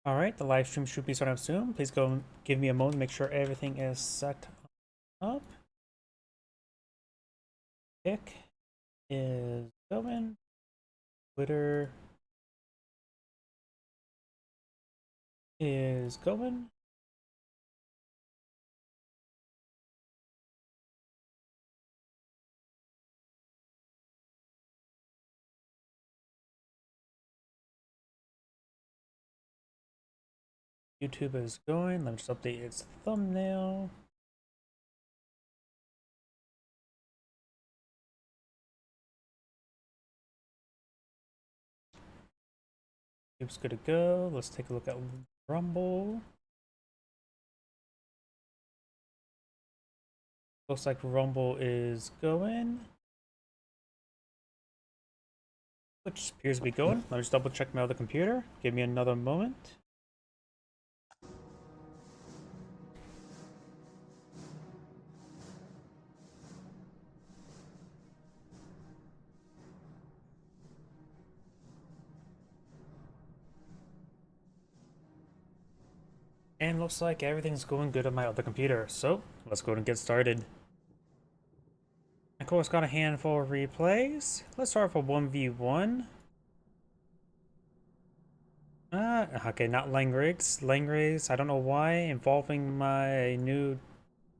Alright, the live stream should be starting up soon. Please go and give me a moment to make sure everything is set up. Pick is going. Twitter is going. YouTube is going. Let me just update its thumbnail. YouTube's good to go. Let's take a look at Rumble. Looks like Rumble is going. Which appears to be going. Let me just double check my other computer. Give me another moment. And looks like everything's going good on my other computer, so let's go and get started. Of course, got a handful of replays. Let's start with a 1v1. Okay, not Langrigs. Langrigs, I don't know why, involving my new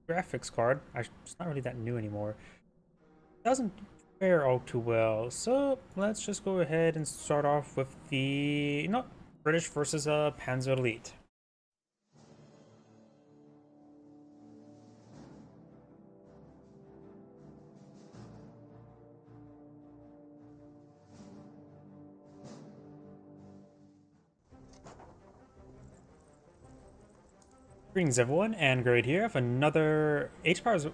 graphics card. It's not really that new anymore. Doesn't fare all too well, so let's just go ahead and start off with the, British versus Panzer Elite. Greetings everyone, and Great here for another Empires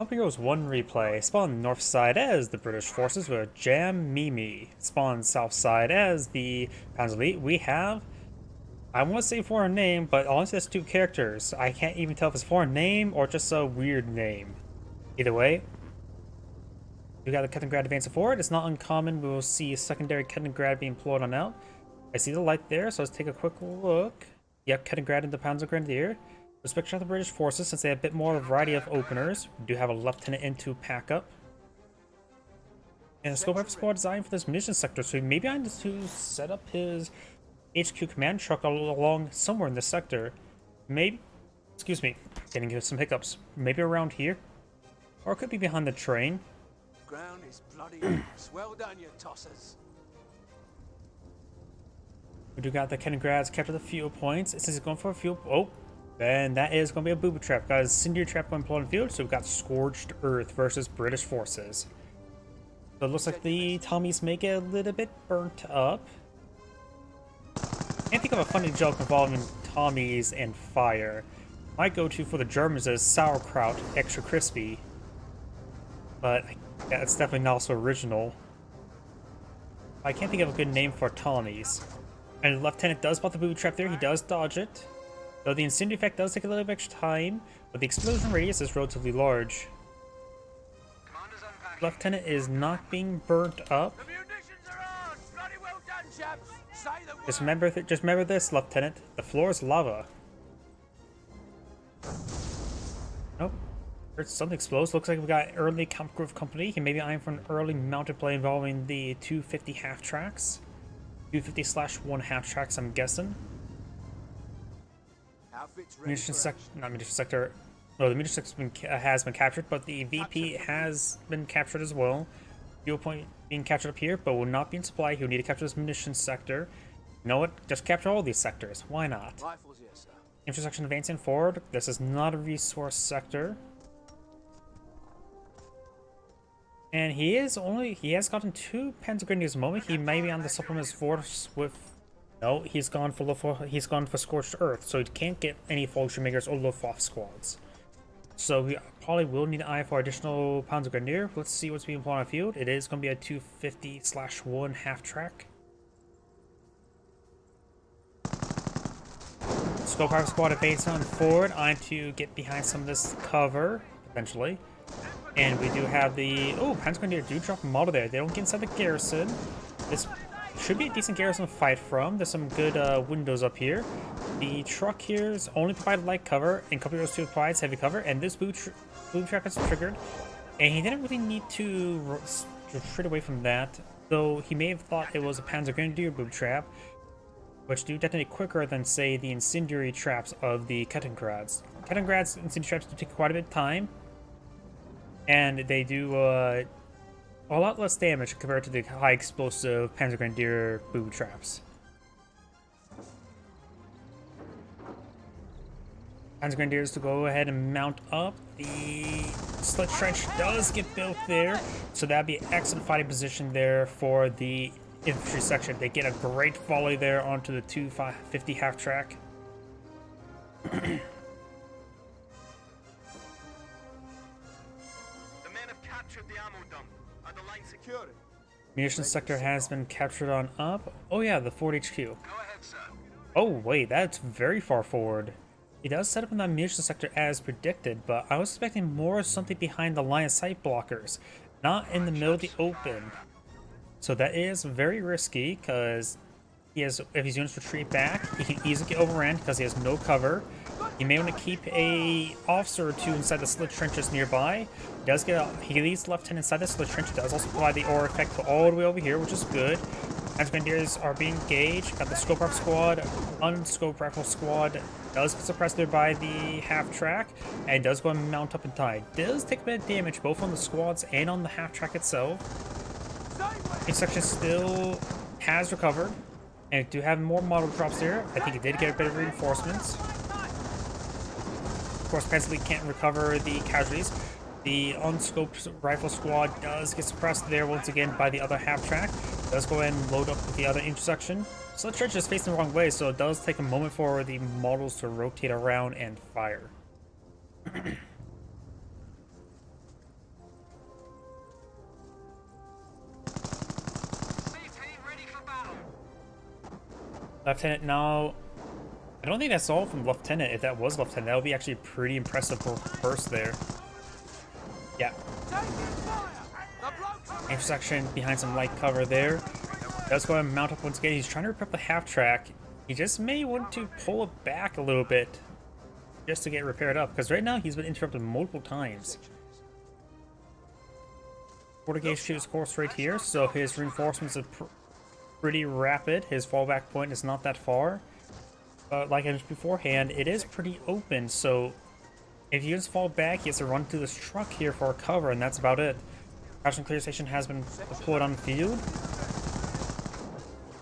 Heroes 1 replay. Spawn north side as the British forces with Jam Mimi. Spawn south side as the Panzer Elite. We have, I want to say foreign name, but honestly that's two characters. I can't even tell if it's foreign name or just a weird name. Either way, we got the Kaliningrad advancing forward. It's not uncommon, we will see secondary Kaliningrad being pulled on out. I see the light there, so let's take a quick look. Yep, Kaliningrad and the Panzergrenadier. Let's check out the British forces since they have a bit more variety of openers. We do have a Lieutenant in to pack up. And the scope of squad designed for this munitions sector, so maybe I need to set up his HQ command truck along somewhere in this sector. Maybe, excuse me, getting some hiccups. Maybe around here, or it could be behind the train. Ground is bloody loose. Well done, you tossers. We do got the Keningrad's captured the fuel points. Since he's going for a fuel, oh, then that is going to be a booby trap. Got a Cinder trap going on the field, so we've got Scorched Earth versus British forces. So it looks like the Tommies may get a little bit burnt up. Can't think of a funny joke involving Tommies and fire. My go-to for the Germans is sauerkraut, extra crispy. But that's definitely not so original. I can't think of a good name for Tommies. And the Lieutenant does spot the booby trap there, he does dodge it. Though the incendiary effect does take a little bit extra time, but the explosion radius is relatively large. Lieutenant is not being burnt up. Well done, chaps. Just remember this, Lieutenant. The floor is lava. Nope. Heard something explodes. Looks like we got early Camp Grove Company. He may be eyeing for an early mounted play involving the 250 half tracks. 250/1 half tracks, I'm guessing. Munition sector. No, the munition sector has been captured, but the VP has been captured as well. Fuel point being captured up here, but will not be in supply. He'll need to capture this munition sector. You know what? Just capture all these sectors. Why not? Rifles here, sir. Intersection advancing forward. This is not a resource sector. And he has gotten 2 Panzergrenadiers at the moment. He may be on the supplements force with, no, he's gone for Scorched Earth, so he can't get any Fallschirmjägers or Luftwaffe squads. So we probably will need an eye for additional Panzergrenadier. Let's see what's being put on the field. It is going to be a 250/1 half track. Scope Power Squad advancing forward, eyeing to get behind some of this cover, potentially. And we do have the... Oh, Panzergrenadier do drop a model there. They don't get inside the garrison. This should be a decent garrison to fight from. There's some good windows up here. The truck here is only provided light cover, and Company Rose 2 provides heavy cover, and this boob trap is triggered. And he didn't really need to retreat away from that, though he may have thought it was a Panzer Grenadier boob trap, which do detonate quicker than, say, the incendiary traps of the Kettengrads. Kettengrad's incendiary traps do take quite a bit of time, and they do a lot less damage compared to the high explosive Panzer Grenadier boob traps. Panzer Grenadiers to go ahead and mount up. The slit trench does get built there, so that'd be an excellent fighting position there for the infantry section. They get a great volley there onto the 250 half track. The men have captured the ammo dump. Are the lines secured? Munitions sector has been captured on up. Oh yeah, the Ford HQ. Go ahead, sir. Oh wait, that's very far forward. He does set up in that munitions sector as predicted, but I was expecting more something behind the line of sight blockers, not in the middle of the open. So that is very risky, because if his units retreat back, he can easily get overrun because he has no cover. You may want to keep a officer or two inside the slit trenches nearby. He leaves the lieutenant inside the slit trench. It does also provide the aura effect all the way over here, which is good. As Grenadiers are being engaged, got the scope rifle squad, unscope rifle squad does get suppressed there by the half track, and does go and mount up and tie. Does take a bit of damage both on the squads and on the half track itself. Each section still has recovered, and do have more model drops there. I think it did get a bit of reinforcements. Of course, Panzer can't recover the casualties. The unscoped rifle squad does get suppressed there once again by the other half track. Does go ahead and load up with the other intersection. Slit trench is facing the wrong way, so it does take a moment for the models to rotate around and fire. Lieutenant now, I don't think that's all from Lieutenant. If that was Lieutenant, that would be actually pretty impressive for burst there. Yeah. Intersection behind some light cover there. Does go ahead and mount up once again. He's trying to rip up the half track. He just may want to pull it back a little bit just to get repaired up, because right now he's been interrupted multiple times. Portuguese shoots course right here, so his reinforcements are pretty rapid. His fallback point is not that far. But like I mentioned beforehand, it is pretty open, so if he just fall back, he has to run through this truck here for cover, and that's about it. Crash and clear station has been deployed on the field.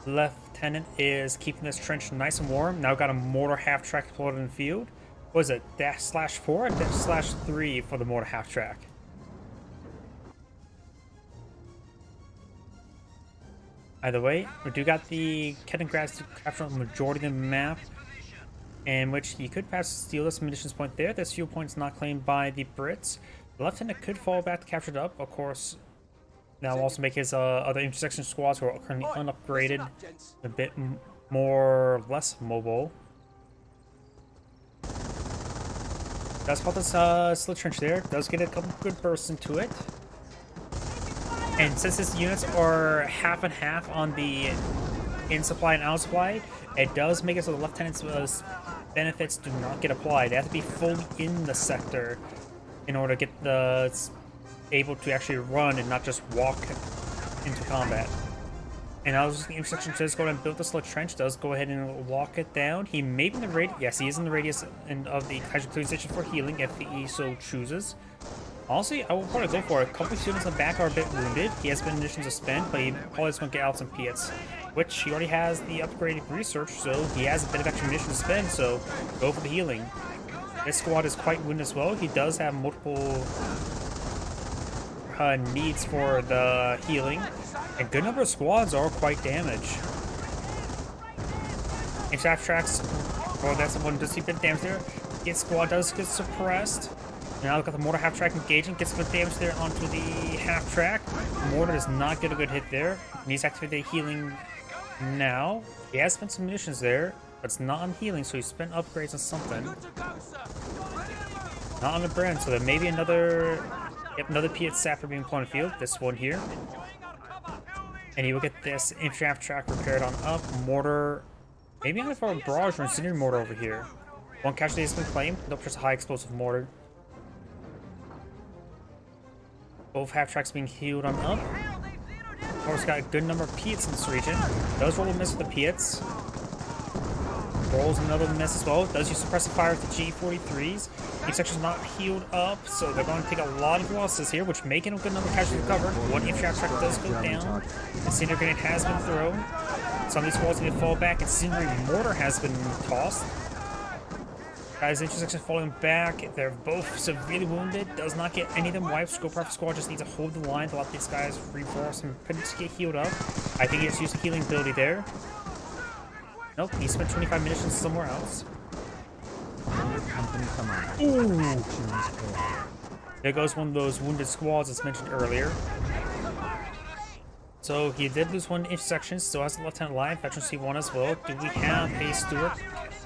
Lieutenant is keeping this trench nice and warm. Now got a mortar half track deployed on the field. What is it, /4 or /3 for the mortar half track? Either way, we do got the Kettengrads to capture the majority of the map, in which he could perhaps steal this munitions point there. This fuel point is not claimed by the Brits. The Lieutenant could fall back to capture it up, of course. That will also make his other intersection squads, who are currently unupgraded, a bit less mobile. Does spot this slit trench there. Does get a couple good bursts into it. And since his units are half and half on the in supply and out supply, it does make it so the Lieutenant's benefits do not get applied. They have to be fully in the sector in order to get the able to actually run and not just walk into combat. And now the intersection does go ahead and build the slit trench, does go ahead and walk it down. He may be in the radius, yes, he is in the radius of the casualty station for healing if he so chooses. Honestly, I will probably go for it. A couple of students in the back are a bit wounded. He has been munitions to spend, but he probably is going to get out some Piets, which he already has the upgraded research, so he has a bit of extra munitions to spend, so go for the healing. This squad is quite wounded as well. He does have multiple needs for the healing. A good number of squads are quite damaged. Half tracks, well, that's the one does see a bit of damage there. His squad does get suppressed. Now look at the mortar half track engaging, gets a bit of damage there onto the half track. Mortar does not get a good hit there. He needs to activate the healing now. He has spent some munitions there, but it's not on healing, so he spent upgrades on something. Not on the brand, so there may be another Piet Sapper being put on the field. This one here. And you will get this infantry half track repaired on up. Mortar. Maybe I'm going for a barrage or incendiary mortar over here. One casualty has been claimed. Nope, just a high explosive mortar. Both half tracks being healed on up. Of course, got a good number of Piets in this region. Does roll a miss with the Piets. Rolls another miss as well. Does use suppressive fire with the G43s. Each section's not healed up, so they're going to take a lot of losses here, which making a good number of casualties covered. One infantry track does go down. The cinder grenade has been thrown. Some of these walls need to fall back, and incendiary mortar has been tossed. Guys, intersection falling back. They're both severely wounded. Does not get any of them wiped. Scope Rifle Squad just needs to hold the line to let these guys reinforce and potentially get healed up. I think he just used the healing ability there. Nope, he spent 25 munitions somewhere else. Ooh! There goes one of those wounded squads as mentioned earlier. So he did lose one intersection, still has a lieutenant alive, veteran C1 as well. Do we have a Stewart?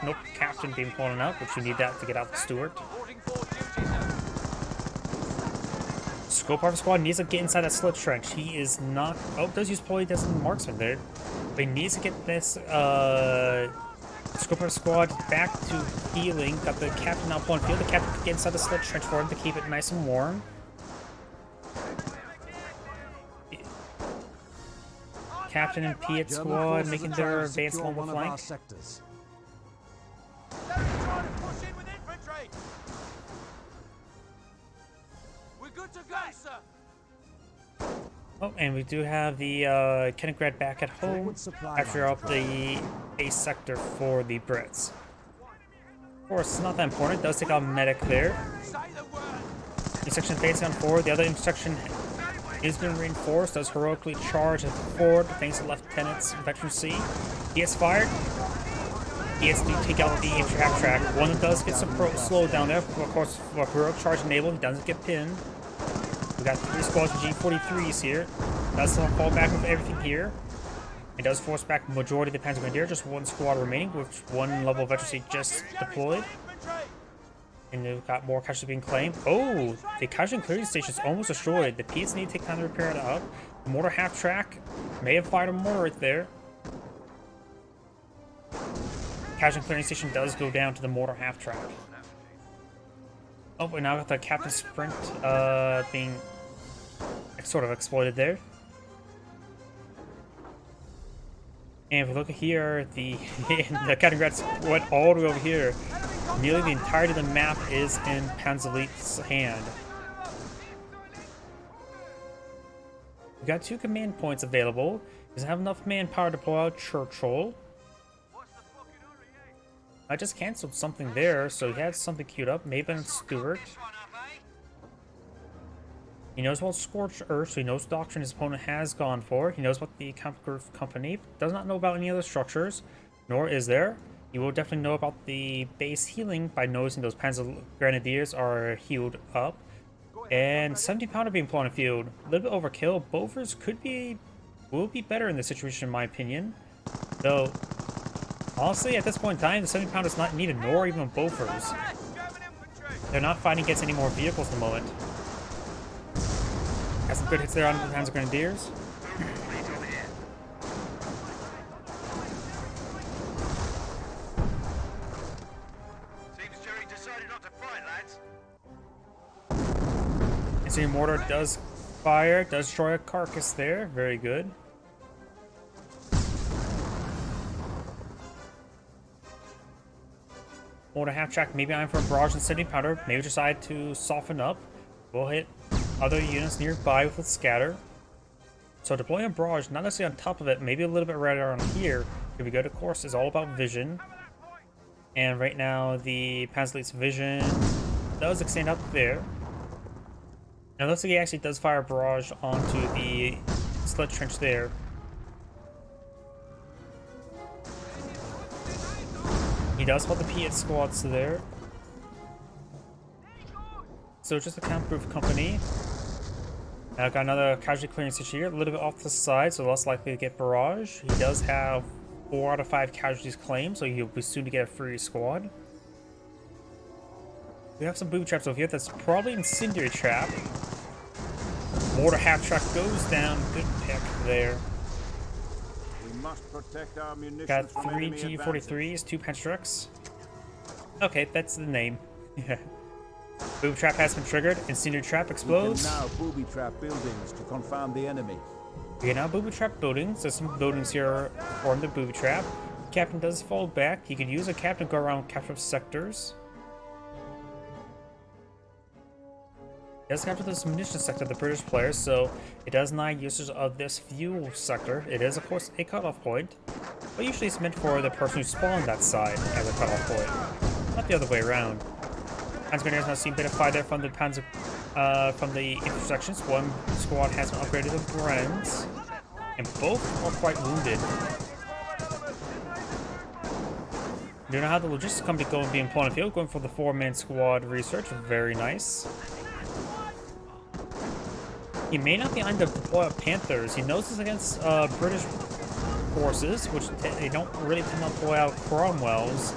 Nope, captain being blown out, which we need that to get out the Stewart. Scope Rifle Squad needs to get inside that slit trench. He is not. Oh, does use polydestined marksman there. But he needs to get this Scope Rifle Squad back to healing. Got the captain now pulling field. The captain can get inside the slit trench for him to keep it nice and warm. Captain and Piet Squad making their advance along the flank. Oh, and we do have the Kenigrad back at home after up the base sector for the Brits. Of course, it's not that important. It does take out medic there. Intersection advancing on forward. The other intersection is being reinforced. Does heroically charge forward thanks to Lieutenant's Veteran C. He gets fired. He has to take out the infantry half track. One of them does get some slowed down there. Of course, for heroic charge enabled, he doesn't get pinned. We got 3 squads of G43s here. Does fall back with everything here. It does force back the majority of the Panzer Grenadier. Just 1 squad remaining, with 1 level of veterancy just deployed. And we've got more casualties being claimed. Oh, the casualty clearing station is almost destroyed. The Piets need to take time to repair it up. The mortar half track may have fired a mortar right there. Casualty clearing station does go down to the mortar half track. Oh, and now got the captain sprint being sort of exploited there. And if we look at here, the Kenigrad went all the way over here. Nearly the entirety of the map is in Panzerleit's hand. We got 2 command points available. Doesn't have enough manpower to pull out Churchill. I just canceled something there, so he had something queued up. Maybe it's Stewart. He knows about Scorched Earth, so he knows the doctrine his opponent has gone for. He knows about the Kampfgriff Company. Does not know about any other structures, nor is there. You will definitely know about the base healing by noticing those Panzer Grenadiers are healed up. And 70 pounder being put on the field. A little bit overkill. Bofors will be better in this situation in my opinion. Though, honestly, at this point in time, the 70 pounder is not needed, nor even Bofors. They're not fighting against any more vehicles at the moment. Got some good hits there on the Panzer Grenadiers. Incendiary mortar does fire, does destroy a carcass there. Very good. Mortar half track, maybe I'm for a barrage and 70 pounder. Maybe decide to soften up. We'll hit other units nearby with scatter. So deploying a barrage, not necessarily on top of it, maybe a little bit right around here. Could be good, of course, is all about vision. And right now, the Panzerleit's vision does extend up there. And it looks like he actually does fire a barrage onto the slit trench there. He does spot the Piet squads there. So just a Kampfgriff Company. Now got another casualty clearance here, a little bit off the side, so less likely to get barrage. He does have 4 out of 5 casualties claimed, so he'll be soon to get a free squad. We have some booby traps over here. That's probably incendiary trap. Mortar half track goes down. Good pick there. must protect our munitions Got from 3 enemy G43s, 2 Penstrucks. Okay, that's the name. Booby trap has been triggered. Incendiary trap advantage. We can explodes. now booby trap buildings to confound the enemy. We can now booby trap buildings. There's some buildings here form the booby trap. Captain does fall back. You could use a captain to go around capture up sectors. It does capture this munition sector, the British players, so it does deny usage of this fuel sector. It is, of course, a cutoff point, but usually it's meant for the person who spawned that side as a cutoff point, not the other way around. Panzergrenadiers now see a bit of fire there from the from the intersections. One squad has been upgraded to Brens, and both are quite wounded. You know how the logistics company go and be employed on the field, going for the 4-man squad research. Very nice. He may not be on to deploy up Panthers. He knows this against British forces, which they don't really tend to deploy out Cromwells.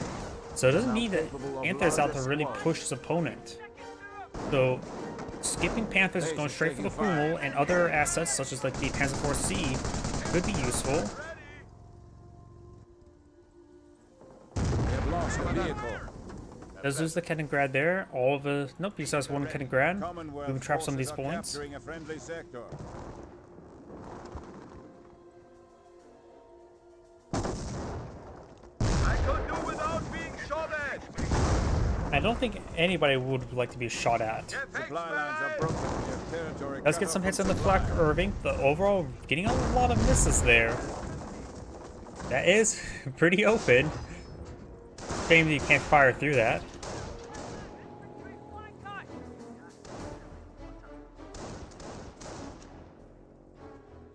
So it doesn't mean that Panthers out to really push his opponent. So skipping Panthers is going straight for the Hummel, and other assets such as like the Panzer IV C could be useful. We have lost a vehicle. Does lose the Kaliningrad there. All of the nope, he still has one Kaliningrad. Commonwealth We can trap some of these forces are points. capturing a friendly sector. I could do without being shot at. I don't think anybody would like to be shot at. Yeah, thanks, Supply lines are man. broken. We have territory Let's cut get some off hits from on the supply. Flak Irving. The overall getting a lot of misses there. That is pretty open. Shame that you can't fire through that.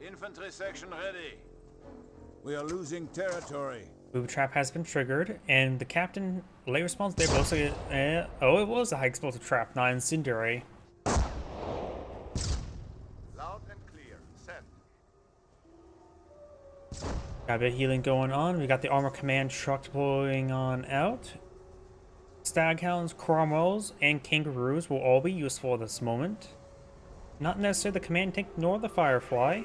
Infantry section ready. We are losing territory. Booby trap has been triggered, and the captain late response there looks like oh, it was a high explosive trap, not incendiary. Loud and clear. Send. Got a bit of healing going on. We got the armor command truck deploying on out. Staghounds, Cromwells, and Kangaroos will all be useful at this moment. Not necessarily the command tank nor the Firefly.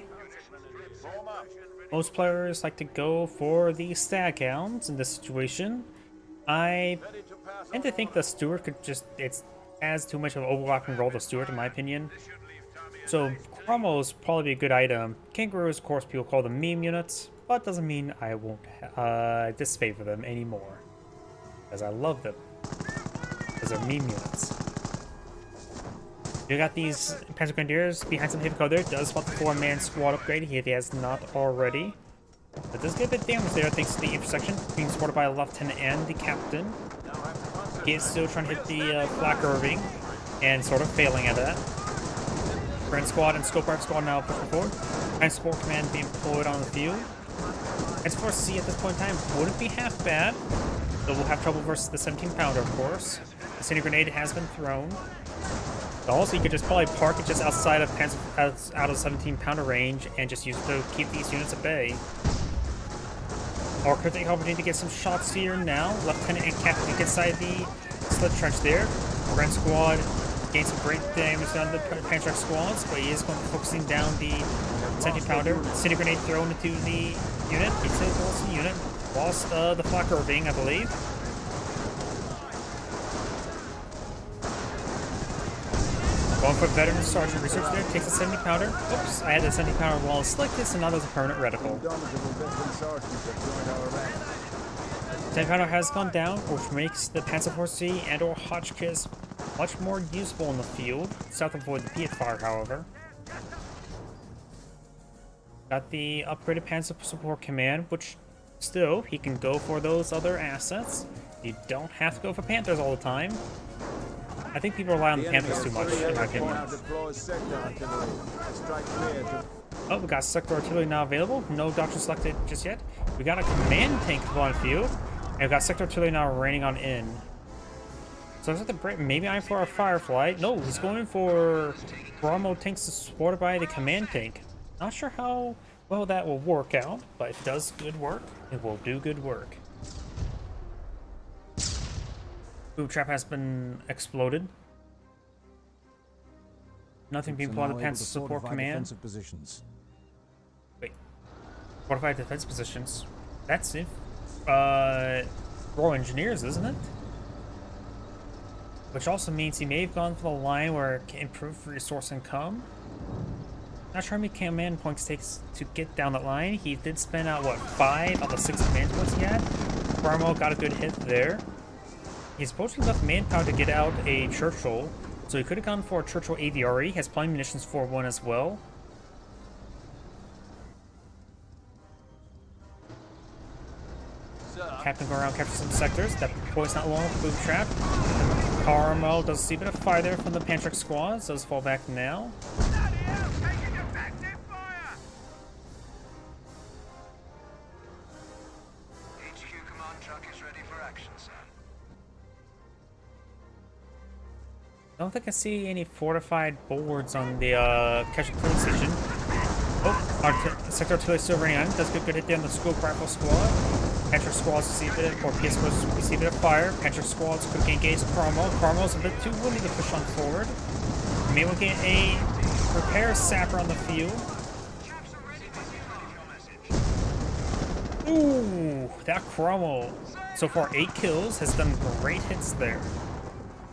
Form up. Most players like to go for the Staghounds in this situation. I Ready to pass tend to think the Stewart could just, it adds too much of an overlapping role to Stewart in my opinion. So Cromwell is probably a good item. Kangaroos, of course, people call them meme units, but doesn't mean I won't disfavor them anymore. Because I love them. Because they're meme units. You got these Panzer Grenadiers behind some heavy cover there. Does spot the 4-man squad upgrade if he has not already. But does get a bit damage there thanks to the intersection being supported by a lieutenant and the captain. He is still trying to hit the Flak Irving and sort of failing at that. Brent squad and Scope squad now pushing forward. And support command being deployed on the field. As for C at this point in time, wouldn't be half bad. Though we'll have trouble versus the 17-pounder, of course. The Cine Grenade has been thrown. Also, you could just probably park it just outside of out of 17-pounder range and just use it to keep these units at bay. Or could take the opportunity to get some shots here now. Lieutenant and Captain get inside the slit trench there. Brent squad gained some great damage on the Panther squads, but he is going to be focusing down the 17-pounder. Cine Grenade thrown into the unit. He still lost the unit. Lost the Flak Irving, I believe. Going for veteran sergeant research there, takes a 70-pounder. Oops, I had the 70-pounder while selected, so now there's a permanent reticle. Indomitable veteran sergeants have joined our ranks. 70-pounder has gone down, which makes the Panzer IV C and or Hotchkiss much more useful in the field. South avoid the Piet fire, however. Got the upgraded Panzer Support Command, which still, he can go for those other assets. You don't have to go for Panthers all the time. I think people rely on the Panthers too much, in my opinion. Now deploys sector artillery. Strike clear to Oh, we got sector artillery now available. No doctrine selected just yet. We got a command tank on field, and we got sector artillery now raining on in. So looks like the Brit maybe I'm for a Firefly. No, he's going for Brahmo tanks supported by the command tank. Not sure how well that will work out, but if it does good work, it will do good work. Boob trap has been exploded. Nothing being applied to the Panzer Support Command. positions. Wait. Fortified defense positions. That's it. Royal Engineers, isn't it? Which also means he may have gone for the line where it can improve resource income. Not sure how many command points it takes to get down that line. He did spend out, what, 5 out of the 6 command points he had? Cromwell got a good hit there. He's supposedly enough manpower to get out a Churchill, so he could have gone for a Churchill AVRE. He has plenty of munitions for one as well. Captain go around, capture some sectors. That boy's not long with boom trap. Carmel does see a bit of fire there from the Pantrek squads. Does fall back now. I don't think I see any fortified boards on the casualty station. Oh, our sector artillery still running on. Does get good hit there on the scope rifle squad. Pantrek squads see a bit of, or PS squads see a bit of fire. Pantrek squads quickly engage Cromwell. Cromwell's a bit too wounded to push on forward. Maybe we'll get a repair sapper on the field. Ooh, that Cromwell, so far 8 kills, has done great hits there.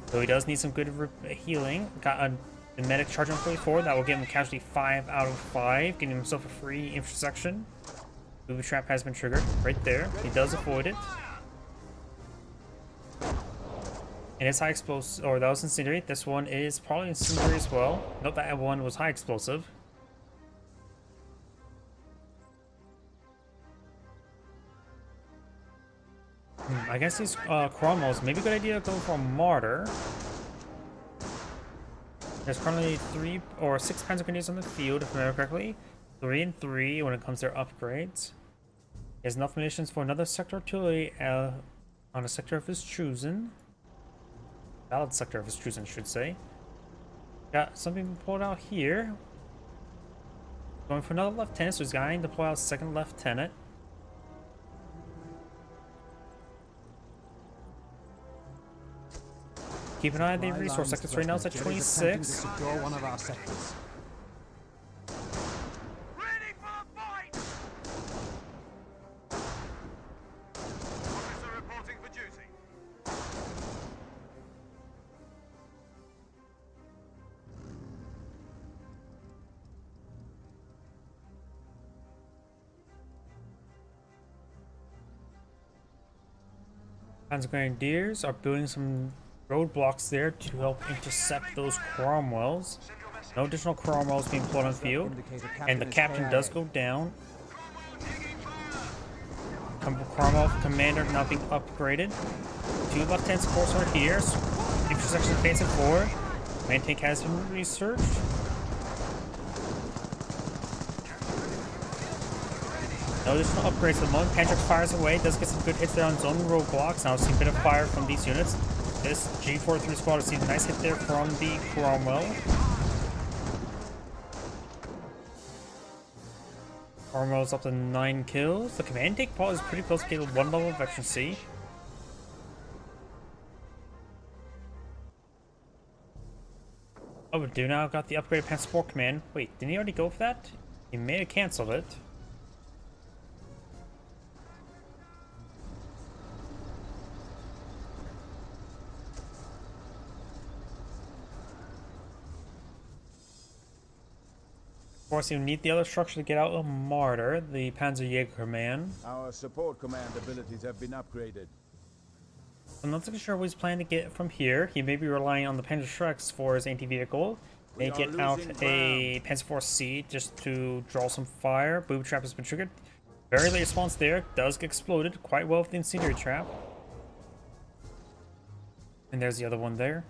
So he does need some good healing. Got a medic charge on 44. That will give him casualty 5 out of 5, getting himself a free intersection. Booby trap has been triggered right there. He does avoid it. And it's high explosive, or that was incendiary. This one is probably incendiary as well. Note that one was high explosive. I guess these Cromwells, maybe a good idea to go for a Martyr. There's currently 3 or 6 Panzer Grenadiers on the field, if I remember correctly. 3 and 3 when it comes to their upgrades. He has enough munitions for another sector artillery on a sector of his choosing. Valid sector of his choosing, I should say. Got something pulled out here. Going for another lieutenant, so he's going to pull out a second lieutenant. Keep an eye on the resource sectors right now. It's at 26. Secure one of our sectors. Ready for the fight! Officer reporting for duty. Panzer Grenadiers are building some roadblocks there to help intercept those Cromwells. No additional Cromwells being pulled on the field. And the captain does go down. Cromwell commander now being upgraded. 2 lieutenants, of course, are here. Intersection advancing forward. Main tank has been researched. No additional upgrades at the moment. Pantrek fires away. Does get some good hits there on zone roadblocks. Now see a bit of fire from these units. This G43 squad has seen a nice hit there from the Cromwell. Cromwell's up to 9 kills. The command take Paul is pretty close to getting 1 level of efficiency. Oh, we do now got the upgraded Panzer Support Command. Wait, didn't he already go for that? He may have cancelled it. Of course, you need the other structure to get out a Martyr, the Panzerjäger Command. Our support command abilities have been upgraded. I'm not too sure what he's planning to get from here. He may be relying on the Panzerschrecks for his anti-vehicle. May get out a Panzer IV C just to draw some fire. Booby trap has been triggered. Very late response there. Does get exploded quite well with the incendiary trap. And there's the other one there.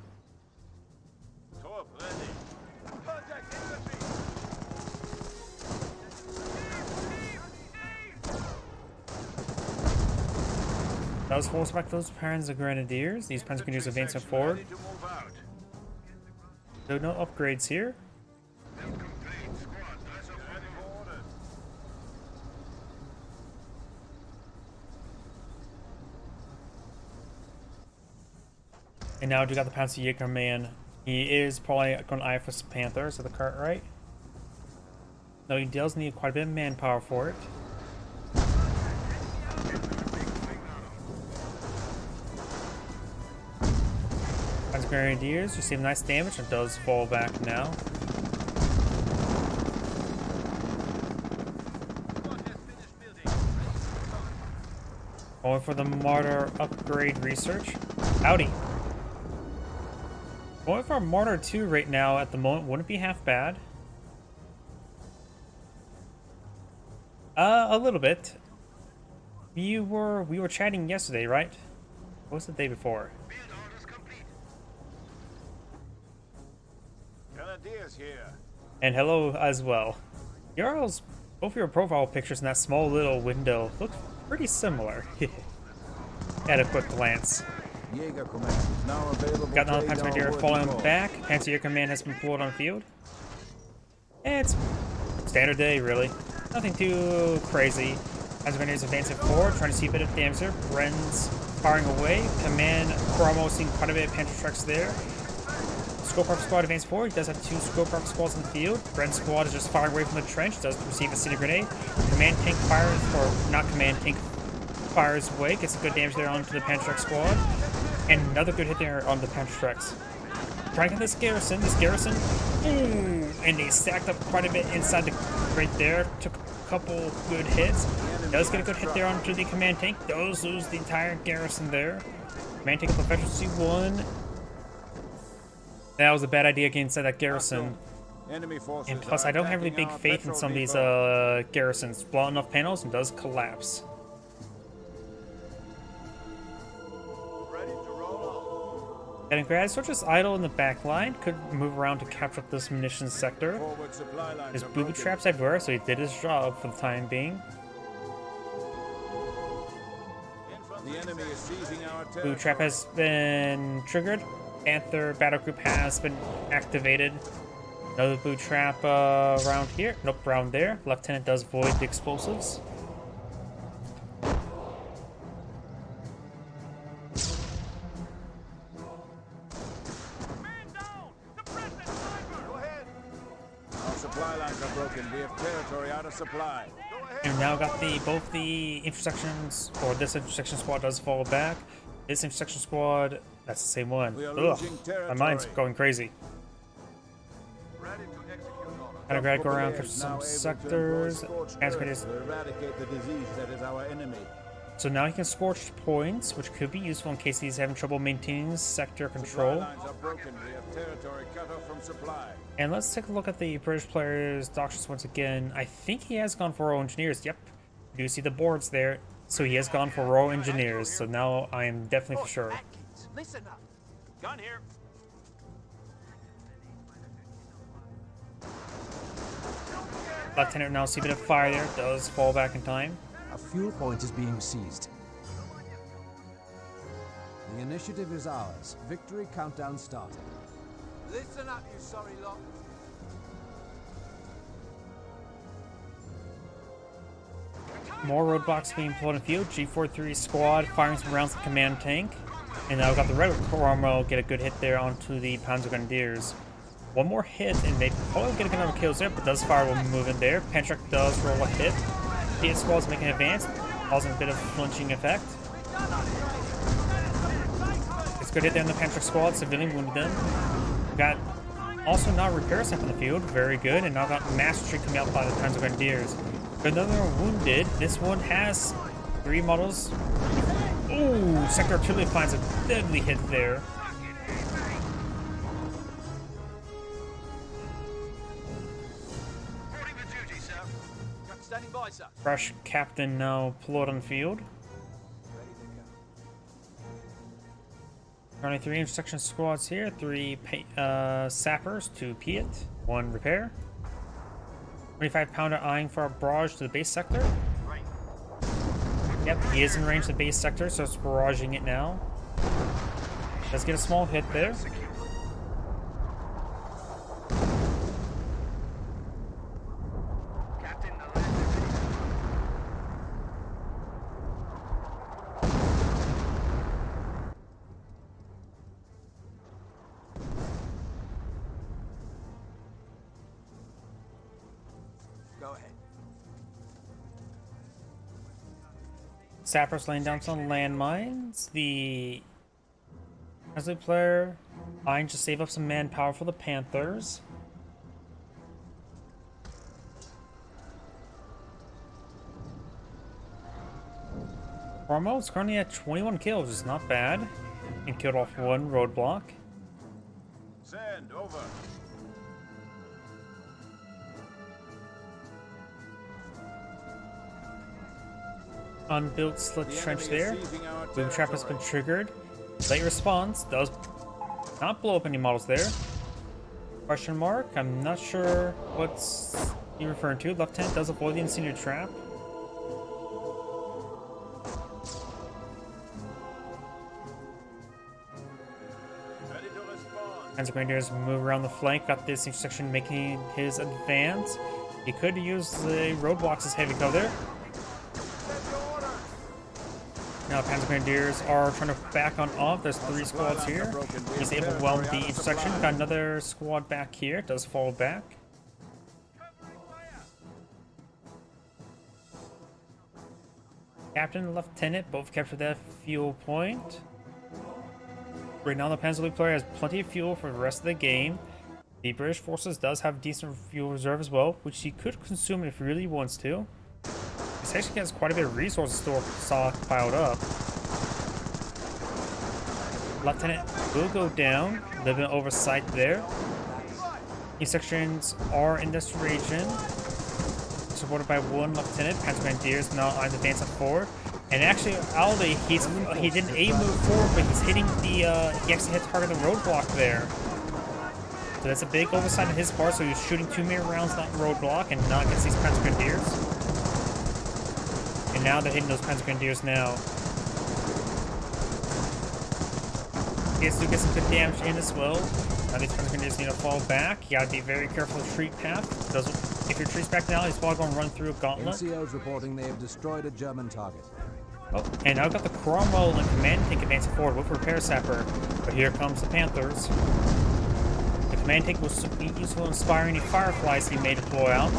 Does force back those Panzer Grenadiers. These Panzer Grenadiers advancing forward. So no upgrades here. And now we got the Panzerjäger man. He is probably going to eye for some Panthers at the cart, right? No, he does need quite a bit of manpower for it. Grenadiers receive nice damage and does fall back now. Going for the Martyr upgrade research. Howdy. Going for a Martyr 2 right now at the moment wouldn't be half bad. A little bit. We were chatting yesterday, right? What was the day before? Build orders complete. Grenadiers here. And hello as well. Both your profile pictures in that small little window look pretty similar. At a quick glance. Jaeger command is now available. Got another to aid our Panzer worthy falling cause. back. Panzer command has been pulled on field. It's standard day, really. Nothing too crazy. Panzer is advancing forward, trying to see a bit of damage there. Bren's firing away. Command almost seeing quite a bit of Panther trucks there. Scope squad advanced forward. He does have 2 Scope squads in the field. Bren's squad is just firing away from the trench. Does receive a city grenade. Command tank fires, or not command tank fires away. Gets a good damage there onto the Panther truck squad. And another good hit there on the Panther trucks. Trying to get this garrison. Ooh, and they stacked up quite a bit inside the right there. Took a couple good hits. Does get a good hit there onto the command tank. Does lose the entire garrison there. Command tank up efficiency 1. That was a bad idea getting inside that garrison. Enemy forces And plus, are I don't have really attacking big our faith in petrol some of these depot. garrisons. Blow out enough panels and does collapse. Ready to roll Stalingrad so just idle in the back line. Could move around to capture up this munitions sector. Forward supply lines There's are booby broken. traps everywhere, so he did his job for the time being. The enemy is seizing our territory. Booby trap has been triggered. Panther battle group has been activated. Another booby trap around here. Nope, around there. Lieutenant does void the explosives. Our supply lines are broken. We have territory out of supply. And now got both the intersections, or this intersection squad does fall back. This intersection squad, that's the same one. We are Ugh, losing my mind's territory. going crazy. Ready to execute order. Kind of gotta go around Brigade for is now some able to sectors. employ scorched Transfer earth this. to eradicate the disease that is our enemy. So now he can scorch points, which could be useful in case he's having trouble maintaining sector Supply control. lines are broken. We have territory cut off from supply. And let's take a look at the British player's doctrines once again. I think he has gone for Royal Engineers. Yep, you do see the boards there. So he has gone for Royal Engineers. So now I am definitely for sure. Atkins, listen up. Gun here. Lieutenant now see a bit of fire there. Does fall back in time. A fuel point is being seized. The initiative is ours. Victory countdown started. Listen up, you sorry lot. More roadblocks being pulled in field. G43 squad firing some rounds at the command tank. And now we've got the Red Coromel get a good hit there onto the Panzer Grenadiers. One more hit and they probably get another kills there, but does fire when we move in there. Pantrek does roll a hit. The squad's making an advance, causing a bit of flinching effect. It's good hit there on the Pantrek squad, civilian wounded them. Got also now repair step on the field, very good, and now got mastery coming out by the Panzer Grenadiers. Got another one wounded. This one has 3 models. Ooh, Sector Artillery finds a deadly hit there. Reporting for duty, sir. Standing by, sir. Fresh captain now pulled on the field. Ready to go. Currently 3 intersection squads here, 3 sappers, 2 Piet, 1 repair. 25 pounder eyeing for a barrage to the base sector. Right. Yep, he is in range of the base sector, so it's barraging it now. Does get a small hit there. Captain, the land is ready. Go ahead. Sappers laying down some landmines. The As a player, trying to save up some manpower for the Panthers. Cromwell is currently at 21 kills, which is not bad. And killed off one roadblock. Send over. Unbuilt slit The trench enemy is there. seizing our Boom trap has been territory. triggered. Late response does not blow up any models there. Question mark? I'm not sure what's you referring to. Lieutenant does avoid the incendiary trap. Ready to respond. Panzer Grenadiers move around the flank, got this intersection making his advance. He could use the roadblocks as heavy cover there. Now Panzer Grenadiers are trying to back on off. There's 3 squads here. He's able to whelm the intersection. Got another squad back here. Does fall back. Captain and Lieutenant both captured that fuel point. Right now the Panzer League player has plenty of fuel for the rest of the game. The British forces does have decent fuel reserve as well, which he could consume if he really wants to. This actually has quite a bit of resources stockpiled up. Lieutenant will go down, living oversight there. These sections are in this region, supported by one lieutenant. Panzer Grenadiers now on the advance at 4. And actually, Aldi, he didn't move forward, but he's hitting the he actually hit target the roadblock there. So that's a big oversight on his part. So he's shooting too many rounds on that roadblock and not against these Panzer Grenadiers. And now they're hitting those Panzer Grenadiers now. He has to get some good damage in as well. Now these Panzer Grenadiers need to fall back. You gotta be very careful with retreat path. If your retreats back now, he's probably gonna run through a gauntlet. NCOs reporting they have destroyed a German target. Oh, and I've got the Cromwell and command tank advancing forward with repair sapper. But here comes the Panthers. The command tank will be useful in inspiring any fireflies he may deploy out.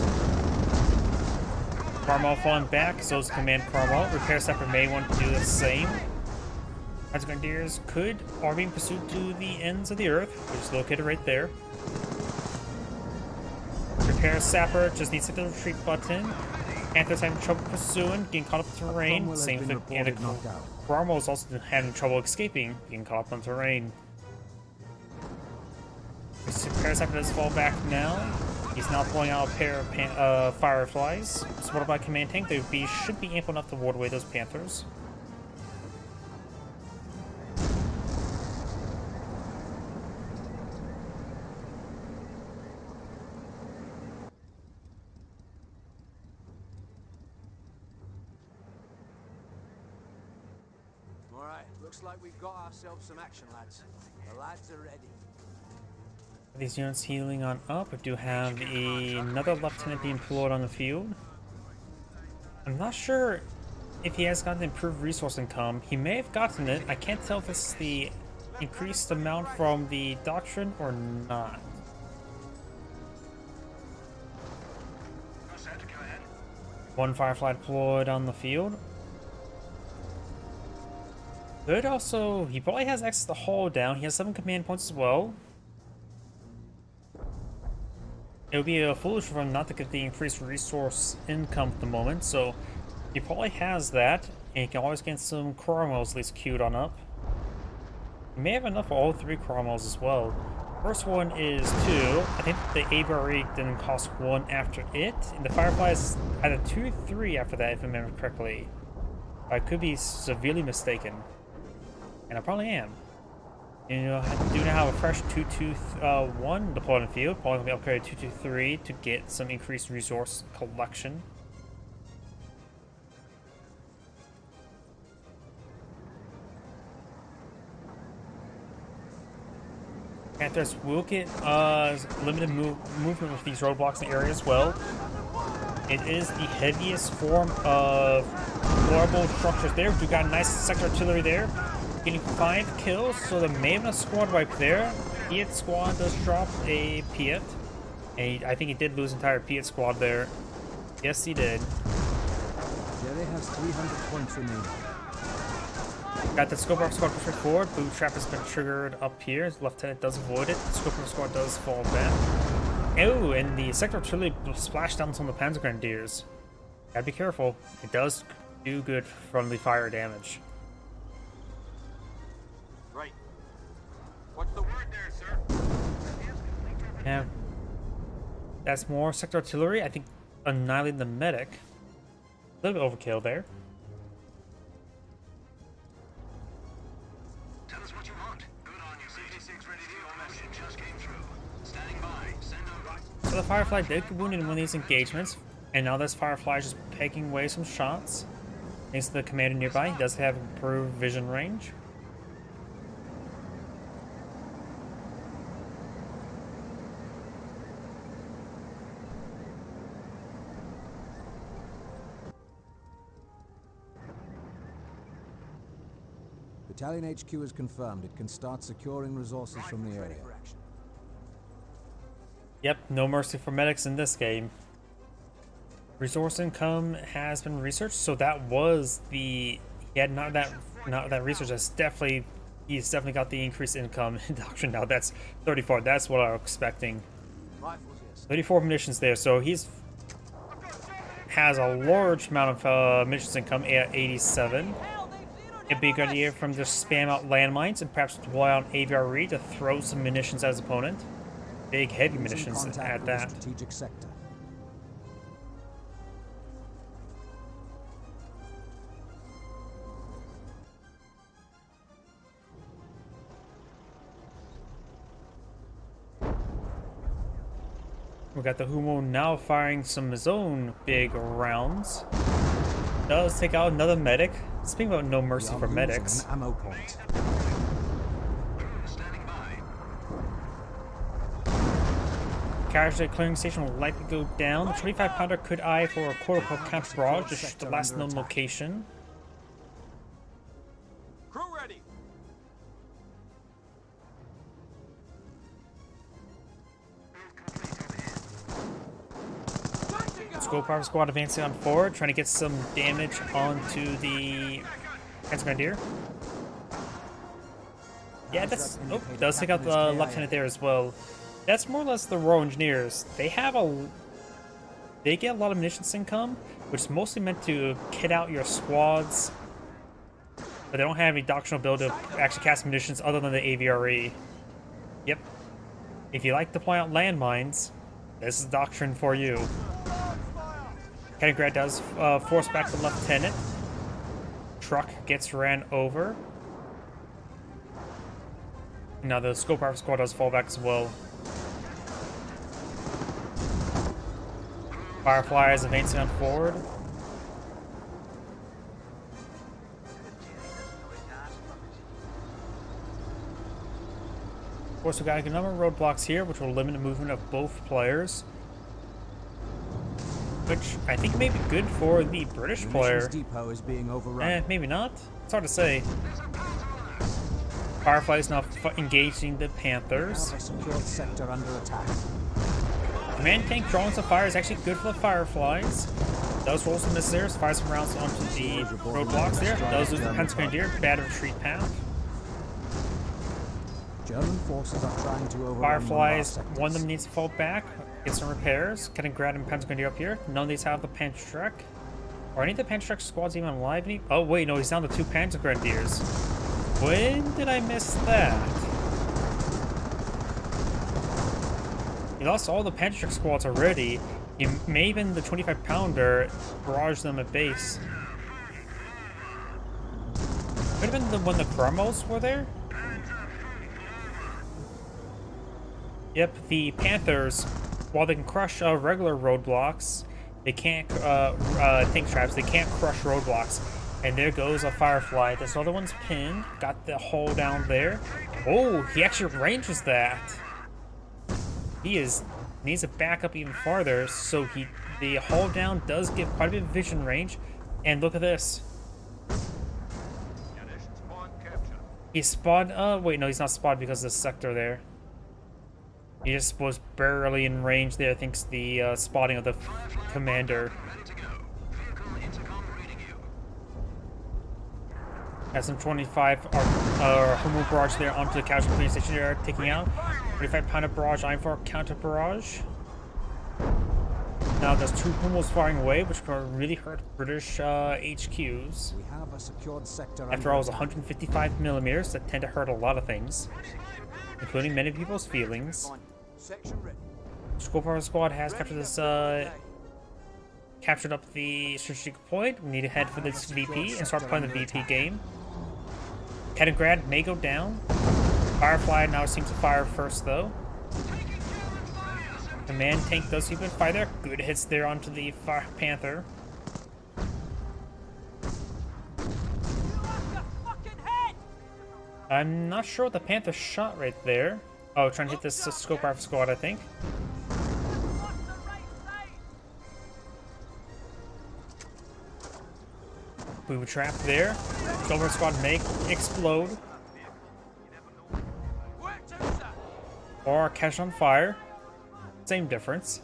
Cromwell falling back, so is command Cromwell. Repair sapper may want to do the same. Panzer Grenadiers are being pursued to the ends of the earth, which is located right there. Repair sapper just needs to hit the retreat button. Panthers having trouble pursuing, getting caught up in terrain. Cromwell has Same been thing. And reported knocked out. Cromwell's also having trouble escaping, getting caught up on terrain. Repair sapper does fall back now. He's now pulling out a pair of fireflies. Supported by command tank, they should be ample enough to ward away those Panthers. Alright, looks like we've got ourselves some action, lads. The lads are ready. These units healing on up. We do have another lieutenant being deployed on the field. I'm not sure if he has gotten improved resource income. He may have gotten it. I can't tell if this is the increased amount from the doctrine or not. One Firefly deployed on the field. Good also, he probably has access to Hull down. He has 7 command points as well. It would be foolish for him not to get the increased resource income at the moment, so he probably has that, and he can always get some Cromwells at least queued on up. He may have enough for all 3 Cromwells as well. First one is 2. I think the ABRE didn't cost 1 after it, and the Fireflies either 2 or 3 after that, if I remember correctly. I could be severely mistaken, and I probably am. And you know, I do now have a fresh 221 deployed in the field. Probably going to be upgraded to 223 to get some increased resource collection. Panthers will get limited movement with these roadblocks in the area as well. It is the heaviest form of deployable structures there. We've got a nice sector artillery there. Getting 5 kills, so the may have a squad wipe there. Piet squad does drop a Piet. And I think he did lose entire Piet squad there. Yes, he did. Jerry has 300 points remaining. Got the Scope Armor Squad pushing forward. Boot Trap has been triggered up here. Lieutenant does avoid it. Scope Armor Squad does fall back. Oh, and the Sector Artillery splashed down some of the Panzer Grenadiers. Gotta be careful. It does do good friendly fire damage. Right. What's the word there, sir? Yeah. That's more Sector Artillery. I think annihilating the medic. A little bit overkill there. Tell us what you want. Good on you. 66 ready to your message just came through. Standing by. Send over. So the Firefly did get wounded in one of these engagements, and now this Firefly is just pegging away some shots. Thanks to the commander nearby, he does have improved vision range. Battalion HQ is confirmed. It can start securing resources from the area. Yep, no mercy for medics in this game. Resource income has been researched, so that was the not that research. That's definitely he's definitely got the increased income in Doctrine now. That's 34. That's what I was expecting. Rifles, yes. 34 munitions there, so he's has a large amount of munitions income at 87. It'd be a good idea from just spam out landmines and perhaps deploy out AVRE to throw some munitions at his opponent. Big heavy munitions at that. Strategic sector. We got the Humo now firing some of his own big rounds. Does take out another medic. Speaking about no mercy for medics. An ammo point. Standing by. Casualty clearing station will likely go down. The 25-pounder could eye for a quote-unquote counter barrage, just the last known location. Crew ready. Scope Armor Squad advancing on forward, trying to get some damage onto the Panzer Grenadier. Yeah, that's does take out the lieutenant there as well. That's more or less the Royal Engineers. They get a lot of munitions income, which is mostly meant to kit out your squads, but they don't have any doctrinal ability to actually cast munitions other than the AVRE. Yep. If you like deploying out landmines, this is doctrine for you. Kaliningrad does force back the lieutenant. Truck gets ran over. Now the Scope Armor Squad does fall back as well. Firefly is advancing on forward. Of course, we've got a number of roadblocks here, which will limit the movement of both players. Which I think may be good for the British player. Depot is being overrun. Maybe not. It's hard to say. Firefly is now engaging the Panthers. Now a secured sector under attack. Command tank drawing some fire is actually good for the Fireflies. Does roll some missiles, fire some rounds onto the roadblocks there. Does lose the Panzer Grenadier, bad retreat path. German forces are trying to overrun Fireflies, sectors. one of them needs to fall back, get some repairs. Kaliningrad and Panzer Grenadier up here. None of these have the Panzerstreck. Are any of the Panzerstreck squads even alive? Oh wait, no, he's down to 2 Panzer Grenadiers. When did I miss that? He lost all the Panzerstreck squads already. He may even the 25-pounder barrage them at base. Could have been when the Krumels were there. Yep, the Panthers, while they can crush regular roadblocks, they can't tank traps. They can't crush roadblocks. And there goes a Firefly. This other one's pinned. Got the hole down there. Oh, he actually ranges that. He needs to back up even farther. So the hull down does give quite a bit of vision range. And look at this. He's spotted. Wait, no, he's not spotted because of the sector there. He just was barely in range there, thanks to the spotting of the commander. Has some 25 Hummel barrage there onto the casualty station there, taking out 25-pounder barrage, Iron 4 counter barrage. Now there's 2 Hummels firing away, which can really hurt British HQs. We have a secured sector. After all, it's 155 millimeters that tend to hurt a lot of things, including many people's feelings. Section ready. Scorpion Squad has captured this, captured up the strategic point. We need to head for this VP and start playing the VP game. Kaliningrad may go down. Firefly now seems to fire first, though. Command tank does seem to fire there. Good hits there onto the Panther. I'm not sure what the Panther shot right there. Oh, trying to hit this Scope Rifle Squad, I think. We were trapped there. Scope Rifle Squad may explode. Or catch on fire. Same difference.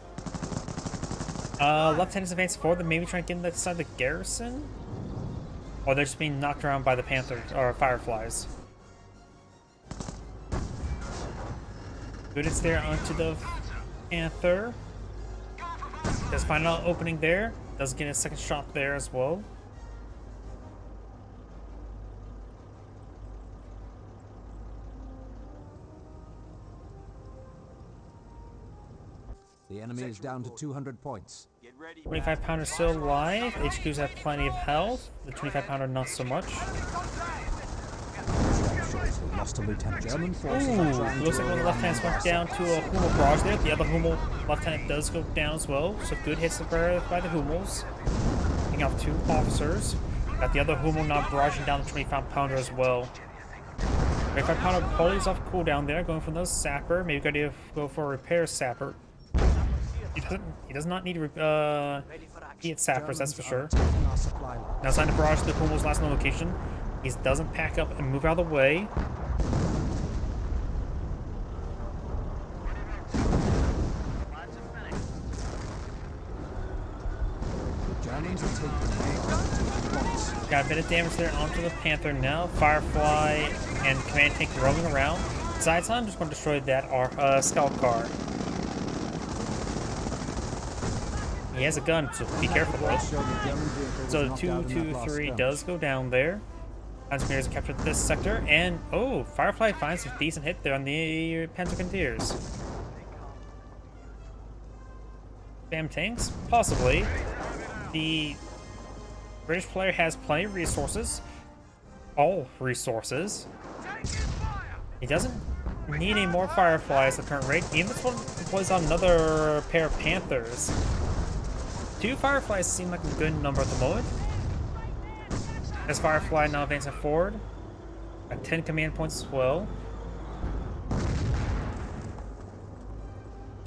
Lieutenants advance forward. They maybe trying to get inside the garrison. Or they're just being knocked around by the Panthers or Fireflies. Good, it's there onto the Panther. There's final opening there. Does get a second shot there as well. The enemy is down to 200 points. 25-pounder still alive. HQs have plenty of health. The 25-pounder not so much. We lost a lieutenant. German forces Ooh, are trying looks to like one of the left-hands went down to a Hummel barrage there. The other Hummel lieutenant does go down as well. So good hits by the Hummels. Taking off 2 officers. Got the other Hummel now barraging down the 25-pounder as well. 25-pounder pulleys off cooldown there, going for the sapper. Maybe got to go for a repair sapper. He does not need to hit sappers, that's for sure. Now it's time to barrage the Hummel's last known location. He doesn't pack up and move out of the way. Germans are taking points. Got a bit of damage there onto the Panther now. Firefly and command tank roaming around. Besides, I'm just going to destroy that scout car. He has a gun, so be careful though. So 223 does go down there. Engineers captured this sector, and oh, Firefly finds a decent hit there on the Panther-Cantiers. Spam tanks? Possibly. The British player has plenty of resources. All resources. He doesn't need any more Fireflies at the current rate. Even if this one deploys on another pair of Panthers. 2 Fireflies seem like a good number at the moment. As Firefly now advancing forward. Got 10 command points as well.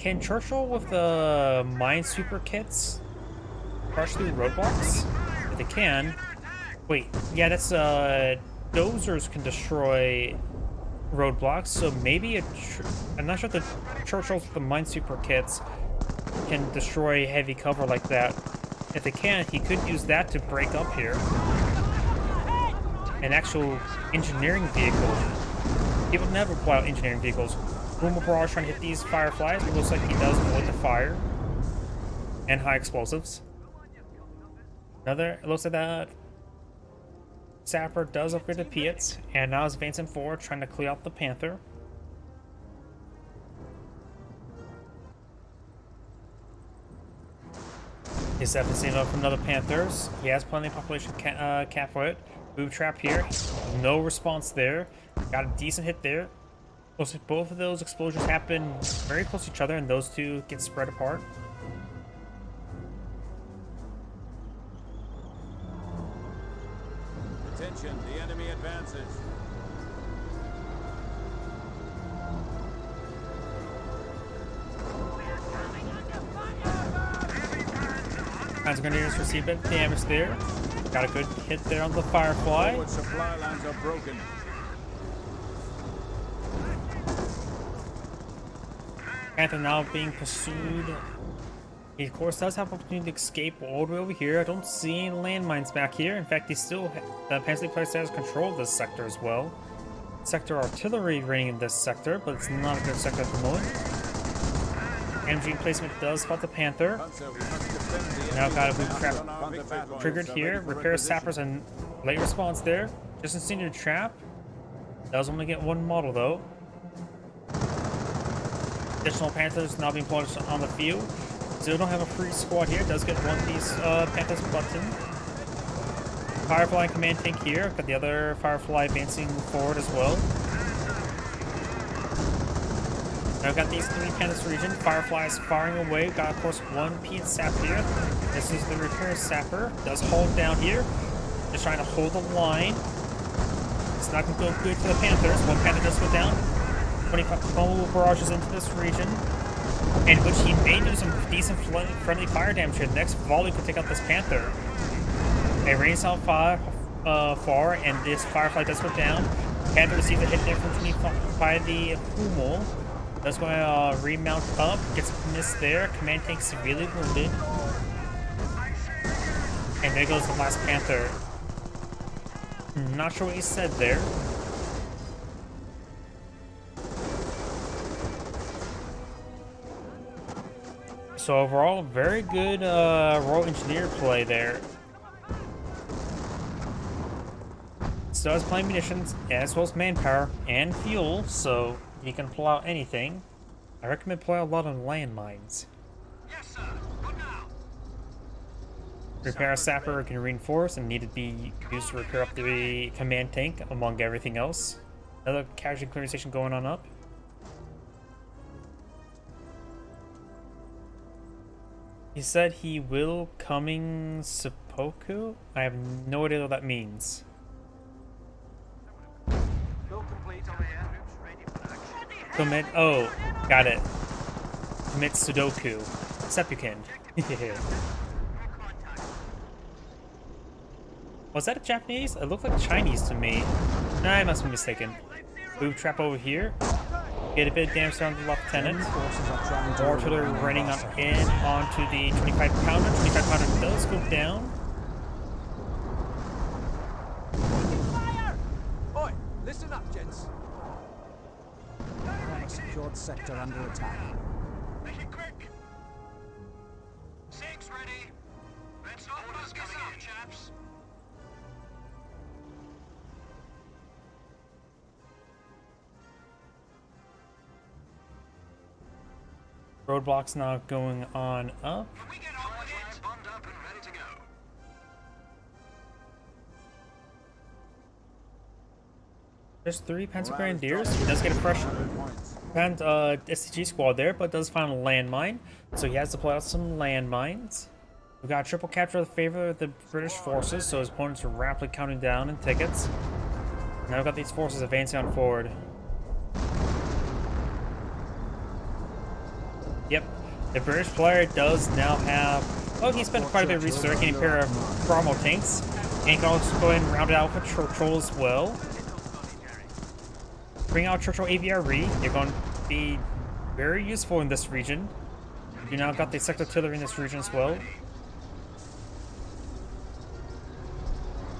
Can Churchill with the Minesweeper kits crush through roadblocks? If they can. Wait, yeah, that's dozers can destroy roadblocks, so maybe I'm not sure if the Churchills with the Minesweeper kits can destroy heavy cover like that. If they can, he could use that to break up here. An actual engineering vehicle. People never pull out engineering vehicles. Hummel barrage trying to hit these Fireflies. It looks like he does avoid the fire. And high explosives. It looks like that Sapper does upgrade the Piats, and now is advancing forward, trying to clear out the Panther. He's definitely seen up from another Panthers. He has plenty of population cap for it. Boob trap here. No response there. Got a decent hit there. Looks like both of those explosions happen very close to each other, and those two get spread apart. Attention, the enemy advances. Panzer Grenadiers receive a bit of damage there. Got a good hit there on the Firefly. Forward supply lines are broken. Panther now being pursued He, of course, does have opportunity to escape all the way over here. I don't see any landmines back here. In fact, he still, Panzer Player has control of this sector as well. Sector artillery reigning in this sector, but it's not a good sector at the moment. MG placement does spot the Panther. Panzer, we must defend the Now enemy got a boot commands trap on our victory points. triggered Are here. ready for Repair requisition. sappers and late response there. Just incendiary trap. Does only get one model though. Additional Panthers now being plotted on the field. Still don't have a free squad here. Does get one of these Panthers button. Firefly command tank here. Got the other Firefly advancing forward as well. Now got these 3 Panthers region. Fireflies firing away. Got of course one P sap here. This is the repair sapper. Does hold down here. Just trying to hold the line. It's not going to go good for the Panthers. One Panther does go down. 25 mobile barrages into this region, in which he may do some decent friendly fire damage here. The next volley could take out this Panther. It rains out far, and this Firefly does go down. Panther receives a hit there from 25 by the Hummel. That's going to remount up, gets missed there. Command tank severely wounded. And there goes the last Panther. Not sure what he said there. So overall, very good Royal Engineer play there. Still has plenty of munitions, as well as manpower and fuel, so he can pull out anything. I recommend pull out a lot of landmines. Yes, sir. Good now. Repair a sapper can reinforce and need to be used to repair up the command tank, among everything else. Another casualty clearing station going on up. He said he will coming seppuku? I have no idea what that means. Build complete over here. Troops ready for action. Commit. Oh, got it. Commit Sudoku. Seppukin. Was that a Japanese? It looked like Chinese to me. Nah, I must be mistaken. Boot trap over here. Get a bit of damage down to the lieutenant. Forces are trying to Artillery overrun running Vassar. up in onto the 25 pounder. 25 pounder does go down. Oi, listen up, gents. Have a secured sector under attack. Make it quick. 6 ready. Let's not orders coming in, chaps. Roadblocks now going on up. Can we get on with it? Bombed up and ready to go. There's 3 Panzer Morale is Grenadiers. dropping He does get a fresh 100 points. SCG squad there, but does find a landmine. So he has to pull out some landmines. We got a triple capture in favor of the British forces, so his opponents are rapidly counting down in tickets. Now we've got these forces advancing on forward. Yep, the British player does now have... Oh, he spent quite a bit of research getting a pair of Brahmo tanks. And he can also go ahead and round it out with Churchill as well. Bring out Churchill AVRE. They're going to be very useful in this region. You now got the sector artillery in this region as well.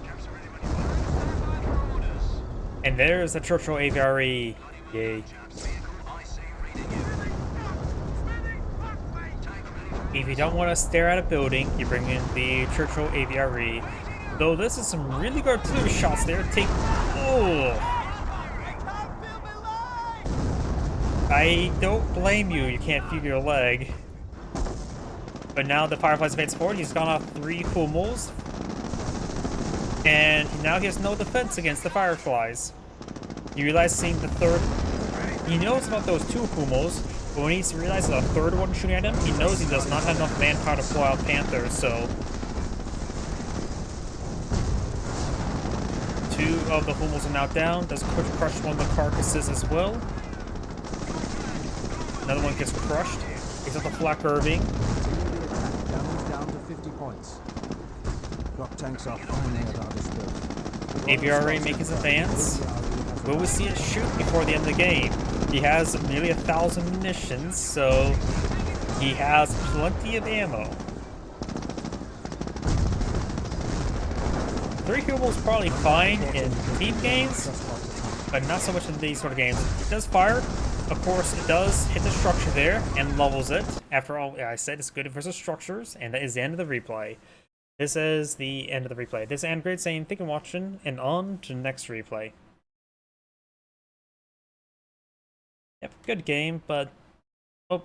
Chaps are ready when you are. Stand by for orders. And there's the Churchill AVRE. Yay. Chaps, vehicle, I see, reading you. Tank ready for If you don't want to stare at a building, you bring in the Churchill AVRE. Though this is some really good artillery shots there. Take... Oh! I don't blame you, you can't feel your leg. But now the Firefly's advanced forward, he's gone off 3 Hummels. And now he has no defense against the Fireflies. You realize seeing the third... He knows about those 2 Hummels, but when he realizes a third one shooting at him, he knows he does not have enough manpower to pull out Panthers, so... 2 of the Hummels are now down, does crush one of the carcasses as well. Another one gets crushed. He's at the Flak Irving. Damage down to 50 points. Block tanks are finally at our disposal. AVRE make his advance. Will we see it shoot before the end of the game? He has nearly 1,000 munitions, so He has plenty of ammo. 3 people is probably fine in team games, but not so much in these sort of games. It does fire. Of course, it does hit the structure there and levels it. After all, I said it's good versus structures, and that is the end of the replay. This is the end of the replay. This is Android saying thank you for watching, and on to the next replay. Yep, good game, but oh,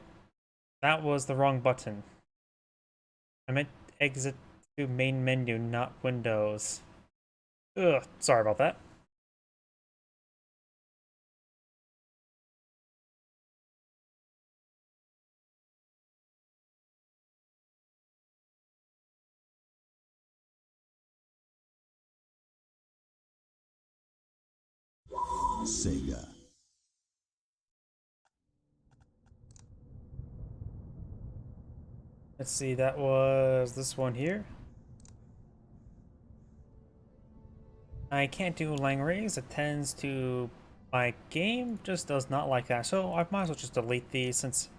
that was the wrong button. I meant exit to main menu, not Windows. Ugh, sorry about that. Sega. Let's see, that was this one here. I can't do Langres. It tends to... my game just does not like that, so I might as well just delete these since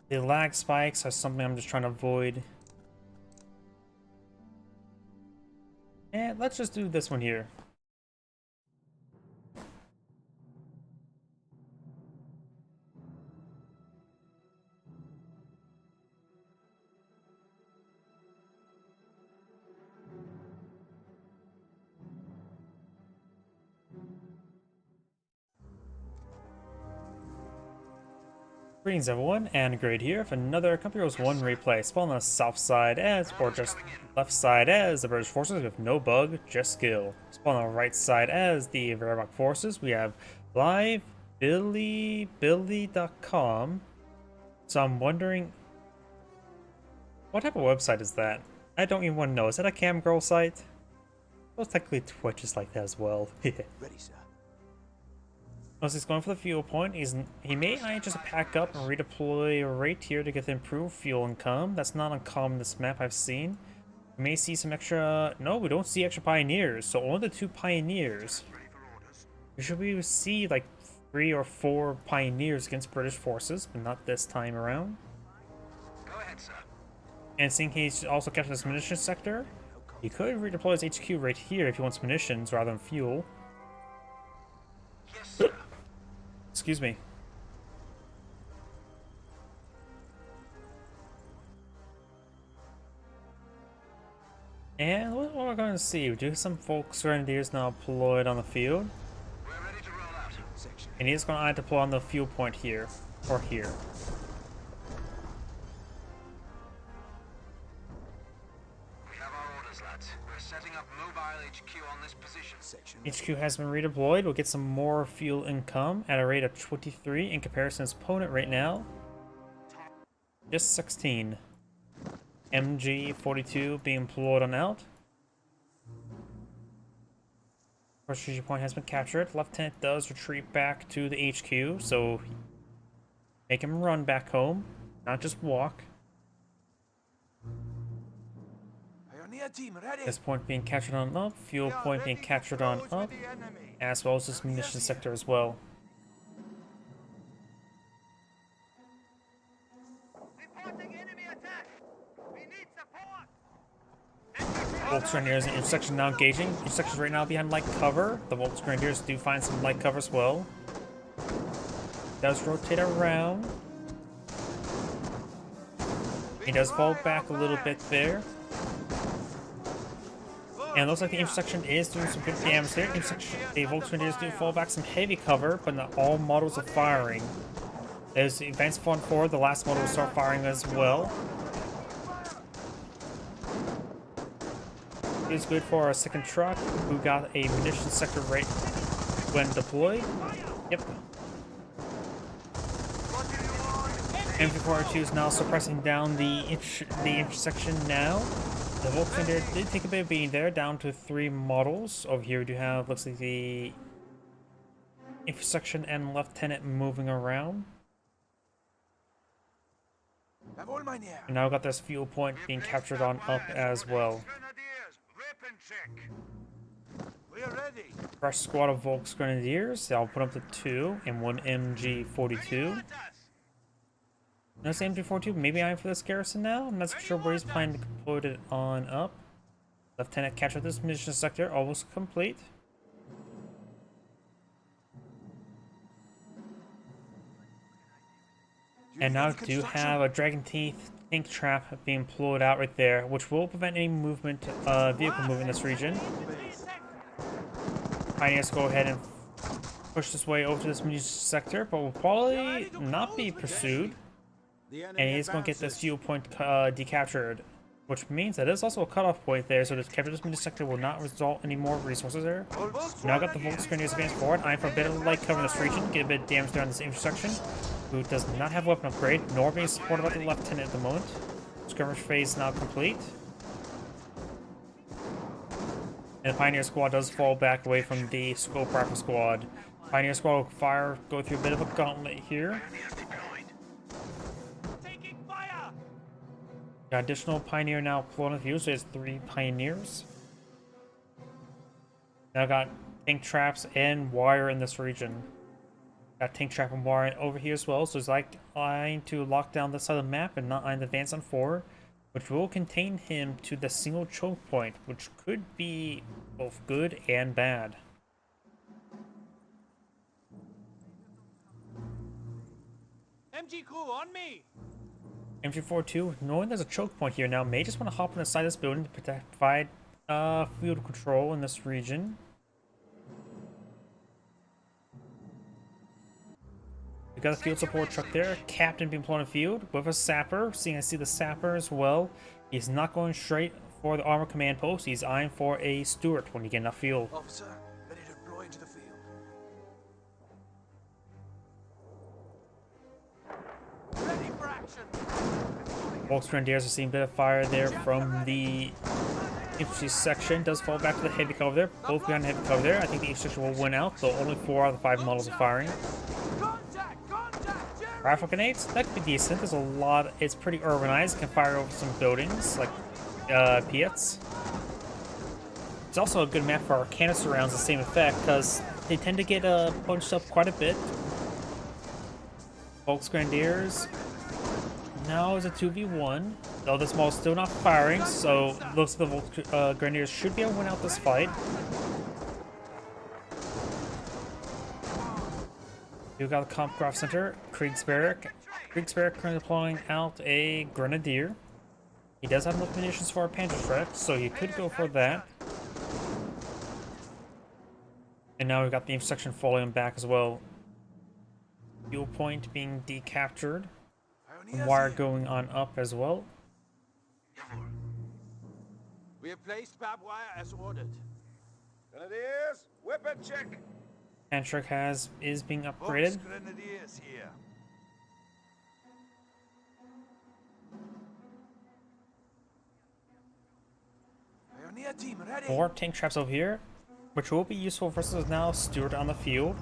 the lag spikes are something I'm just trying to avoid. And let's just do this one here. Greetings everyone, and Grade here for another Company Heroes 1 replay. Spawn on the south side as, or just left side as, the British forces with no bug, just skill. Spawn on the right side as the Wehrmacht forces. We have live billy.com. So I'm wondering, what type of website is that? I don't even want to know. Is that a cam girl site? Well, technically Twitch is like that as well. Ready, sir. As he's going for the fuel point, he may just pack up and redeploy right here to get the improved fuel income. That's not uncommon this map I've seen. We may see some extra... no, we don't see extra pioneers, so only the 2 pioneers. Usually we see like 3 or 4 pioneers against British forces, but not this time around. Go ahead, sir. And seeing he's also captured this munitions sector, he could redeploy his HQ right here if he wants munitions rather than fuel. Yes, sir. Excuse me. And what we're going to see, we do have some folks grenadiers now deployed on the field. We're ready to roll out. Section. And he's going to deploy on the fuel point here, or here. We have our orders, lads. We're setting up mobile HQ on this position. Section. HQ has been redeployed. We'll get some more fuel income at a rate of 23 in comparison to his opponent right now. Just 16. MG42 being deployed on out. First strategy point has been captured. Lieutenant does retreat back to the HQ, so make him run back home, not just walk. Pioneer team ready. This point being captured on up, fuel point being captured on up, as well as this munition sector as well. Reporting enemy attack. We need support. Volksgrenadiers in intersection now engaging. Intersection's right now behind light cover. The Volksgrenadiers do find some light cover as well. Does rotate around. He does fall back a little bit there. And it looks like the intersection is doing some good damage there. The Volksgrenadiers do fall back some heavy cover, but not all models are firing. As Advance Front forward, the last model will start firing as well. It's good for our second truck, who got a munition sector rate when deployed. Yep. MV402 is now suppressing down the intersection now. The Volkswagen did take a bit of beating there, down to 3 models. Over here we do have, looks like the intersection and lieutenant moving around. And now we got this fuel point being captured on up as well. We're ready. Fresh squad of Volksgrenadiers. I'll put up to 2 and 1 MG42. No same MG42, maybe I'm for this garrison now? I'm not sure where he's planning to deploy it on up. Lieutenant captured this munitions sector, almost complete. And now I do have a Dragon Teeth tank trap being pulled out right there, which will prevent any movement, vehicle movement in this region. Pioneers go ahead and push this way over to this munitions sector, but will probably not be pursued. And he's going to get this fuel point decaptured, which means that there's also a cutoff point there, so this capture this munitions sector will not result any more resources there. Now I got the Volksgrenadiers advance forward. I'm for a bit of light cover in this region, get a bit of damage there on this intersection, who does not have weapon upgrade, nor being supported by the lieutenant at the moment. Skirmish phase now complete. And the Pioneer Squad does fall back away from the Scope Rifle Squad. Pioneer Squad will go through a bit of a gauntlet here. Got additional Pioneer now pulling the view, so there's 3 Pioneers. Now got tank traps and wire in this region. Got tank trap and wire over here as well, so it's like trying to lock down this side of the map and not on the advance on forward, which will contain him to the single choke point, which could be both good and bad. MG crew on me! MG42, knowing there's a choke point here now, may just want to hop on the side of this building to provide field control in this region. We got a field support truck there, Captain being put on the field with a sapper. Seeing I see the sapper as well. He's not going straight for the armor command post, he's eyeing for a Stuart when you get enough fuel. Officer, ready to deploy into the field. Ready for action! Volksgrenadiers are seeing a bit of fire there from the infantry section. Does fall back to the heavy cover there. Both behind the heavy cover there. I think the infantry section will win out, though only 4 out of the 5 models are firing. Rifle grenades, that could be decent. There's a lot, it's pretty urbanized. Can fire over some buildings like Piets. It's also a good map for our canister rounds, the same effect, because they tend to get bunched up quite a bit. Volksgrenadiers now is a 2v1, though this model is still not firing, so looks like the Volksgrenadiers should be able to win out this fight. You got the Kampfkraft Center, Kriegsberg. Kriegsberg currently deploying out a Grenadier. He does have enough munitions for a Panzerschreck, so you could go for that. And now we've got the intersection falling back as well. Fuel point being decaptured. And wire going on up as well. We have placed barbed wire as ordered. Grenadiers, weapon check. Panzerschreck is being upgraded. Grenadiers here. Pioneer team ready. More tank traps over here, which will be useful versus now Stuart on the field.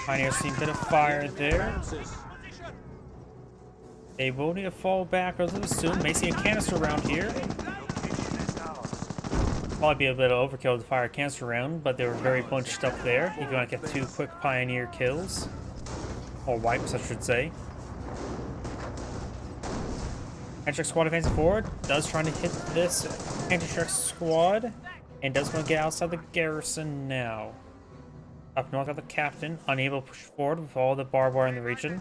Pioneers seeing a bit of fire there. They will need to fall back relatively soon. May see a canister round here. Probably be a bit of overkill to fire a canister round, but they were very bunched up there. If you want to get 2 quick Pioneer kills. Or wipes, I should say. Panzerschreck squad advancing forward. Does trying to hit this Panzerschreck squad. And does want to get outside the garrison now. Up north got the captain, unable to push forward with all the barbed wire in the region.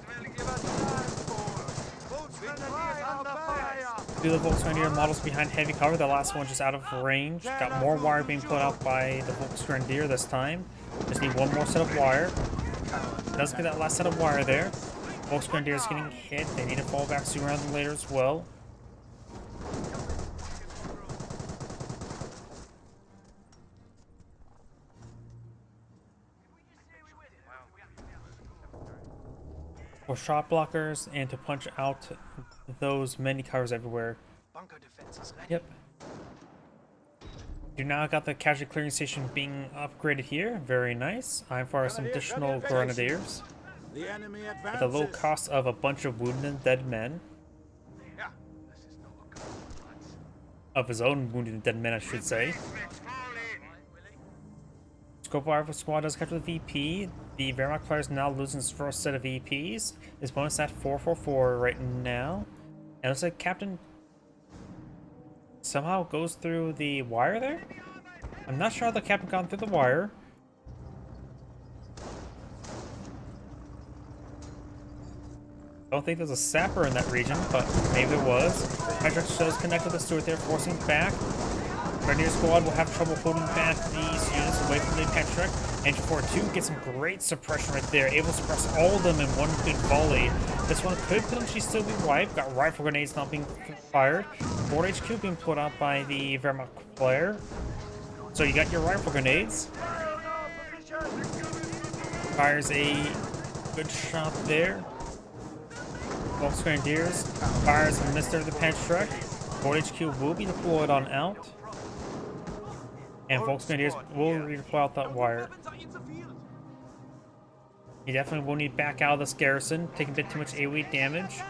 Two of the Volksgrenadier models behind heavy cover, the last one just out of range. Got more wire being put out by the Volksgrenadier this time. Just need one more set of wire. Does get that last set of wire there. Volksgrenadier is getting hit, they need to fall back sooner rather than later as well. For shot blockers and to punch out those many covers everywhere. Bunker defenses ready. Yep. You now got the casualty clearing station being upgraded here. Very nice. I'm for some additional Grenadiers. The enemy At advances. the low cost of a bunch of wounded and dead men. of his own wounded dead men, I should say. Scope Rifle Squad does capture the VP. The Wehrmacht player is now losing his first set of VPs. His bonus at 444 right now. And it looks like Captain somehow goes through the wire there? I'm not sure how the Captain got through the wire. Don't think there's a sapper in that region, but maybe there was. Patrick does connect with the Stuart there, forcing back. Grenadier Squad will have trouble holding back these units away from the Patrick. Entry 4-2 gets some great suppression right there, able to suppress all of them in one good volley. This one could potentially still be wiped. Got rifle grenades not being fired. Fort HQ being put out by the Wehrmacht player. So you got your rifle grenades. Fires a good shot there. Volks Grenadiers fires and missed the Patrick. Fort HQ will be deployed on out. And Volks Grenadiers will redeploy out that wire. He definitely will need back out of this garrison, taking a bit too much AoE damage.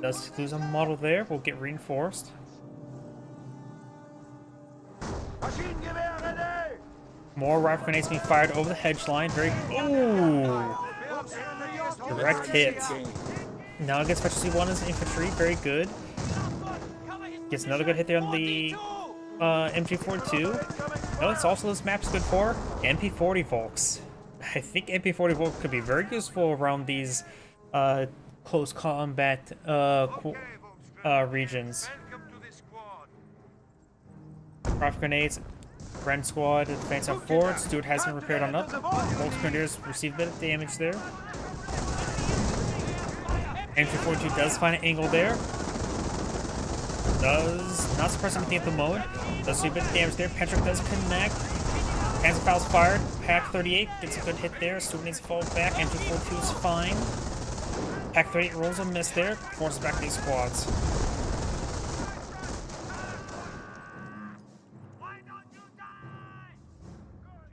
Does lose a model there, will get reinforced. More rifle grenades being fired over the hedge line. Very ooh, direct hit. Now it gets Specialty 1 as infantry, very good. Gets another good hit there on the MG42. No, it's also this map's good for MP40 Volks. I think MP40 Volks could be very useful around these close combat regions. Rifle grenades, Grand Squad advance up forward. Stuart has been repaired on up. Volks Grenadiers receive a bit of damage there. MG42 does find an angle there. Does not suppress anything at the moment. Does see a bit of damage there. Patrick does connect. Panzerfaust's fired. Pack 38 gets a good hit there. Stuart needs to fall back. MG42 is fine. Pack 38 rolls a miss there. Forces back these squads.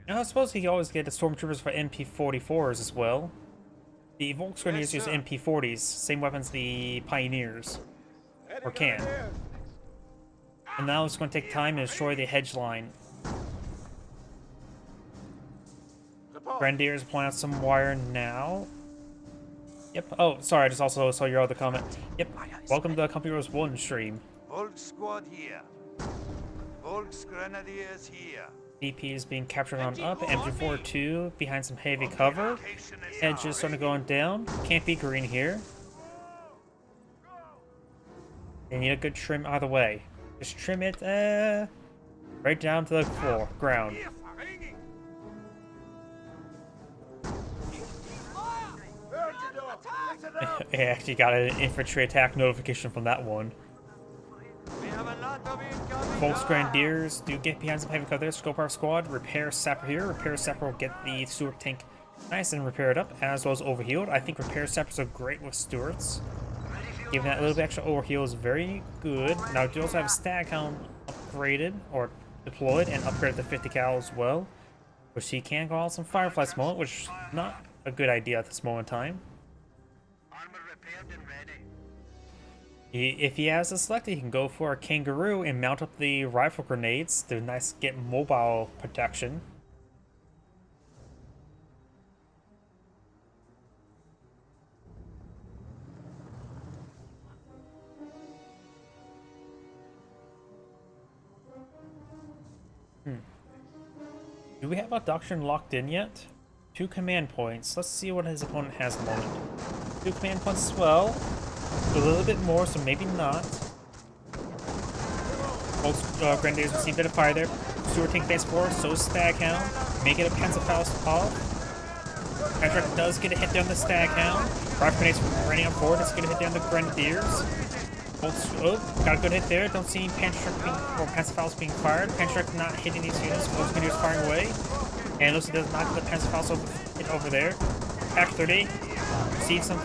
Now I suppose he could always get the stormtroopers for MP44s as well. The Volks Grenadiers use MP40s, same weapons the Pioneers, or can. And now it's going to take time to destroy the hedge line. Grenadiers pulling out some wire now. Yep. Oh, sorry, I just also saw your other comment. Yep. Welcome to the Company Heroes 1 stream. Volk Squad here. Volks Grenadiers here. DP is being captured on up. MG42 behind some heavy cover. Edge is starting to go down. Can't be green here. They need a good trim either way. Just trim it right down to the floor, ground. I actually got an infantry attack notification from that one. Volks Grenadiers do get behind some heavy cover there. Scope our squad. Repair Sapper here. Repair Sapper will get the Stuart tank nice and repair it up, as well as overhealed. I think Repair Sappers are great with Stuarts. Giving that little bit extra overheal is very good. Now, do also have a Stag Hound upgraded or deployed and upgraded to 50 cal as well, which he can go out some Fireflies at the moment, which is not a good idea at this moment in time. Armor repaired and ready. If he has a select, he can go for a Kangaroo and mount up the rifle grenades to nice get mobile protection. Do we have a doctrine locked in yet? 2 command points. Let's see what his opponent has at the moment. 2 command points as well. A little bit more, so maybe not. Volks Grenadiers receive a bit of fire there. Stuart tank base 4, so Stag Hound. Make it a Panzerfaust off. Patrick does get a hit there on the Stag Hound. Rifle grenades running up forward. It's going to hit there on the Grenadiers. Volks, oh, got a good hit there. Don't see Panzerfaust being fired. Patrick not hitting these units. Volks Grenadiers firing away. And Lucy does not get the Panzerfaust over there. Pack 30. See some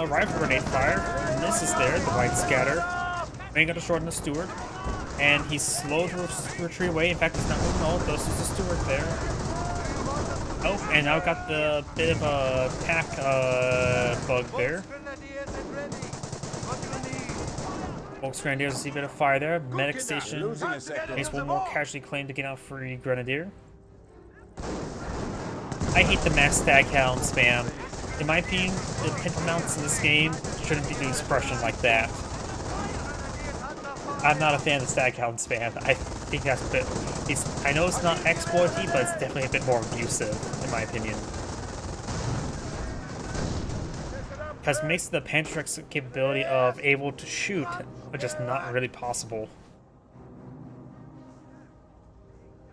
rifle grenade fire. Misses there, the white scatter. Ain't got a short on the Stuart. And he's slow to retreat away. In fact, he's not moving all. Does use the Stuart there. Oh, and now got the bit of a pack bug there. Folks Grenadiers see a bit of fire there. Medic station Losing a sector. makes one more casualty claim to get out free Grenadier. I hate the mass stag hound spam. In my opinion, the pintle mounts in this game shouldn't be doing suppression like that. I'm not a fan of the stag hound spam. I think that's a bit. I know it's not exploity, but it's definitely a bit more abusive, in my opinion. Because it makes the Pantrix capability of able to shoot just not really possible.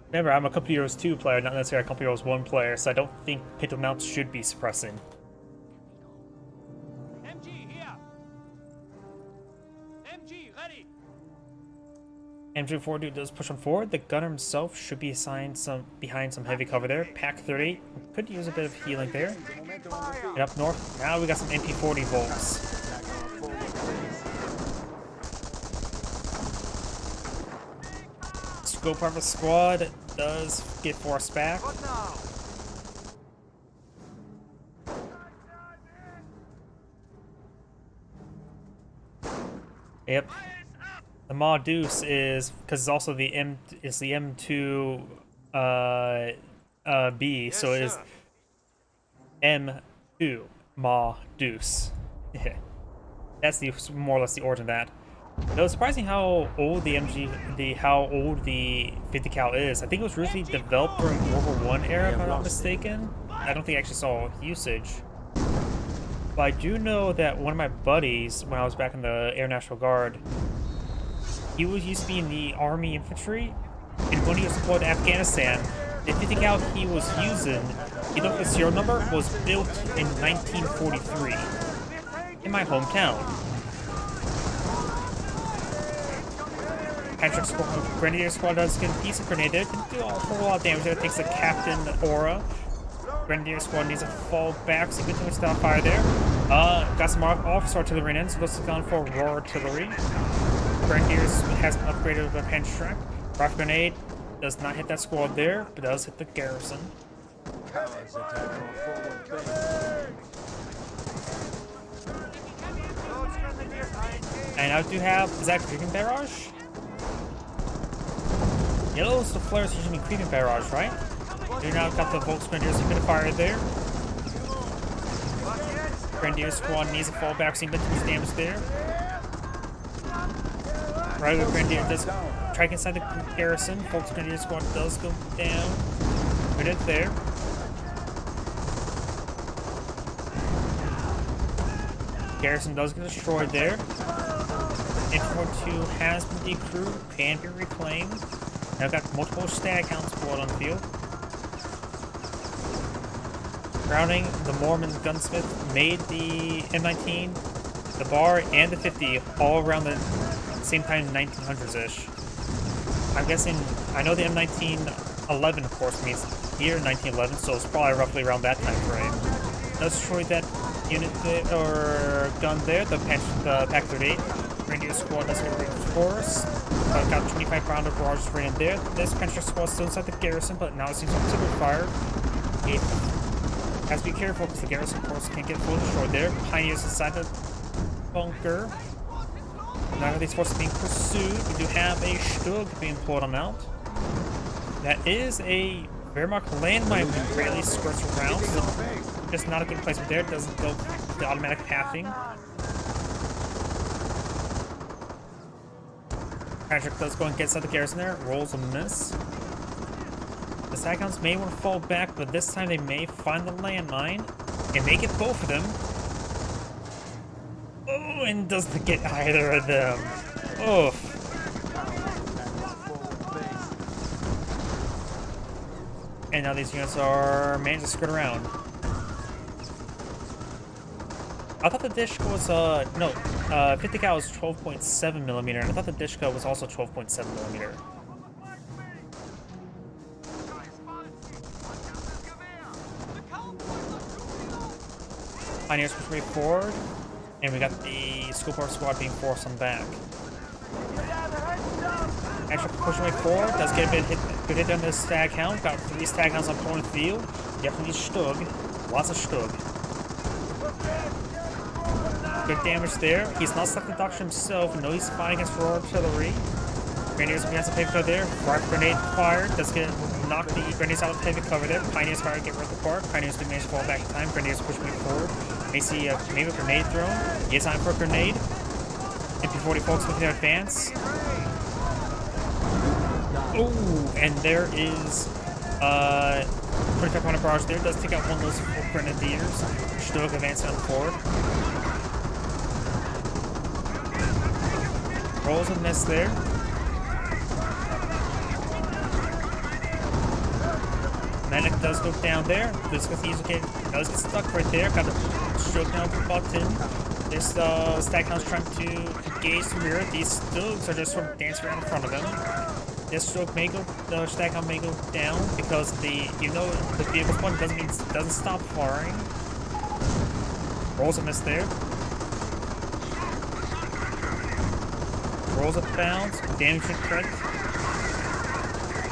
Remember, I'm a Company Heroes 2 player, not necessarily a Company Heroes 1 player, so I don't think pintle mounts should be suppressing. MG here. MG ready. MG4 does push on forward. The gunner himself should be assigned behind some heavy cover there. Pack 38 could use a bit of healing there. And up north, now we got some MP40 volts. Scope Harvest Squad does get forced back. What now? Yep. The Ma Deuce is because it's also the M2 B, so it is sir. M2 Ma Deuce. Yeah. That's the more or less the origin of that. It was surprising how old the how old the 50 cal is. I think it was originally developed during World War I era, if I'm not mistaken. I don't think I actually saw usage. But I do know that one of my buddies, when I was back in the Air National Guard, he used to be in the Army Infantry, and when he was deployed to Afghanistan, the 50 cal he was using, you know, the serial number was built in 1943 in my hometown. Patrick Grenadier Squad does get a piece of grenade there. Didn't do a whole lot of damage there. It takes the Captain Aura. Grenadier Squad needs to fall back, so good to stop fire there. Got some officer artillery in, so this is gone for raw artillery. Grenadiers has been upgraded with a pinch track. Rocket grenade does not hit that squad there, but does hit the garrison. And I do have, is that creeping barrage? Yellow's the flares usually creeping barrage, right? Do now got the Volks Grenadiers, a bit of fire there. Grenadier Squad needs a fallback, so a bit too much damage there. Right with Grenadier does track inside the garrison. Volks Grenadier Squad does go down. Put it there. Garrison does get destroyed there. Infantry 2 has been decrewed, can be reclaimed. Now got multiple stag hounds pulled on the field. Browning, the Mormon gunsmith, made the M19, the Bar, and the 50 all around the same time, 1900s-ish. I'm guessing, I know the M1911, of course, means year 1911, so it's probably roughly around that time frame. Does destroy that unit or gun there, the Pack 38. Grenadier Squad does get reinforced. Got 25 round of barrages right in there. This Panther Squad still inside the garrison, but now it seems like super fire. It has to be careful because the garrison, of course, can't get fully destroyed there. Pioneers inside the bunker. None of these forces being pursued. We do have a Stug being pulled on out. That is a Wehrmacht landmine that greatly skirts around, so just not a good placement there. It doesn't go the automatic pathing. Patrick does go and get inside the garrison there, rolls a miss. The Staghounds may want to fall back, but this time they may find the landmine and may get both of them. Oh, and doesn't get either of them. Oof. And now these units are managed to skirt around. I thought the Dishka was, 50 cal was 12.7 millimeter, and I thought the Dishka was also 12.7 millimeter. Pioneers push way forward, and we got the Scoop Squad being forced on back. Actually pushing way forward, does get a bit good hit on the Staghound. Got 3 Staghounds on point field. Definitely Stug. Lots of Stug. Good damage there. He's not stuck in Doctor himself. No, he's fighting against Royal Artillery. Grenadiers against the heavy cover there. Bark grenade fired. That's gonna knock the Grenadiers out of heavy cover there. Pioneers fire to get rid of the Bark. Pioneers do manage to fall back in time. Grenadiers push me forward. May see maybe a grenade thrown. He has time for a grenade. MP40 folks looking to advance. Oh, and there is 2500 barrage there. Does take out one of those 4 Grenadiers. Stug advancing on forward. Rolls a miss there. Medic does go down there. Does get stuck right there. Got a stroke down the button. This Staghound's trying to engage the rear. These Stugs are just sort of dancing around in front of him. This stroke may go, the Staghound may go down because the vehicle's button doesn't stop firing. Rolls a miss there. Rolls a bounce. Damage correct.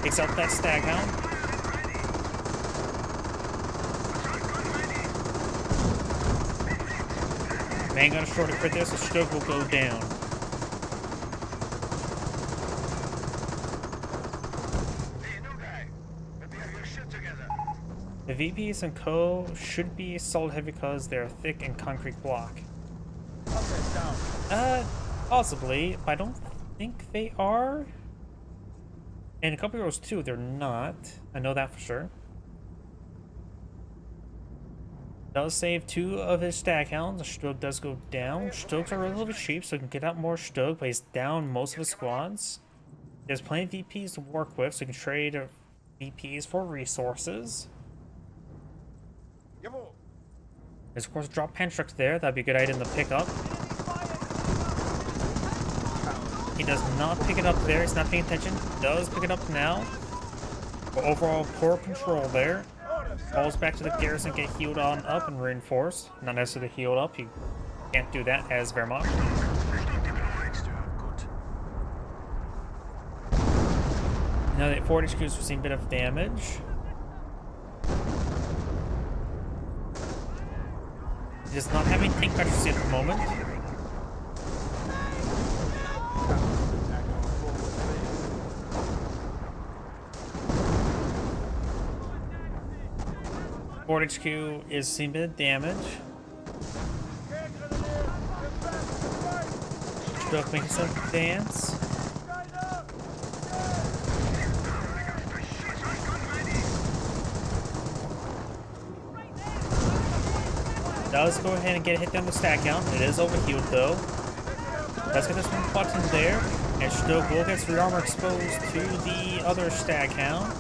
Takes out that Staghound. Man got a short crit there, so Stug will go down. Hey, new guy. Let me have your shit together. The VPs and Co. should be solid heavy because they're thick and concrete block. Possibly, but I don't think they are. And a couple of those too, they're not. I know that for sure. Does save 2 of his Staghounds. The Stug does go down. Stugs are relatively cheap, so he can get out more Stug, but he's down most of his squads. There's plenty of VPs to work with, so you can trade VPs for resources. There's of course a drop Panstruct there. That'd be a good item to pick up. He does not pick it up there. He's not paying attention. Does pick it up now. But overall, poor control there. Falls back to the garrison, get healed on up and reinforced. Not necessarily healed up. You can't do that as Wehrmacht. Now that forward HQ is receiving a bit of damage. He does not have any tank casualties at the moment. Forward HQ is seeing a bit of damage. Stug making some advance. Does go ahead and get a hit down the Staghound. It is overhealed though. Let's get this one button there. And Stug will get rear armor exposed to the other Staghound.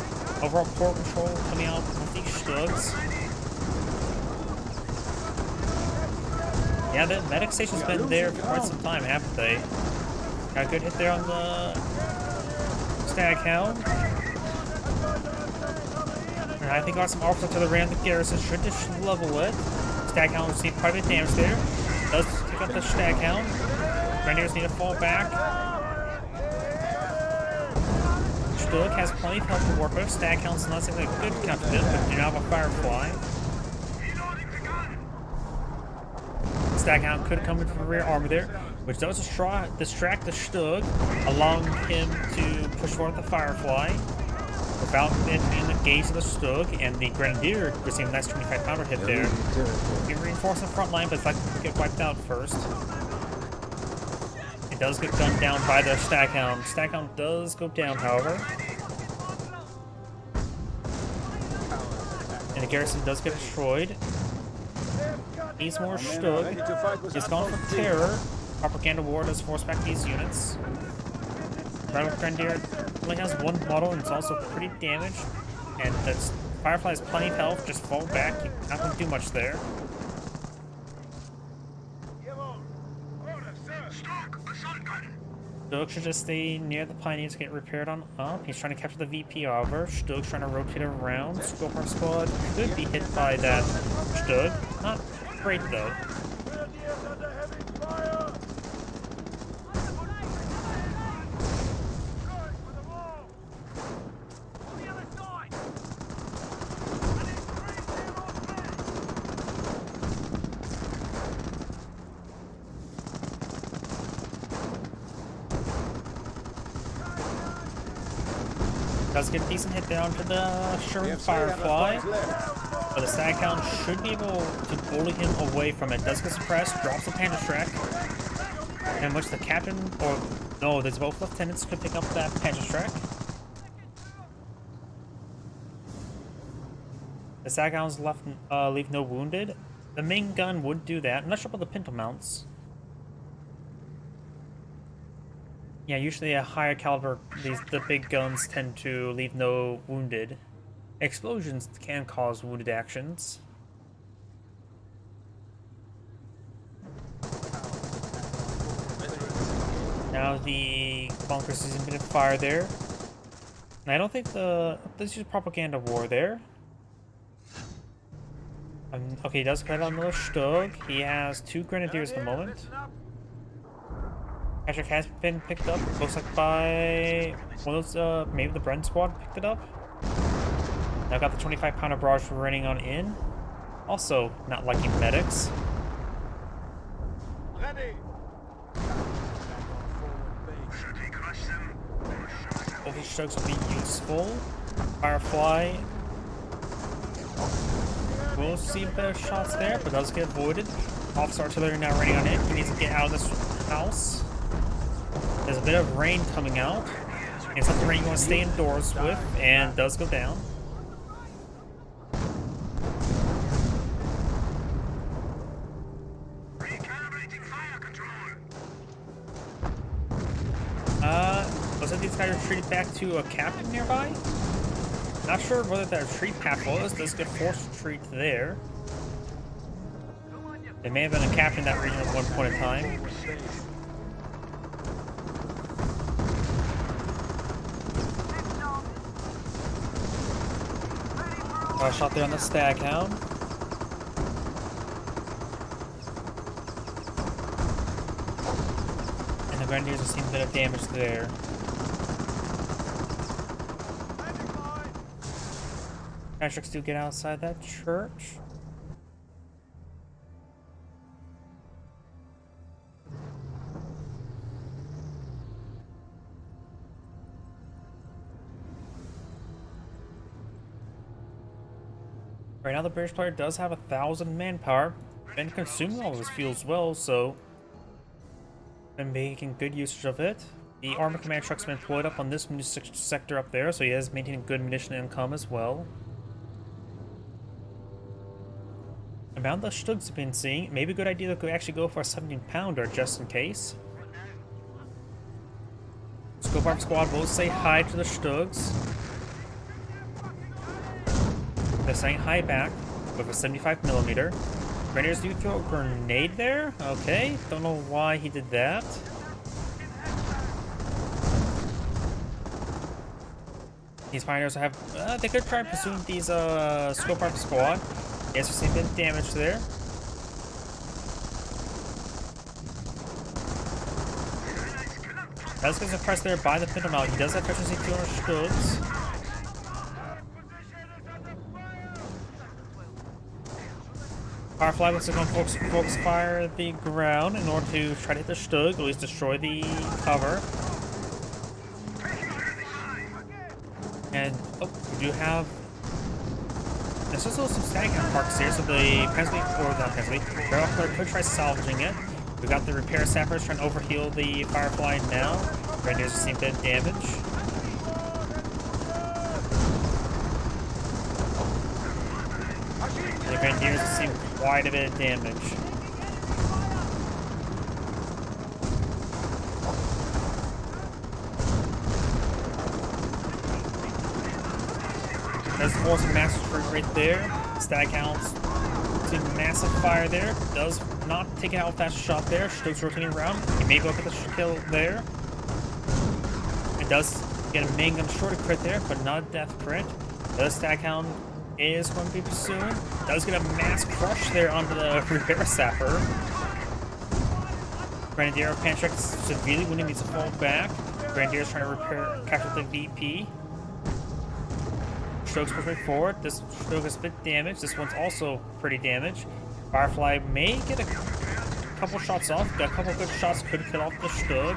Overall poor control coming out with these Stugs. Yeah, the medic station's been there for quite some time, haven't they? Got a good hit there on the Staghound. And I think got some officers to the rear of the garrison. Should just level it. Staghound received quite a bit of damage there. Does pick up the Staghound. Grenadiers need to fall back. Stug has plenty of health to work with. Staghound's not saying a good counter this, but do not have a Firefly. Staghound could come in from rear armor there, which does distract the Stug, allowing him to push forward the Firefly without it being engaged with the Stug, and the Grenadier receiving a nice 25 pounder hit there. He reinforced the front line, but it's like to get wiped out first. It does get gunned down by the Staghound. Staghound does go down, however. And the garrison does get destroyed. Needs more Stug. He's gone for terror. Propaganda war does force back these units. Red Grenadier only has 1 model and it's also pretty damaged. And the Firefly has plenty of health, just fall back. You're not going to do much there. Stug should just stay near the Pioneers to get repaired on up. He's trying to capture the VP, however. Stug's trying to rotate around. Scorpion squad could be hit by that Stug. Not great though. Does get a decent hit down to the The Sherman F6 Firefly, has left. but the Staghound should be able to bully him away from it. Does get suppressed, drops the Panzerschreck, in which the captain, or no, there's both lieutenants could pick up that Panzerschreck. The Staghounds left leave no wounded. The main gun would do that. I'm not sure about the pinto mounts. Yeah, usually a higher caliber, the big guns tend to leave no wounded. Explosions can cause wounded actions. Now the bunkers is a bit of fire there. And I don't think this is propaganda war there. Okay, he does cut on another Stug. He has 2 Grenadiers at the moment. Patrick has been picked up. Looks like by one of those, maybe the Bren squad picked it up. Now got the 25-pounder barrage running on in. Also, not liking medics. Ready. Both these Stugs will be useful. Firefly will see better shots there, but does get avoided. Officer artillery now running on it. He needs to get out of this house. There's a bit of rain coming out. It's not the rain you want to stay indoors with, and does go down. Recalibrating fire control. Looks like these guys are retreated back to a captain nearby. Not sure whether that retreat path was. Does get forced retreat there. There may have been a captain in that region at one point in time. Shot there on the Staghound. And the Grenadiers are seeing a bit of damage there. Patricks do get outside that church. Right now the British player does have 1,000 manpower and consuming all of his fuel as well, so been making good usage of it. The armor command truck's been deployed up on this sector up there, so he is maintaining good munition income as well. About the Stugs have been seeing, maybe a good idea to actually go for a 17-pounder just in case. Scope Arm Squad will say hi to the Stugs. They're saying hi back with a 75mm. Grenadiers do throw a grenade there? Okay, don't know why he did that. These pioneers have, they could try pursuing these, Scope Arm Squad. Yes, we've seen a bit of damage there. Does get suppressed there by the pinto mount. He does have efficiency 200 Stugs. Firefly looks like focus fire the ground in order to try to hit the Stug, at least destroy the cover. And, oh, we do have... There's also some Staghound parks here, so the Pensley, or not Pensley, Barrel Player could try salvaging it. We've got the repair sappers trying to overheal the Firefly now. Grenadiers have seen a bit of damage. The Grenadiers have seen quite a bit of damage. Does force a massive retreat right there. Staghounds see massive fire there. Does not take it out with that shot there. Stugs rotating around. He may go up with a kill there. It does get a main gun short crit there, but not a death crit. The Staghound is going to be pursuing. Does get a mass crush there onto the repair sapper. Grenadier of Panchak severely wounded, needs to fall back. Grenadier's trying to repair, capture the VP. Strokes pushing forward. This stroke has a bit damaged. This one's also pretty damaged. Firefly may get a couple shots off. Got a couple good shots, could kill off the Stug.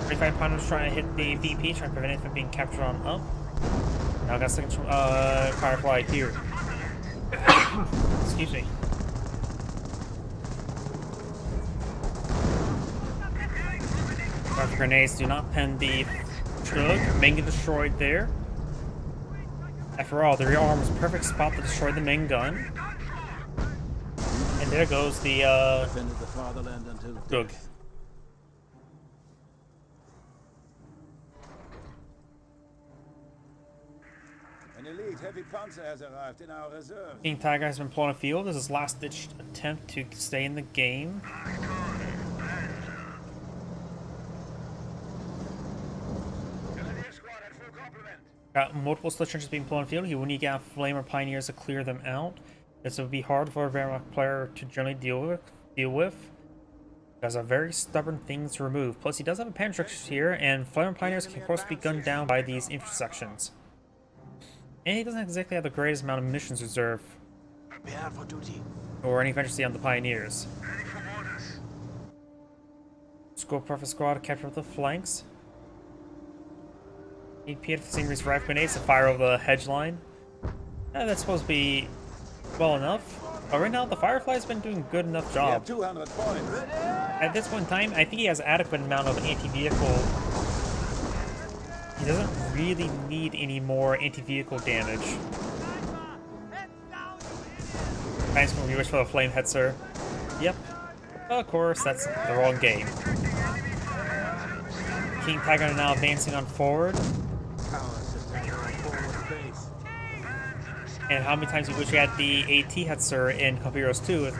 35 pounders trying to hit the VP, trying to prevent it from being captured on up. Now I got second Firefly here. Excuse me. Rifle grenades do not pen the Chug. Main get destroyed there. After all, the rear arm was a perfect spot to destroy the main gun. And there goes the Defended the fatherland until Chug. death. An elite heavy panzer has arrived in our reserve. King Tiger has been put on the field as his last-ditch attempt to stay in the game. Got multiple split trenches being put on the field. He will need to get Flamer Pioneers to clear them out. This will be hard for a Wehrmacht player to generally deal with. Because are very stubborn things to remove. Plus, he does have a Pantrix here, and Flamer Pioneers can of course be gunned down by these intersections. And he doesn't exactly have the greatest amount of munitions reserve. Prepare for duty. Or any efficiency on the Pioneers. Ready for orders. Score perfect squad to capture the flanks. Need PF Stingray's rifle grenades to fire over the hedge line. That's supposed to be well enough. But right now, the Firefly's been doing a good enough We have job. 200 points. At this point in time, I think he has adequate amount of anti-vehicle. He doesn't really need any more anti-vehicle damage. Thanks for you wish for the flame head, sir. Yep. Of course, that's the wrong game. King Tiger now advancing on forward. And how many times you wish you had the AT Hetzer in Company Heroes 2?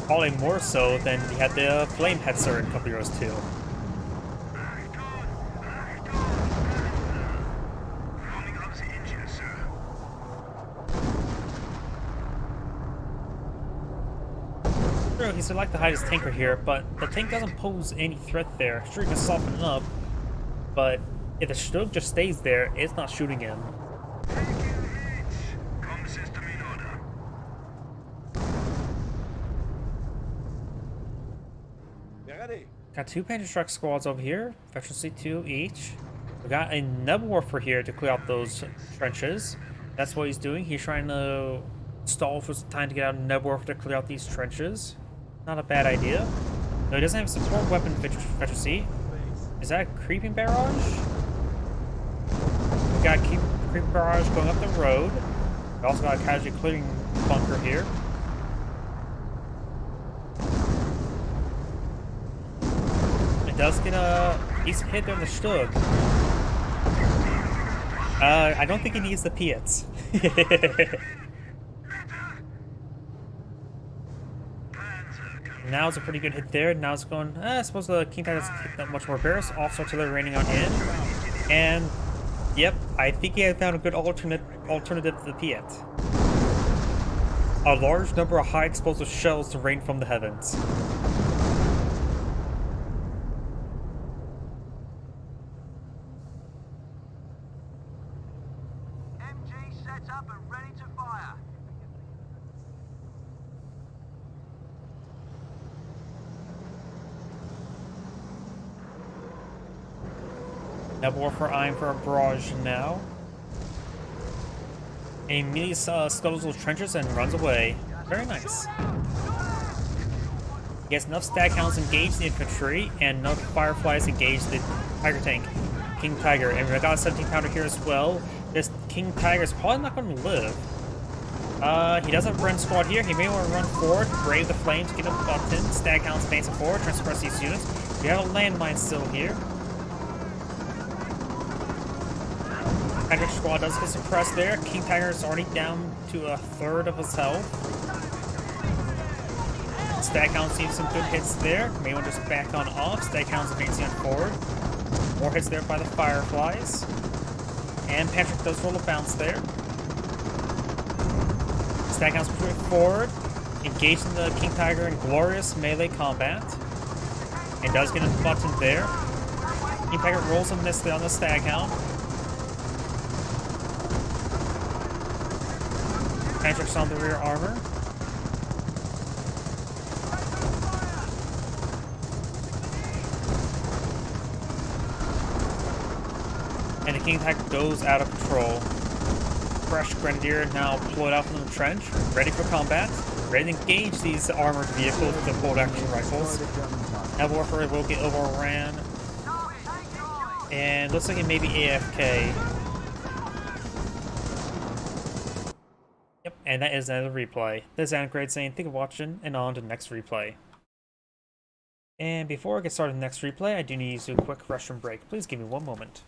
Probably more so than you had the Flame Hetzer in Company Heroes 2. Rounding up the engine, sir. True, he's like the highest tanker here, but the tank doesn't pose any threat there. Sure, you can soften it up, but if the Stug just stays there, it's not shooting him. Comm system in order. We're ready. Got two Panther Truck squads over here, efficiency 2 each. We got a Nebelwerfer here to clear out those trenches. That's what he's doing. He's trying to stall for some time to get out a Nebelwerfer to clear out these trenches. Not a bad idea. No, he doesn't have a support weapon efficiency. Is that a creeping barrage? We got a creeping barrage going up the road. We also got a casualty clearing bunker here. It does get a decent hit there in the Stug. I don't think he needs the Piets. Now it's a pretty good hit there. Now it's going. I suppose the King Tiger doesn't take that much more barrels. Also, artillery raining on in. And yep, I think he had found a good alternative to the Piet. A large number of high explosive shells to rain from the heavens. MG set up and ready to fire. Nebelwerfer eyeing for a barrage now. And he immediately scuttles those trenches and runs away. Very nice. He has enough stag hounds engaged the infantry and enough fireflies engaged the Tiger tank, King Tiger. And we got a 17 pounder here as well. This King Tiger is probably not going to live. He does have a Bren squad here. He may want to run forward, brave the flames, get a button. Stag hounds advancing forward, trying to suppress these units. We have a landmine still here. Tiger squad does get suppressed there. King Tiger is already down to a third of his health. Staghound sees some good hits there. May want to just back on off. Staghound's advancing on forward. More hits there by the Fireflies. And Patrick does roll a bounce there. Staghound's pushing forward, engaging the King Tiger in glorious melee combat. And does get a button there. King Tiger rolls a miss there on the Staghound. Patrick's on the rear armor. flanking attack goes out of control. Fresh Grenadier now deployed out from the trench, ready for combat, ready to engage these armored vehicles with the bolt action rifles. Now Warfare will get overran. And looks like it may be AFK. Yep, and that is another replay. This is Angrade saying thank you for watching, and on to the next replay. And before I get started on the next replay, I do need to do a quick restroom break. Please give me one moment.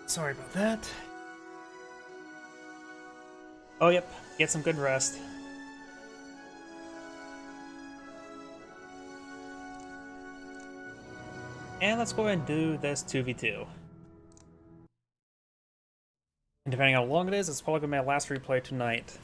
Sorry about that. Oh, yep. Get some good rest. And let's go ahead and do this 2v2. And depending on how long it is, it's probably going to be my last replay tonight.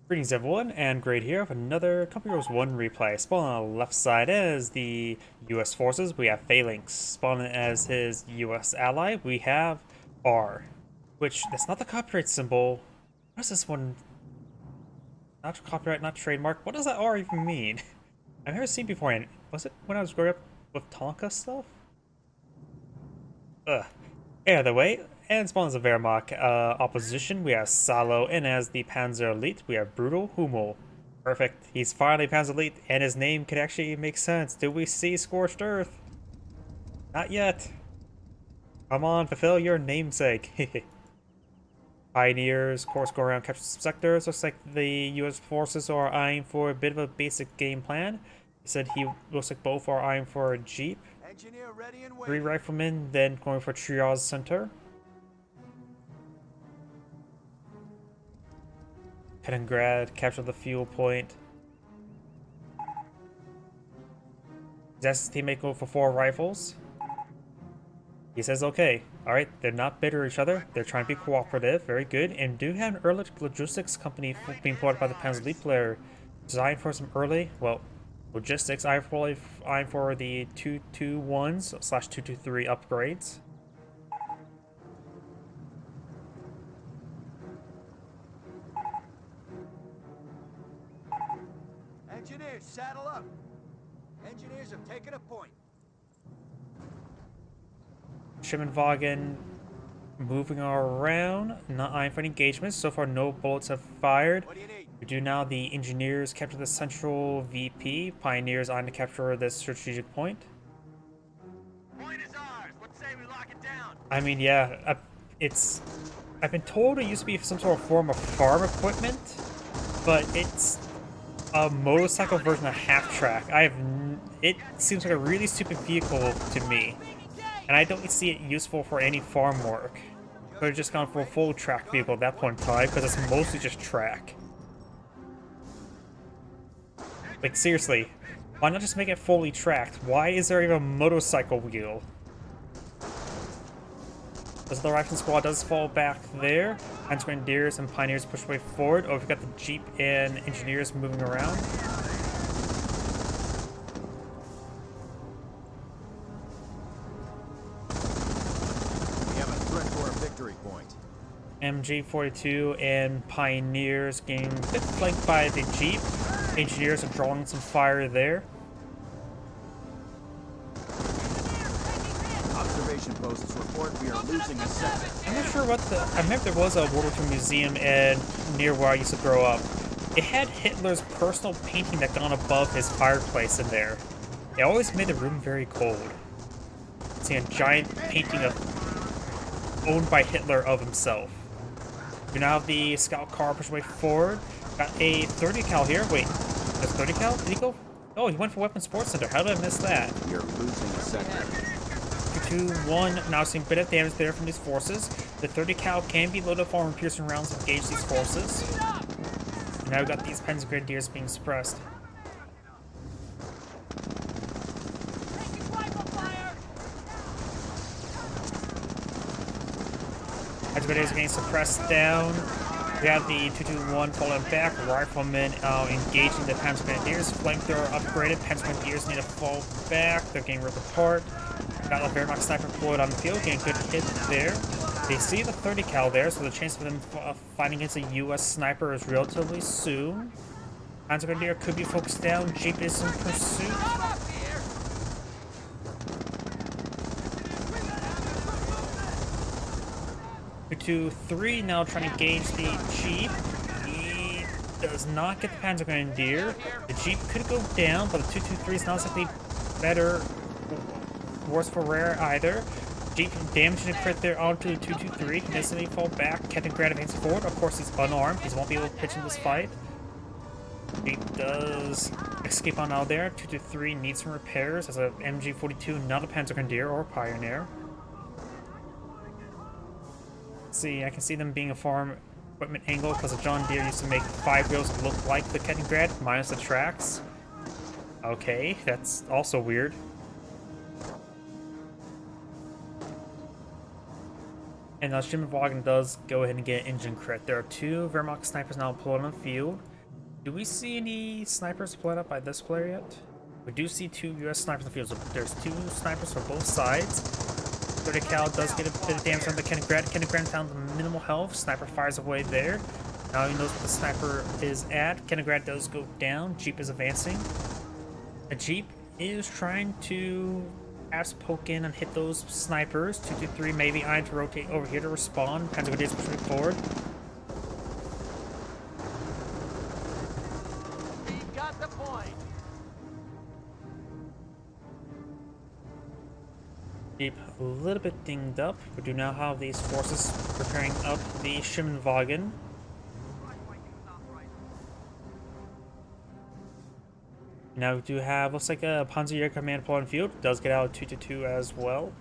Greetings everyone, and Great here with another Company Heroes 1 replay. Spawning on the left side as the US forces, we have Phalanx. Spawning as his US ally, we have R. Which, that's not the copyright symbol. What is this one? Not copyright, not trademark. What does that R even mean? I've never seen before, and was it when I was growing up with Tonka stuff? Ugh. Either way, and spawns a Wehrmacht opposition, we have Salo, and as the Panzer Elite, we have Brutal Hummel. Perfect. He's finally Panzer Elite, and his name could actually make sense. Do we see Scorched Earth? Not yet. Come on, fulfill your namesake. Pioneers, of course, go around capture some sectors. Looks like the US forces are eyeing for a bit of a basic game plan. He said he looks like both are eyeing for a Jeep. Engineer ready and 3 waiting. riflemen, then going for Triage Center. Kaliningrad, capture the fuel point. His teammate go for 4 rifles. He says okay. Alright, they're not bitter at each other. They're trying to be cooperative. Very good. And do have an early logistics company being brought by the Panzer Elite player. Designed for some early, well, logistics. I'm for the 221/223 upgrades. Engineers, saddle up. Engineers have taken a point. Schimmenwagen moving around, not eyeing for any engagements. So far, no bullets have fired. What do you need? We do now. The engineers capture the central VP. Pioneers on to capture this strategic point. Point is ours. What say we lock it down? I mean, yeah, I've been told it used to be some sort of form of farm equipment, but it's a motorcycle version of half-track. It seems like a really stupid vehicle to me, and I don't see it useful for any farm work. Could have just gone for a full track vehicle at that point in time, because it's mostly just track. Like, seriously, why not just make it fully tracked? Why is there even a motorcycle wheel? As the rifle squad does fall back there, and Grenadiers and Pioneers push way forward. Oh, we've got the Jeep and Engineers moving around. We have a threat to our victory point. MG42 and Pioneers getting a bit flanked by the Jeep. Engineers are drawing some fire there. outposts report we are losing a sector. I'm not sure what the... I remember there was a World War II museum near where I used to grow up. It had Hitler's personal painting that gone above his fireplace in there. It always made the room very cold. See a giant painting owned by Hitler of himself. We now have the scout car push way forward. Got a 30 cal here. Wait, that's 30 cal? Did he go? Oh, he went for Weapons Sports Center. How did I miss that? You're losing a sector. 2-1. Now seeing a bit of damage there from these forces. The 30 cal can be loaded for piercing rounds to engage these forces. And now we've got these Panzer Grenadiers being suppressed. Panzer Grenadiers are getting suppressed down. We have the 221 falling back. Riflemen engaging the Panzer Grenadiers. Flamethrower upgraded. Panzer Grenadiers need to fall back. They're getting ripped apart. Got a Wehrmacht sniper deployed on the field. Getting a good hit there. They see the 30 cal there, so the chance for them fighting against a US sniper is relatively soon. Panzer Grenadier could be focused down. Jeep is in pursuit. 223 now trying to engage the Jeep. He does not get the Panzer Grenadier. The Jeep could go down, but the 223 is not exactly better, worse for rare either. Jeep damaging a crit there onto the 223. Can instantly fall back. Captain Grant advances forward. Of course, he's unarmed. He won't be able to pitch in this fight. Jeep does escape on out there. 223 needs some repairs as a MG42, not a Panzer Grenadier or a Pioneer. See, I can see them being a farm equipment angle because the John Deere used to make 5 wheels look like the Kettengrad minus the tracks. Okay, that's also weird. And now Schimmelwagen does go ahead and get an engine crit. There are 2 Wehrmacht snipers now deployed on the field. Do we see any snipers deployed up by this player yet? We do see 2 US snipers in the field, so there's 2 snipers for both sides. 30 cal does get a bit of damage on the Kettengrad. Kettengrad found minimal health. Sniper fires away there. Now he knows what the sniper is at. Kettengrad does go down. Jeep is advancing. A Jeep is trying to perhaps poke in and hit those snipers. 223 maybe eyeing to rotate over here to respawn. Panzer Grenadiers pushing forward. We got the point. Jeep a little bit dinged up. We do now have these forces preparing up the Schimmelwagen. Now we do have, looks like a Panzer Command deployed on field. Does get out 222 as well.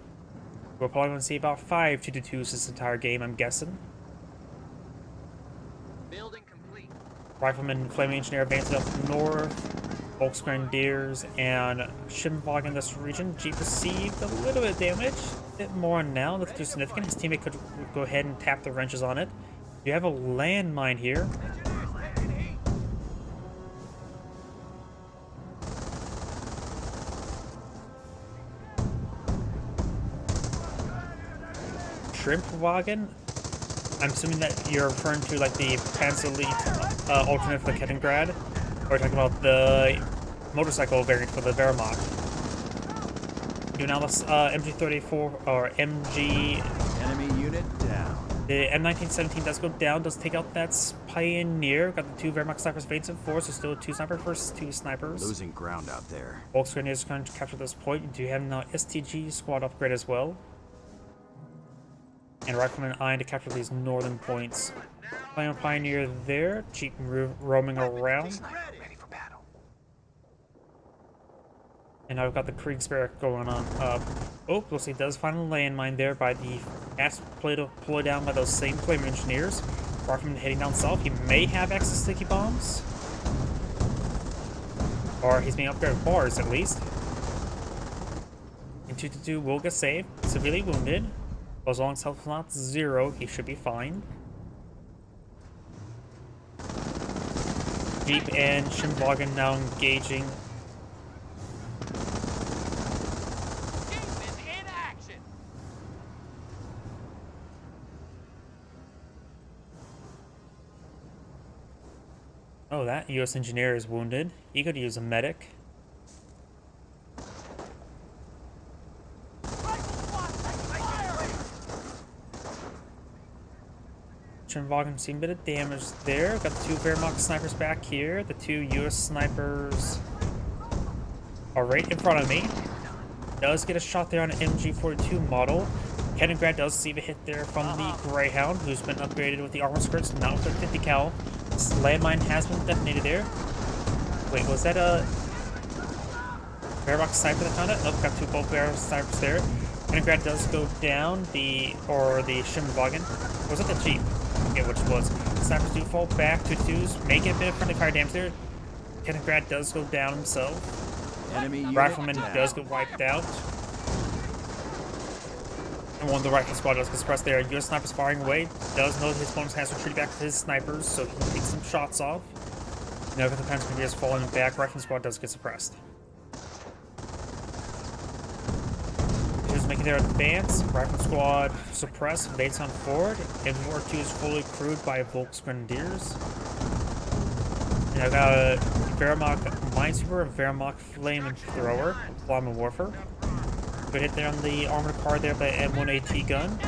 We're probably going to see about 5 222s this entire game, I'm guessing. Building complete. Rifleman, Flaming Engineer advancing up north. Volksgrenadiers and Schimmelwagen in this region. Jeep received a little bit of damage. A bit more now, nothing too significant. His teammate could go ahead and tap the wrenches on it. You have a landmine here. Shrimpwagen? I'm assuming that you're referring to like the Panzerleute alternate for the Kettengrad. Or we're talking about the motorcycle variant for the Wehrmacht. Do now this MG34 or MG. Enemy unit down. The M1917 does go down, does take out that Pioneer. Got the 2 Wehrmacht snipers advancing forward, so still 2 snipers versus 2 snipers. Losing ground out there. Volksgrenadiers is going to capture this point. Do you have now STG squad upgrade as well? And Rifleman eyeing to capture these northern points. Playing a Pioneer there, Jeep roaming around. Ready for battle. And now we've got the Kriegsberg going on up. Oh, looks like he does find a landmine there by the gas deployed down by those same Flame Engineers. Rifleman heading down south. He may have access to sticky bombs. Or he's being upgraded with bars at least. And 222 will get saved. Severely wounded. But as long as health is not 0, he should be fine. Jeep and Schimmelwagen now engaging. Jeep is in action. Oh, that US engineer is wounded. He could use a medic. Trimvagen seen a bit of damage there. Got the two Wehrmacht snipers back here. The two US snipers are right in front of me. Does get a shot there on an MG42 model. Kaliningrad does receive a hit there from the Greyhound, who's been upgraded with the armor skirts, not with their 50 cal. This landmine has been detonated there. Wait, was that a Wehrmacht sniper that found it? Nope, got two both Wehrmacht snipers there. Kaliningrad does go down, the Schimmelwagen. Or was it the Jeep? I forget which it was. Snipers do fall back to twos, make it a bit of friendly fire damage there. Kaliningrad does go down himself. Enemy unit Rifleman down. does get wiped out. And one of the rifle squad does get suppressed there. US snipers firing away. Does know that his opponent has retreated back to his snipers, so he takes some shots off. Now that the Pentagon is falling back, rifle squad does get suppressed. He's making their advance. Rifle squad suppressed, advance on forward. M42 is fully crewed by Volks Grenadiers. And I've got a Wehrmacht Minesweeper, a Wehrmacht Flamethrower, Flammenwerfer. Good hit there on the armored car there by M1AT gun.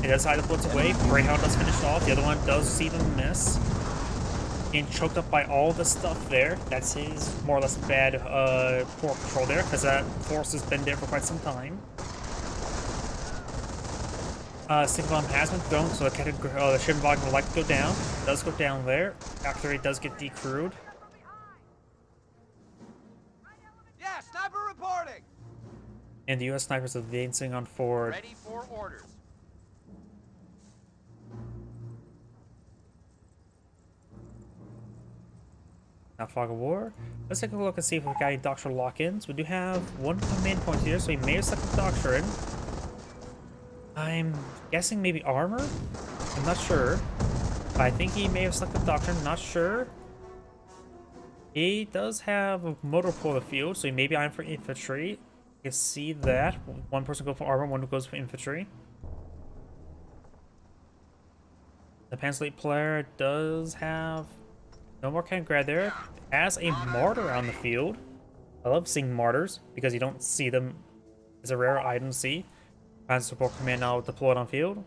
It does hide the bullets away. Greyhound does finish off. The other one does see them miss. Getting choked up by all the stuff there. That's his more or less bad poor control there, because that force has been there for quite some time. Single bomb has been thrown, so the Schimmelwagen would like to go down. Does go down there. After it does get decrewed. Yeah, sniper reporting. And the US snipers advancing on forward. Ready for orders. Now Fog of War. Let's take a look and see if we've got any Doctrine lock-ins. We do have one command point here, so he may have stuck the Doctrine. I'm guessing maybe armor? I'm not sure. I think he may have stuck the Doctrine, not sure. He does have a motor pull the field, so he may be eyeing for infantry. You can see that. One person goes for armor, one goes for infantry. The Panslate player does have no more Kaliningrad there. As a martyr on the field. I love seeing martyrs because you don't see them as a rare item to see. Panzer support command now deployed on field.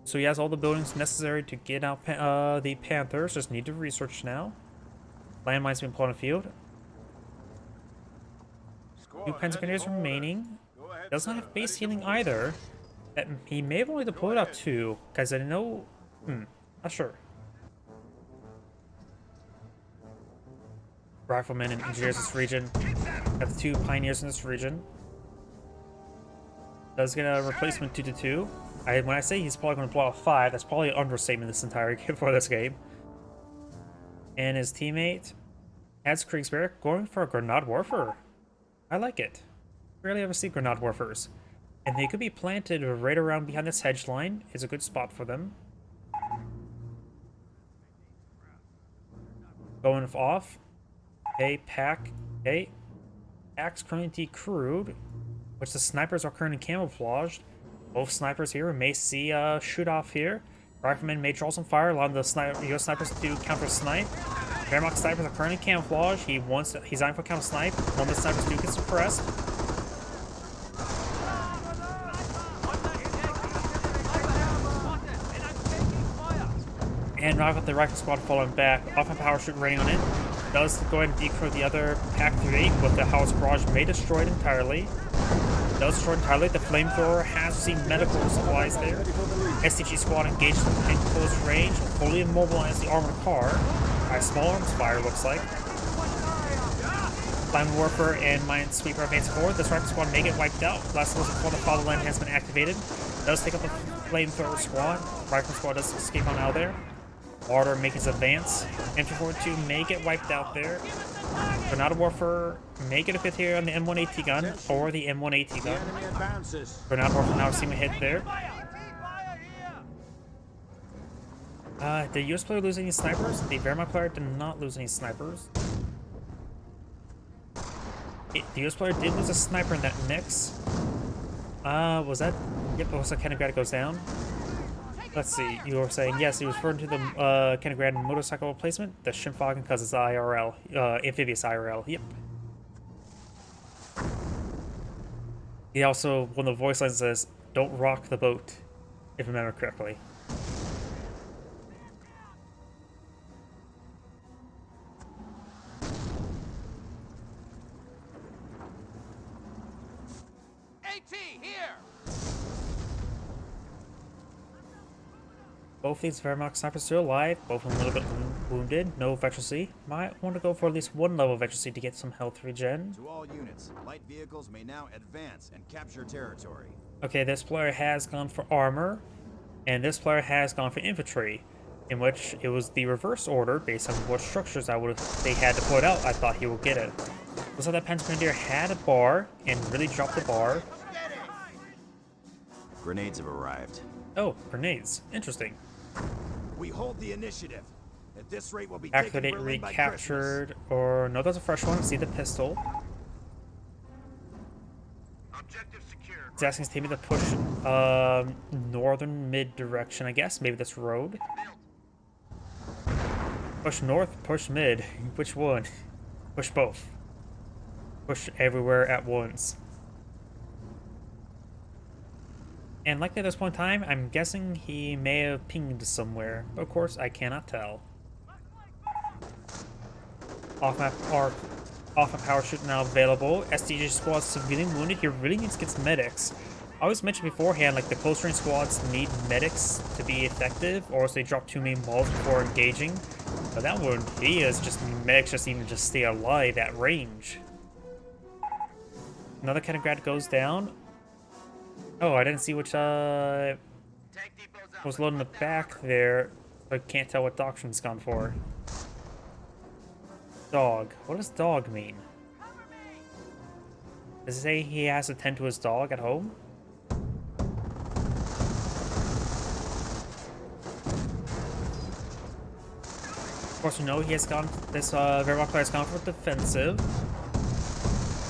So he has all the buildings necessary to get out the Panthers. Just need to research now. Landmines being deployed on field. Two Panzer remaining. Does not have base healing either. He may have only deployed out two, because I know. Not sure. Riflemen and engineers in this region. Got the two pioneers in this region. Does get a replacement 2-2. When I say he's probably going to blow out 5, that's probably an understatement this entire game for this game. And his teammate adds Kriegsbeer going for a Grenadwerfer. I like it. Rarely ever see Grenadwerfers. And they could be planted right around behind this hedge line. It's a good spot for them. Going off. Okay, pack. Okay. Pack's currently decrewed, which the snipers are currently camouflaged. Both snipers here may see a shoot off here. Riflemen may draw some fire. A lot of the US snipers do counter snipe. Wehrmacht snipers are currently camouflaged. He's eyeing for counter snipe. One of the snipers do get suppressed. And now got the rifle squad falling back. Off a power shoot rating on it. Does go ahead and decrow the other Pack 3 with the house barrage may destroy it entirely. Does destroy it entirely. The flamethrower has received medical supplies there. STG squad engaged in close range, fully immobilized the armored car. By small arms fire, looks like. Flammenwerfer and Minesweeper advancing forward. This rifle squad may get wiped out. Last was before the fatherland has been activated. Does take up the flamethrower squad. Rifle squad does escape on out of there. Martyr making his advance. MG42 may get wiped out there. Grenadwerfer may get a hit here on the M1AT gun or the M1AT gun. Enemy advances. Grenadwerfer now seeing a hit there. Did US player lose any snipers? The Wehrmacht player did not lose any snipers. The US player did lose a sniper in that mix. Was that? Yep, it was like Kaliningrad goes down. Let's see, you were saying, yes, he was referring to the Kaliningrad motorcycle replacement, the Schimpfwagen, because it's IRL, amphibious IRL, yep. He also, one of the voice lines says, don't rock the boat, if I remember correctly. MT, here! Both these Wehrmacht snipers still alive, both of them a little bit wounded, no veterancy. Might want to go for at least one level of veterancy to get some health regen. To all units, light vehicles may now advance and capture territory. Okay, this player has gone for armor, and this player has gone for infantry, in which it was the reverse order based on what structures they had to put out. I thought he would get it. Looks like that Panzer Grenadier had a bar and really dropped the bar. Grenades have arrived. Oh, grenades. Interesting. We hold the initiative. At this rate, we'll be Activate taking Berlin by recaptured, or no, that's a fresh one. See the pistol. Objective secure. He's asking his teammate to push northern mid direction, I guess. Maybe this road. Push north, push mid. Which one? Push both. Push everywhere at once. And likely at this point in time, I'm guessing he may have pinged somewhere. Of course, I cannot tell. Off-map parachute now available. SDG squad severely wounded. He really needs to get some medics. I always mentioned beforehand, like the close range squads need medics to be effective, or else they drop too many mauls before engaging. But that one, he is just medics just even just stay alive at range. Another Kaliningrad goes down. Oh, I didn't see which was loading the back there. I can't tell what doctrine's gone for. Dog. What does dog mean? Does it say he has to tend to his dog at home? Of course, we know he has gone. This Wehrmacht player has gone for defensive.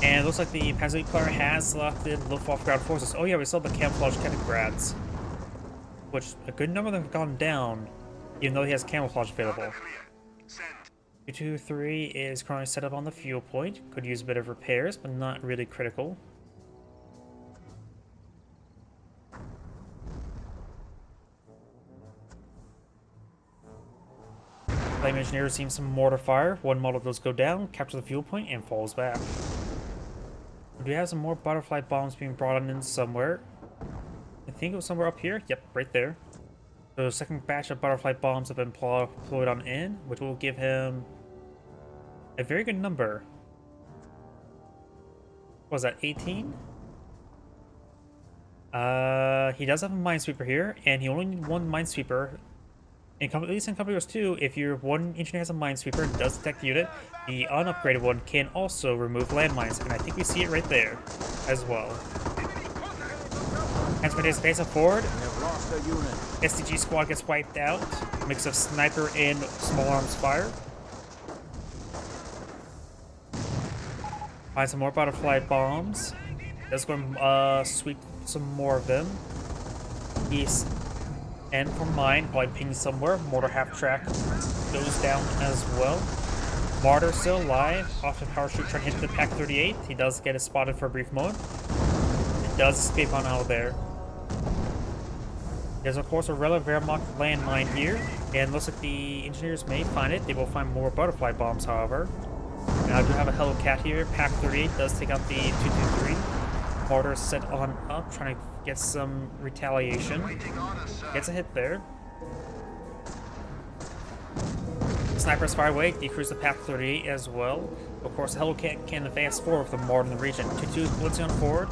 And it looks like the Panzer player has selected Luftwaffe ground forces. Oh yeah, we saw the camouflage Kaliningrads, which a good number of them have gone down, even though he has camouflage available. 223 is currently set up on the fuel point. Could use a bit of repairs, but not really critical. Flame Engineer seems some mortar fire. One model does go down, captures the fuel point, and falls back. Do we have some more butterfly bombs being brought in somewhere? I think it was somewhere up here. Yep, right there. So the second batch of butterfly bombs have been deployed on in, which will give him a very good number. What was that, 18? He does have a minesweeper here, and he only needs one minesweeper. At least in Company Wars 2, if your one engineer has a minesweeper and does detect the unit, the unupgraded one can also remove landmines, and I think we see it right there as well. Transportation space up forward. SDG squad gets wiped out. Mix of sniper and small arms fire. Find some more butterfly bombs. Let's go and sweep some more of them. East. And from mine, probably ping somewhere. Mortar half track goes down as well. Martyr still alive. Off the parachute trying to hit the Pack 38. He does get it spotted for a brief moment. It does escape on out of there. There's of course a relic Wehrmacht landmine here, and looks like the engineers may find it. They will find more butterfly bombs, however. Now I do have a Hellcat here. Pack 38 does take out the 223. Mortar set on up, trying to get some retaliation. Gets a hit there. Snipers fire away, decrease the Pack 38 as well. Of course, the Hellcat can advance forward with the Mortar in the region. 2-2 blitzing on forward.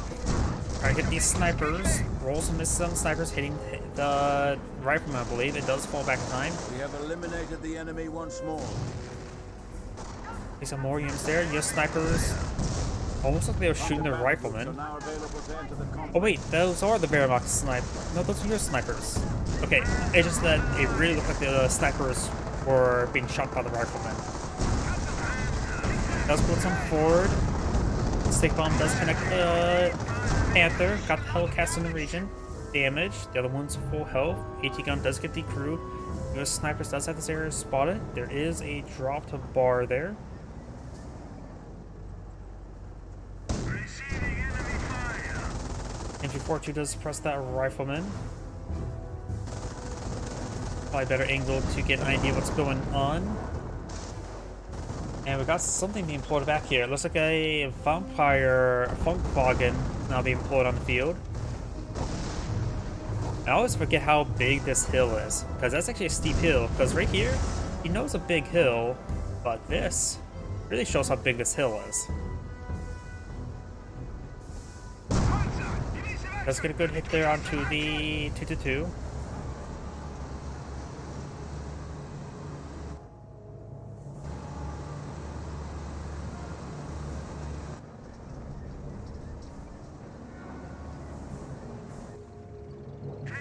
Trying to hit these snipers. Rolls and misses on snipers, hitting the rifleman, I believe. It does fall back in time. We have eliminated the enemy once more. See some more units there. Yes, snipers. Almost like they were shooting the riflemen. Oh wait, those are the Wehrmacht snipe. No, those are your snipers. Okay, it's just that it really looked like the snipers were being shot by the riflemen. Does put some forward. Stick bomb does connect the Panther. Got the Hellcats in the region. Damage. The other one's full health. AT gun does get decrewed. US snipers does have this area spotted. There is a dropped bar there. MG42 does suppress that rifleman. Probably better angle to get an idea what's going on. And we got something being pulled back here. It looks like a vampire Funkwagen now being deployed on the field. I always forget how big this hill is, because that's actually a steep hill. Because right here, he knows a big hill, but this really shows how big this hill is. Let's get a good hit there onto the 222.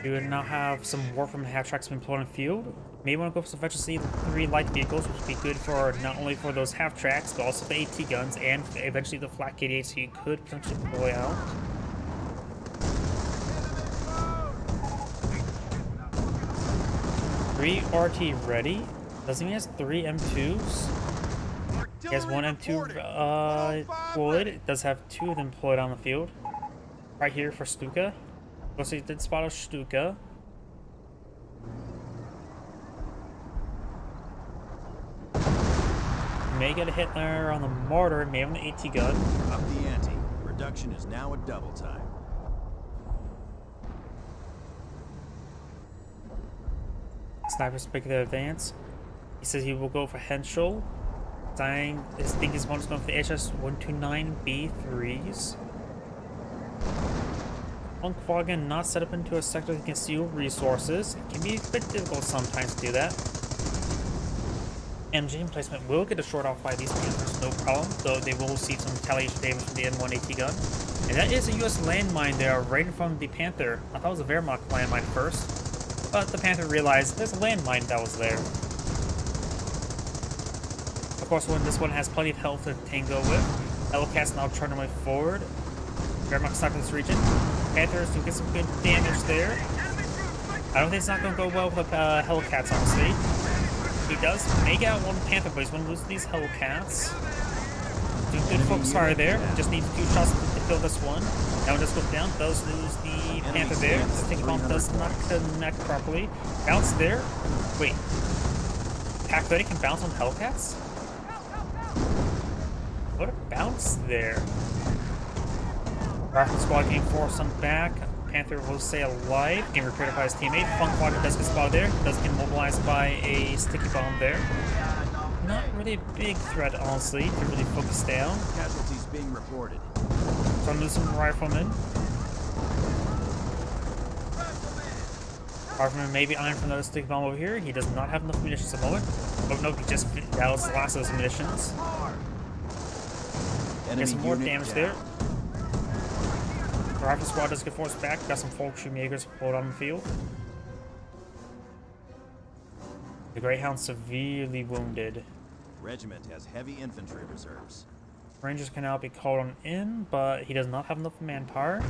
We would now have some work from half-tracks been deployed on the field. Maybe want to go for some Veteran C3 light vehicles, which would be good for not only for those half-tracks, but also the AT guns, and eventually the Flak 88, so you could potentially deploy out. Three RT ready. Doesn't mean he has 3 M2s. He has 1 M2 deployed. It does have 2 of them deployed on the field. Right here for Stuka. So he did spot a Stuka. May get a hit there on the mortar, may on the AT gun. Up the ante. Production is now at double time. Sniper's picking the advance. He says he will go for Henschel. I think his opponent's going for the HS-129B3s. Volkswagen not set up into a sector that can steal resources. It can be a bit difficult sometimes to do that. MG emplacement will get a short off by these Panthers, no problem, though they will receive some retaliation damage from the M1 AT gun. And that is a US landmine there, right in front of the Panther. I thought it was a Wehrmacht landmine first, but the Panther realized there's a landmine that was there. Of course, this one has plenty of health to tango with. Hellcats now turn their way forward. Wehrmacht sniper in this region. Panthers do get some good damage there. I don't think it's not going to go well with Hellcats, honestly. He does make out one Panther, but he's going to lose these Hellcats. Do good focus fire there. Just needs 2 shots to kill this one. That one does go down. Does lose the Panther there. The Sticky Bomb does not connect properly. Bounce there. Wait. Pack Ready can bounce on Hellcats? What a bounce there. Rifle Squad getting forced on back. Panther will stay alive. Getting repaired by his teammate. Funkwater does get spotted there. Does get immobilized by a Sticky Bomb there. Not really a big threat, honestly, to really focus down. Casualties being reported. So I'm losing Rifleman. Rifleman may be eyeing for another Sticky Bomb over here. He does not have enough munitions at the moment. Oh no, he just that was the last of his munitions. Get some more damage there. The Rifle Squad does get forced back. Got some Volksschirmjägers pulled on the field. The Greyhound severely wounded. Regiment has heavy infantry reserves. Rangers can now be called on in, but he does not have enough manpower.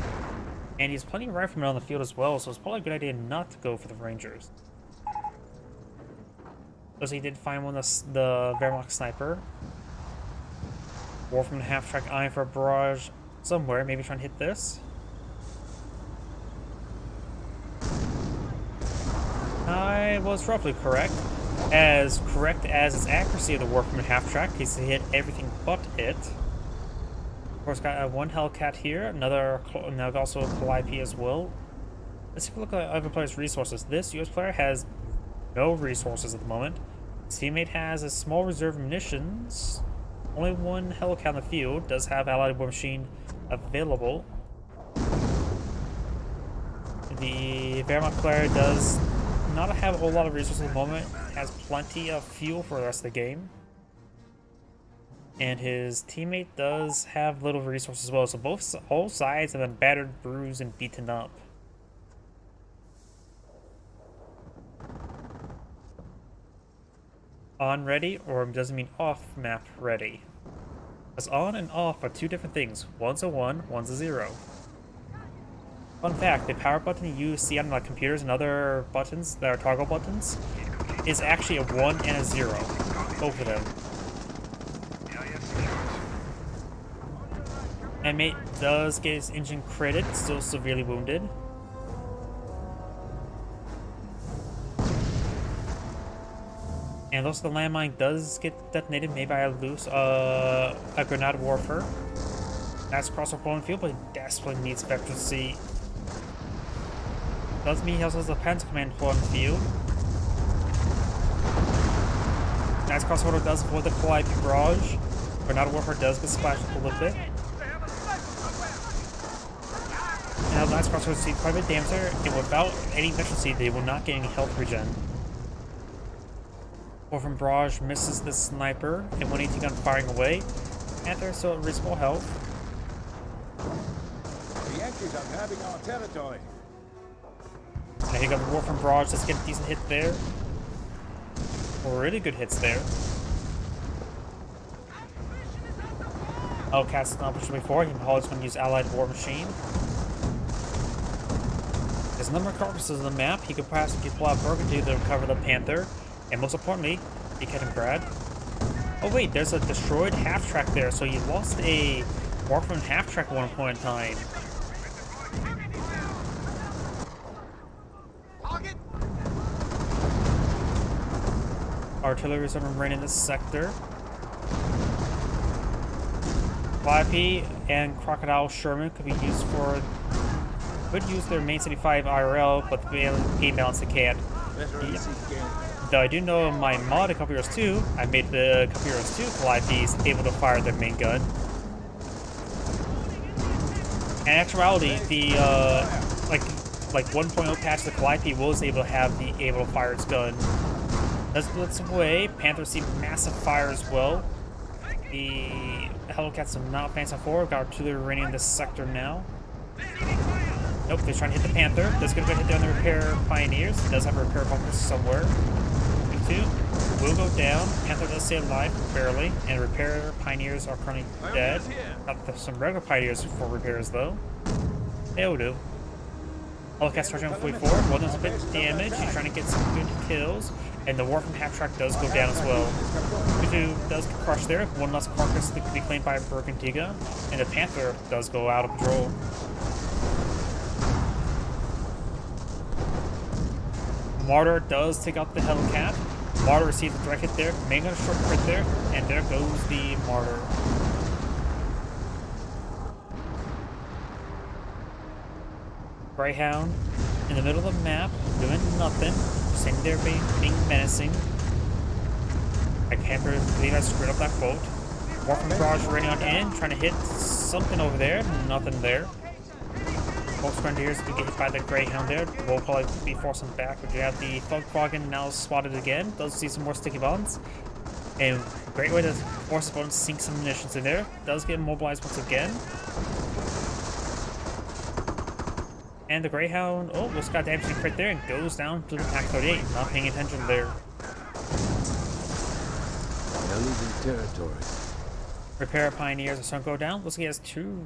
And he has plenty of riflemen on the field as well, so it's probably a good idea not to go for the Rangers. Because he did find one of the Wehrmacht sniper. War from the half-track eyeing for a barrage somewhere, maybe trying to hit this. I was roughly correct. As correct as its accuracy of the war from half-track, he's hit everything but it. Of course, got one Hellcat here, another, now also a Calliope as well. Let's take a look at other players' resources. This US player has no resources at the moment. His teammate has a small reserve of munitions. Only one Hellcat on the field, does have Allied War Machine available. The Wehrmacht player does not have a whole lot of resources at the moment, has plenty of fuel for the rest of the game. And his teammate does have little resources as well, so all sides have been battered, bruised, and beaten up. On ready, or does it mean off map ready? Because on and off are 2 different things. One's a 1, one's a 0. Fun fact, the power button you see on like computers and other buttons that are toggle buttons is actually a 1 and a 0. Both of them. And mate does get his engine critted, still severely wounded. And also the landmine does get detonated, maybe by a grenade warfare. That's across the rolling field, but he desperately needs Vector C. Doesn't mean he also has a Panther Command on the field. Nice crossover does avoid the Calliope barrage, but not a Warfare does get splashed a little bit. Now the last crossover see quite a bit of damage there, and without any Vector C, they will not get any health regen. Wolfram Barrage misses the sniper, and when AT gun firing away, Panther still at reasonable health. The Yankees are grabbing our territory. Now you got the Wolfram Barrage, let's get a decent hit there. Or really good hits there. Oh, Cat's not pushed before, he probably going to use Allied War Machine. There's a number of carcasses on the map, he could perhaps pull out Burgundy to recover the Panther. And most importantly, he can grab. Oh wait, there's a destroyed half-track there, so you lost a Warframe half-track at one point in time. Artillery is running in this sector. YP and Crocodile Sherman could be used for... could use their main 75 IRL, but the game balance they can't. Yeah. Though I do know in my mod a couple years too, I made the couple years too Calipes able to fire their main gun. In actuality, the like 1.0 patch, the Calliope was able to have the able to fire its gun. Does blitz away. Panther see massive fire as well. The Hellcats are not advancing forward. Got artillery running in this sector now. Nope, they're trying to hit the Panther. That's gonna go hit down the repair pioneers. It does have a repair bunker somewhere. Two will go down. Panther does stay alive barely, and repair pioneers are currently dead. Got some regular pioneers for repairs though. They'll do. Hellcats charging fully forward. One does a bit of damage. He's trying to get some good kills. And the Warframe half-track does go down as well. Kutu does get crushed there. One less carcass that could be claimed by Burgundiga. And the Panther does go out of control. Martyr does take out the Hellcat. Martyr receives a direct hit there. Main gun short crit there. And there goes the Martyr. Greyhound in the middle of the map, doing nothing. Sitting there being menacing. I can't believe I screwed up that quote. Warframe Barrage running on in, trying to hit something over there. Nothing there. Both Grenadiers do get hit by the Greyhound there. We'll probably be forcing back. We do have the Fogfroggin now spotted again. Does see some more sticky bombs. And great way to force his opponent to sink some munitions in there. Does get immobilized once again. And the Greyhound, oh, just got damage crit there and goes down to the Pack 38. Not paying attention there. They're losing territory. Repair Pioneers are starting to go down. Looks like he has two.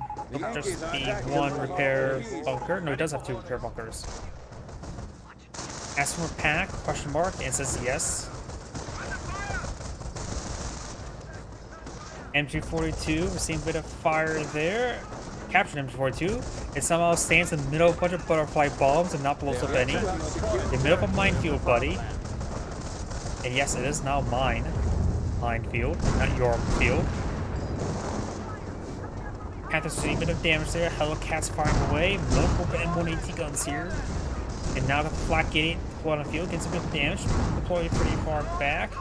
Just the one repair bunker. No, he does have two repair bunkers. Asks for Pack, question mark, and says yes. MG42, we're seeing a bit of fire there. Captured MG42. It somehow stands in the middle of a bunch of butterfly bombs and not blows up any. In the middle of a minefield, buddy. And yes, it is now mine. Minefield, not your field. Panther's doing a bit of damage there. Hellcats firing away. Multiple M1AT guns here. And now got the Flak Gate deployed on the field. Gets a bit of damage. Deployed pretty far back.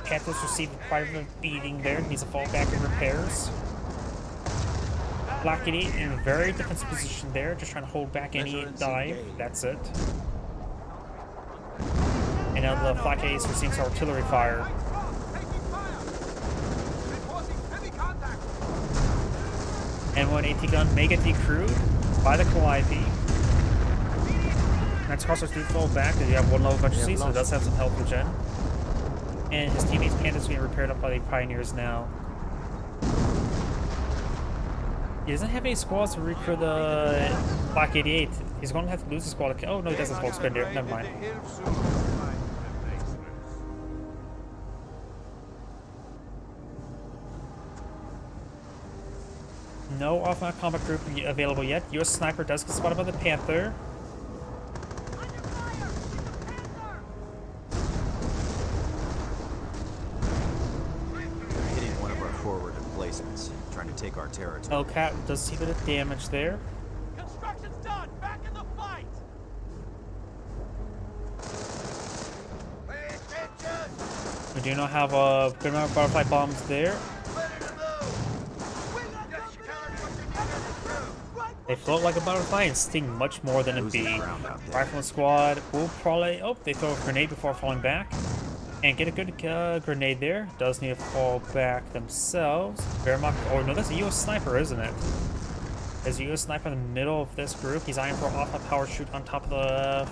Panther's receiving quite a beating there. Needs to fall back in repairs. Flak Gate in a very defensive position there. Just trying to hold back any dive. That's it. And now the Flak Gate is receiving some artillery fire. M1AT gun may get decrewed by the Calliope. Next crossers do fall back because you have one low efficiency, so it does have some health regen. And his teammates Panther's being repaired up by the Pioneers now. He doesn't have any squads to recruit the Black 88. He's going to have to lose a squad. Oh no, he doesn't have a there. Never mind. No off-map combat group available yet. US Sniper does get spotted by the Panther. Hitting one of our forward emplacements. Trying trying to take our territory. Hellcat does see a bit of damage there. Construction's done! Back in the fight! Pay attention! We do not have a good amount of butterfly bombs there. Ready to move! Just tell us what you need us to do! They float like a butterfly and sting much more than a Losing bee. ground out there. Rifleman squad will probably... Oh, they throw a grenade before falling back. And get a good grenade there. Does need to fall back themselves. Wehrmacht... Oh, no, that's a US sniper, isn't it? There's a US sniper in the middle of this group. He's eyeing for off a power shoot on top of the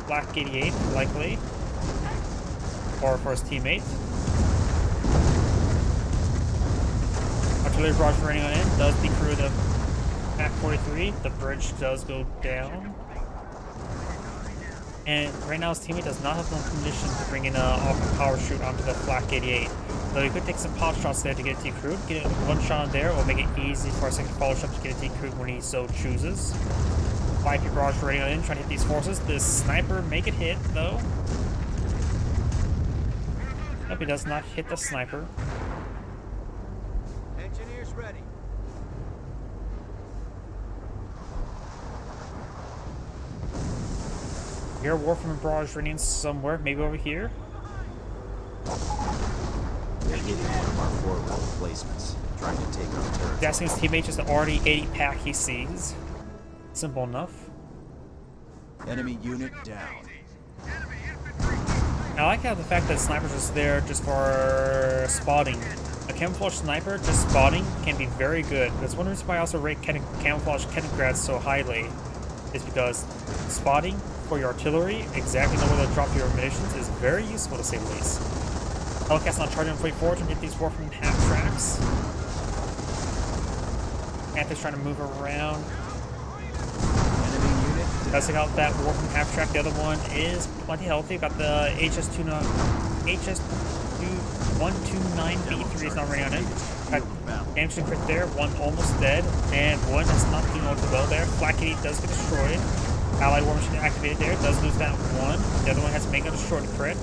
Flak 88, likely. Or for his teammate. Artillery barrage running on in. Does decrew the Pac 43. The bridge does go down. And right now his teammate does not have the permission to bring in a power shoot onto the Flak 88. So he could take some pot shots there to get it decrewed. Get one shot on there will make it easy for a second follow shot to get it decrewed when he so chooses. 5 people barrage running on in, trying to hit these forces. This sniper make it hit though. Nope, he does not hit the sniper. Engineers ready. Here, Warframe barrage running somewhere, maybe over here. They're hitting one of our forward replacements, trying to take our territory. Guessing his teammate just already 80 pack he sees. Simple enough. Enemy unit down. I like how the fact that snipers just there just for spotting. A camouflage sniper just spotting can be very good. That's one reason why I also rate camouflage Kenigrad so highly. Is because spotting for your artillery, exactly know where to drop your munitions, is very useful to say the least. Hellcat's not charging fully forward and hit these Warframe half tracks. Panther's trying to move around. Enemy unit down. Testing out that Warframe half track. The other one is plenty healthy. Got the HS129B3 is not running on it. Got damage and crit there. One almost dead. And one is not doing all too well there. Flak 8 does get destroyed. Allied War Machine activated there. Does lose that one. The other one has Mega destroyed crit.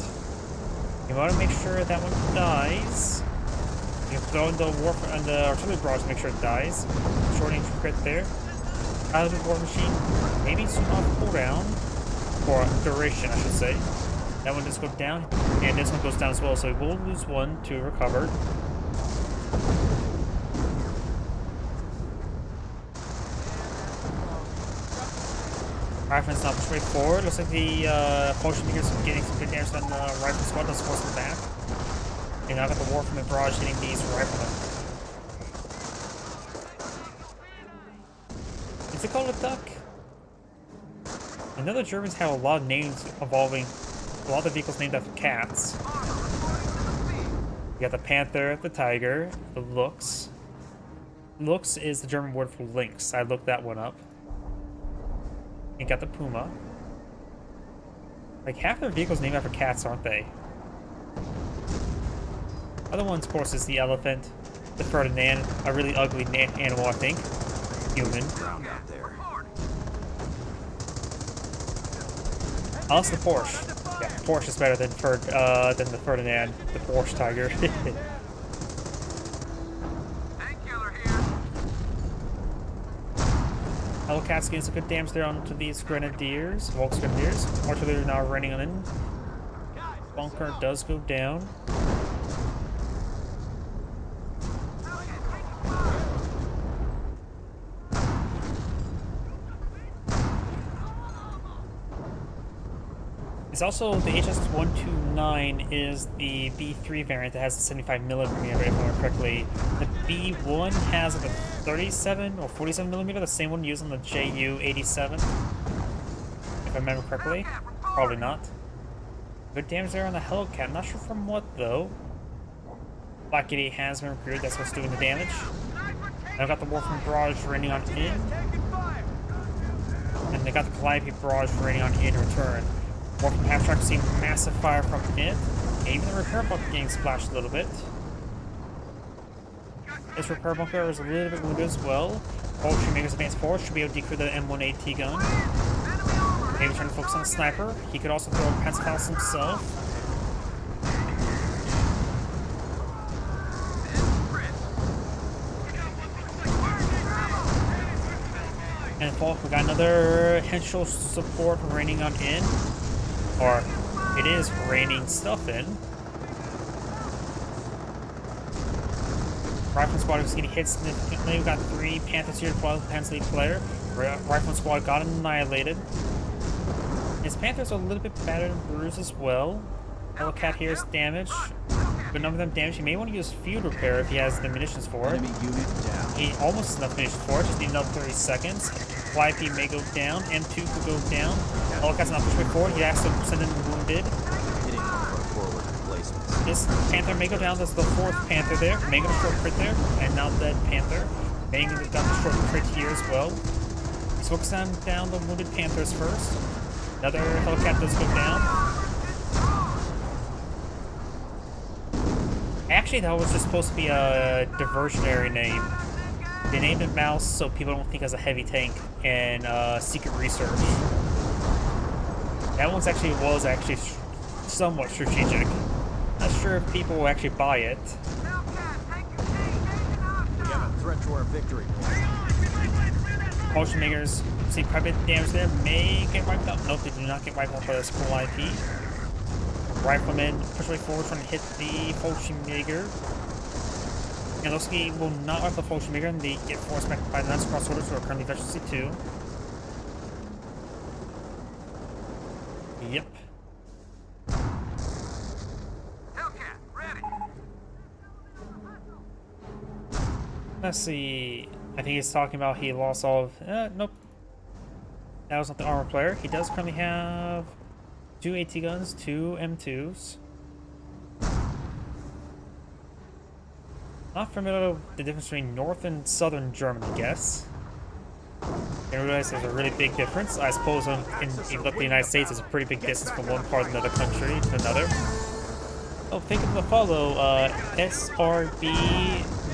You want to make sure that one dies. You can throw in the artillery barrage to make sure it dies. Shorting crit there. Allied War Machine maybe soon off cooldown. Or duration, I should say. That one does go down. And this one goes down as well. So we will lose one to recover. Rifleman's not pushed way forward. Looks like the potion makers are getting some good damage on the rifle squad. Does force them back. And now got the Warframe barrage hitting these riflemen. Is it called a duck? I know the Germans have a lot of names involving a lot of the vehicles named after cats. You got the Panther, the Tiger, the Lux. Lux is the German word for lynx. I looked that one up. You got the Puma. Like, half their vehicles named after cats, aren't they? Other ones, of course, is the elephant, the Ferdinand, a really ugly animal, I think. Human. Ground out there. Unless the Porsche. Yeah, Porsche is better than the Ferdinand, the Porsche Tiger. Tank killer here. Hellcat's getting some good damage there onto these Grenadiers, Volks Grenadiers. Artillery now running in. Bunker does go down. It's also the HS129 is the B3 variant that has the 75mm, if I remember correctly. The B1 has like a 37 or 47mm, the same one used on the JU-87, if I remember correctly. Probably not. Good damage there on the Hellcat. Not sure from what though. Flak 88 has been recruited. That's what's doing the damage. I've got the Warframe barrage raining on in, and they got the Calliope barrage raining on in return. Warframe half track seeing massive fire from it. And even the repair bunker getting splashed a little bit. This repair bunker is a little bit wounded as well. Poultry makers advance forward, should be able to decrew the M1AT gun. Maybe trying to focus on the sniper. He could also throw a Panzerfaust himself. Landfall. We got another Henschel support raining on in. Or, it is raining stuff in. Rifle Squad is getting hit significantly. We got 3 Panthers here, 12 Panzer League player. Rifle Squad got annihilated. His Panthers are a little bit battered and bruised as well. Hellcat here is damaged. But none of them damaged. He may want to use field repair if he has the munitions for it. Enemy unit down. He almost has enough munitions for it, just need another 30 seconds. YP may go down, M2 could go down. Hellcat's not pushing forward, he has to send in wounded. Hitting one of our forward replacements. This Panther may go down, that's the 4th Panther there. May go to short crit there, and now dead Panther. May go down to short crit here as well. He's focusing down the wounded Panthers first. Another Hellcat does go down. Actually, that was just supposed to be a diversionary name. They named it Mouse so people don't think it's a heavy tank in Secret Research. That one's actually somewhat strategic. Not sure if people will actually buy it. We have a threat to our victory. Potion makers see quite a bit of damage there. May get wiped out. Nope, they do not get wiped out by this cool IP. Rifleman push way forward trying to hit the Fallschirmjäger. And Lowski will not wipe the Fallschirmjäger, and they get forced back by the Knights Crossorders who are currently efficiency 2. Yep. Hellcat, ready. Let's see. I think he's talking about he lost all of... nope. That was not the armor player. He does currently have 2 AT guns, 2 M2s. Not familiar with the difference between North and Southern Germany, I guess. I realize there's a really big difference. I suppose in even up the United States, there's a pretty big distance from one part of another country to another. Oh, thank you for the follow, SRB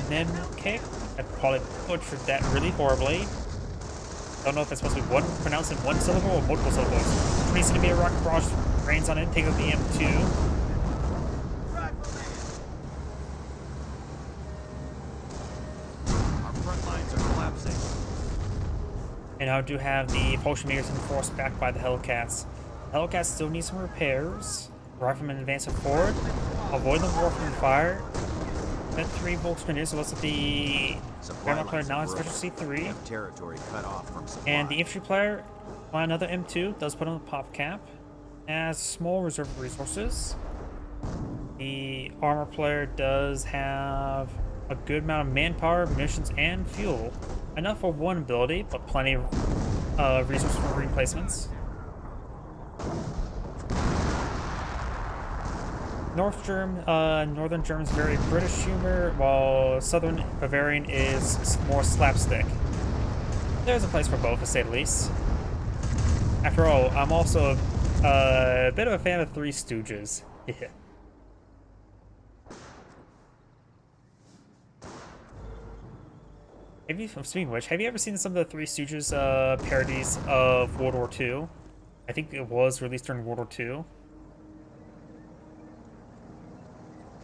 Nemke. I probably butchered that really horribly. Don't know if it's supposed to be pronounced in one syllable or multiple syllables. 20 centimeter rocket barrage rains on it, take out the M2. Our front lines are collapsing. And I do have the Fallschirmjägers enforced back by the Hellcats. Hellcats still need some repairs. Riflemen advancing forward. Avoid the warfare fire. Then 3 Volksgrenadiers, so let's at the Wehrmacht player now has specialty 3. We have territory cut off from supply. And the infantry player, by another M2, does put on the pop cap. Has small reserve resources. The armor player does have a good amount of manpower, munitions, and fuel. Enough for one ability, but plenty of resources for replacements. Northern German's very British humor, while Southern Bavarian is more slapstick. There's a place for both, to say the least. After all, I'm also a bit of a fan of Three Stooges. Yeah. Speaking of which, have you ever seen some of the Three Stooges parodies of World War II? I think it was released during World War II.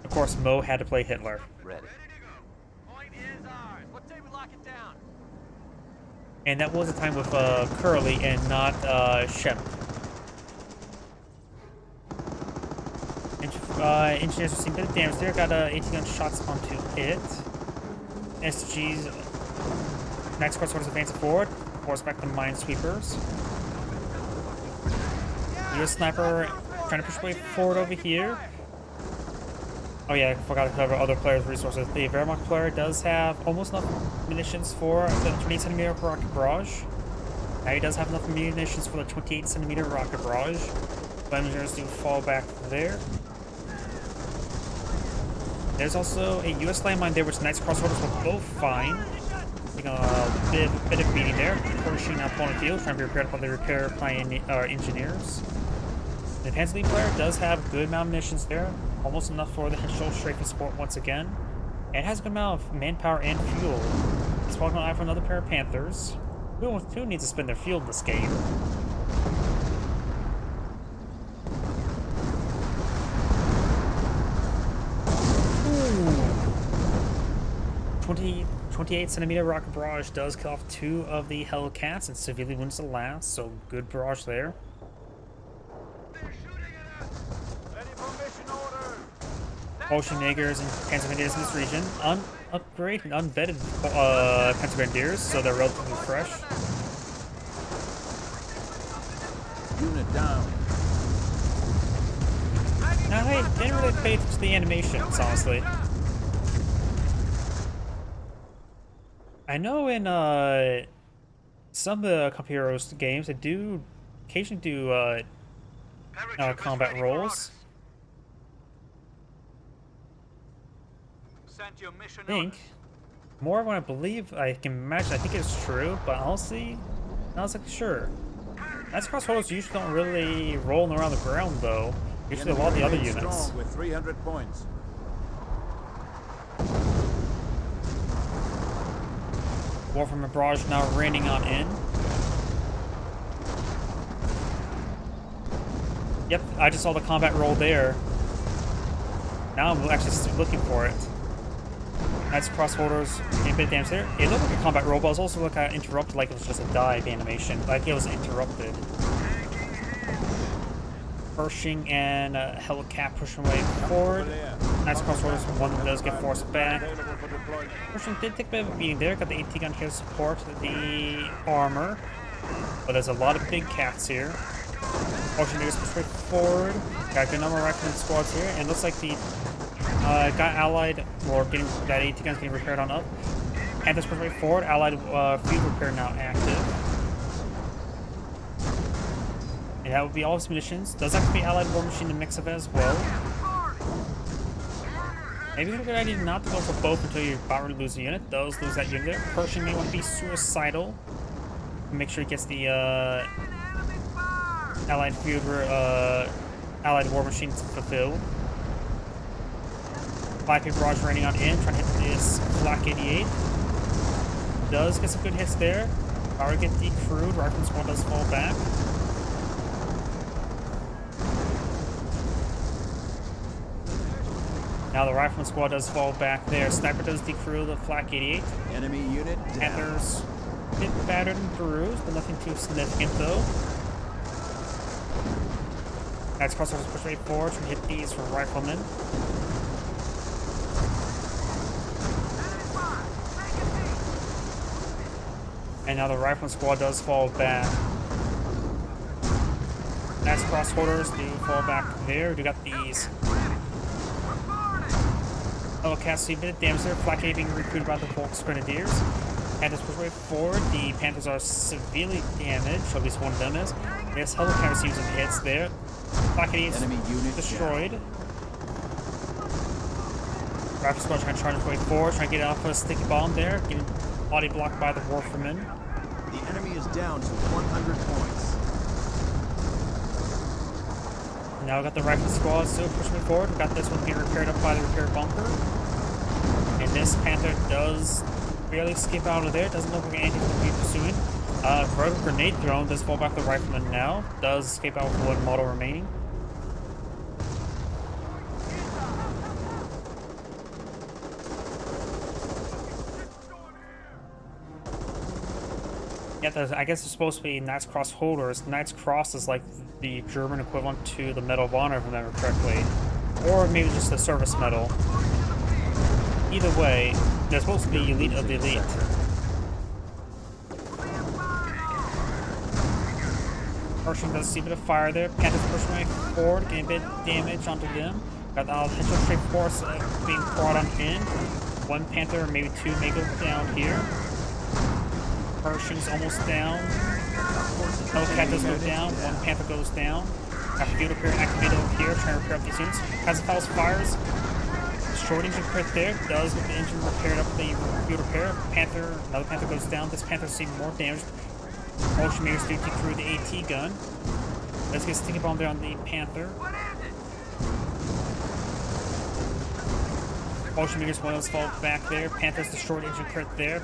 Of course, Mo had to play Hitler. Ready. Ready to go. Point is ours. What day we lock it down? And that was a time with Curly and not Shep. Engineers are seeing a bit of damage there. Got 18 gun shots onto it. SG's next cross orders advancing forward. Force back the minesweepers. US sniper trying to push way forward over here. Oh yeah, I forgot to cover other players' resources. The Wehrmacht player does have almost enough munitions for the 28 centimeter rocket barrage. Now he does have enough munitions for the 28 centimeter rocket barrage. The engineers do fall back there. There's also a US landmine there, which the Knights Crossorders will both find. Taking a bit of beating there. Pushing up on the field, trying to be repaired by the repair engineers. The Panzer League player does have a good amount of munitions there. Almost enough for the Henschel Strafing support once again. And it has a good amount of manpower and fuel. He's walking on eye for another pair of Panthers. Who needs to spend their fuel in this game? Ooh. 28cm rocket barrage does kill off 2 of the Hellcats and severely wounds the last, so good barrage there. Ready for mission order. Ocean Grenadiers and Panzer Grenadiers in this region. Upgrade and unvetted Panzer Grenadiers, so they're relatively fresh. Unit down. Now, I didn't really pay attention to the animations, honestly. I know in some of the Company Heroes games, they do occasionally do combat rolls. Send your mission I think more when I believe I can imagine. I think it's true, but honestly, I was like sure. That's crossroads usually don't really roll around the ground though. Usually a lot of the other Remains units. strong with 300 points. War from a barrage now raining on in. Yep, I just saw the combat roll there. Now I'm actually looking for it. That's crossholders, a bit of damage there. It looked like a combat roll, but it was also like interrupted, like it was just a dive animation, like it was interrupted. Pershing and Hellcat pushing way forward. Nice crossholders, one does get forced back. Available for deployment. Pershing did take a bit of a beating there, got the AT gun here to support the armor. But there's a lot of big cats here. Ocean Grenadiers push way forward. Got a good number of rifleman squads here, and it looks like the got allied, or getting that AT gun's getting repaired on up. Panthers push way forward, allied field repair now active. And that would be all his munitions. Does have to be allied war machine to mix of as well. Maybe it's a good idea not to go for both until you're about to lose a unit. Those lose that unit there. Pershing may want to be suicidal. Make sure he gets the allied field allied war machine fulfilled. 5K barrage raining on in, trying to hit this Flak 88. Does get some good hits there. Power get decrewed, rifleman squad does fall back. Now the rifleman squad does fall back there. Sniper does decrew the Flak 88. Enemy unit down. Panthers hit battered and bruised, but nothing too significant though. That's crossovers push right forward to hit these riflemen. And now the rifleman squad does fall back. That's crossholders do fall back there. We got these. Hellcats see a bit of damage there. Flak 8 being recruited by the Volks Grenadiers. Panthers push way forward. The Panthers are severely damaged, or at least one of them is. Yes, Hellcat receives some hits there. Flak 8 is Enemy unit destroyed. Rifle squad trying to charge its way forward, trying to get off a sticky bomb there. Getting body blocked by the Warferman. The enemy is down to 100 points. Now we got the rifle squad still pushing forward. We got this one being repaired up by the repair bunker. And this Panther does barely skip out of there. Doesn't look like anything's going to be pursuing. Vertical grenade thrown does fall back the rifleman now. Does escape out with one model remaining. Yeah, I guess it's supposed to be Knights Cross holders. Knights Cross is like the German equivalent to the Medal of Honor, if I remember correctly. Or maybe just the service medal. Either way, they're supposed to be elite of the elite. Pershing does see a bit of fire there. Panthers pushing way forward, getting a bit of damage onto them. Got the Hedgehog Straight Force being brought on in. One Panther, or maybe two, may go down here. Pershing's almost down. Hellcat does go down. One Panther goes down. Got field repair activated over here, trying to repair up these units. Pacifiles fires. Short engine crit there. Does get the engine repaired up the field repair. Panther, another Panther goes down. This Panther's seeing more damage. Ocean Grenadiers do decrew the AT gun. Let's get a sticky bomb there on the Panther. Ocean Grenadiers one of those fall back there. Panthers the short engine crit there.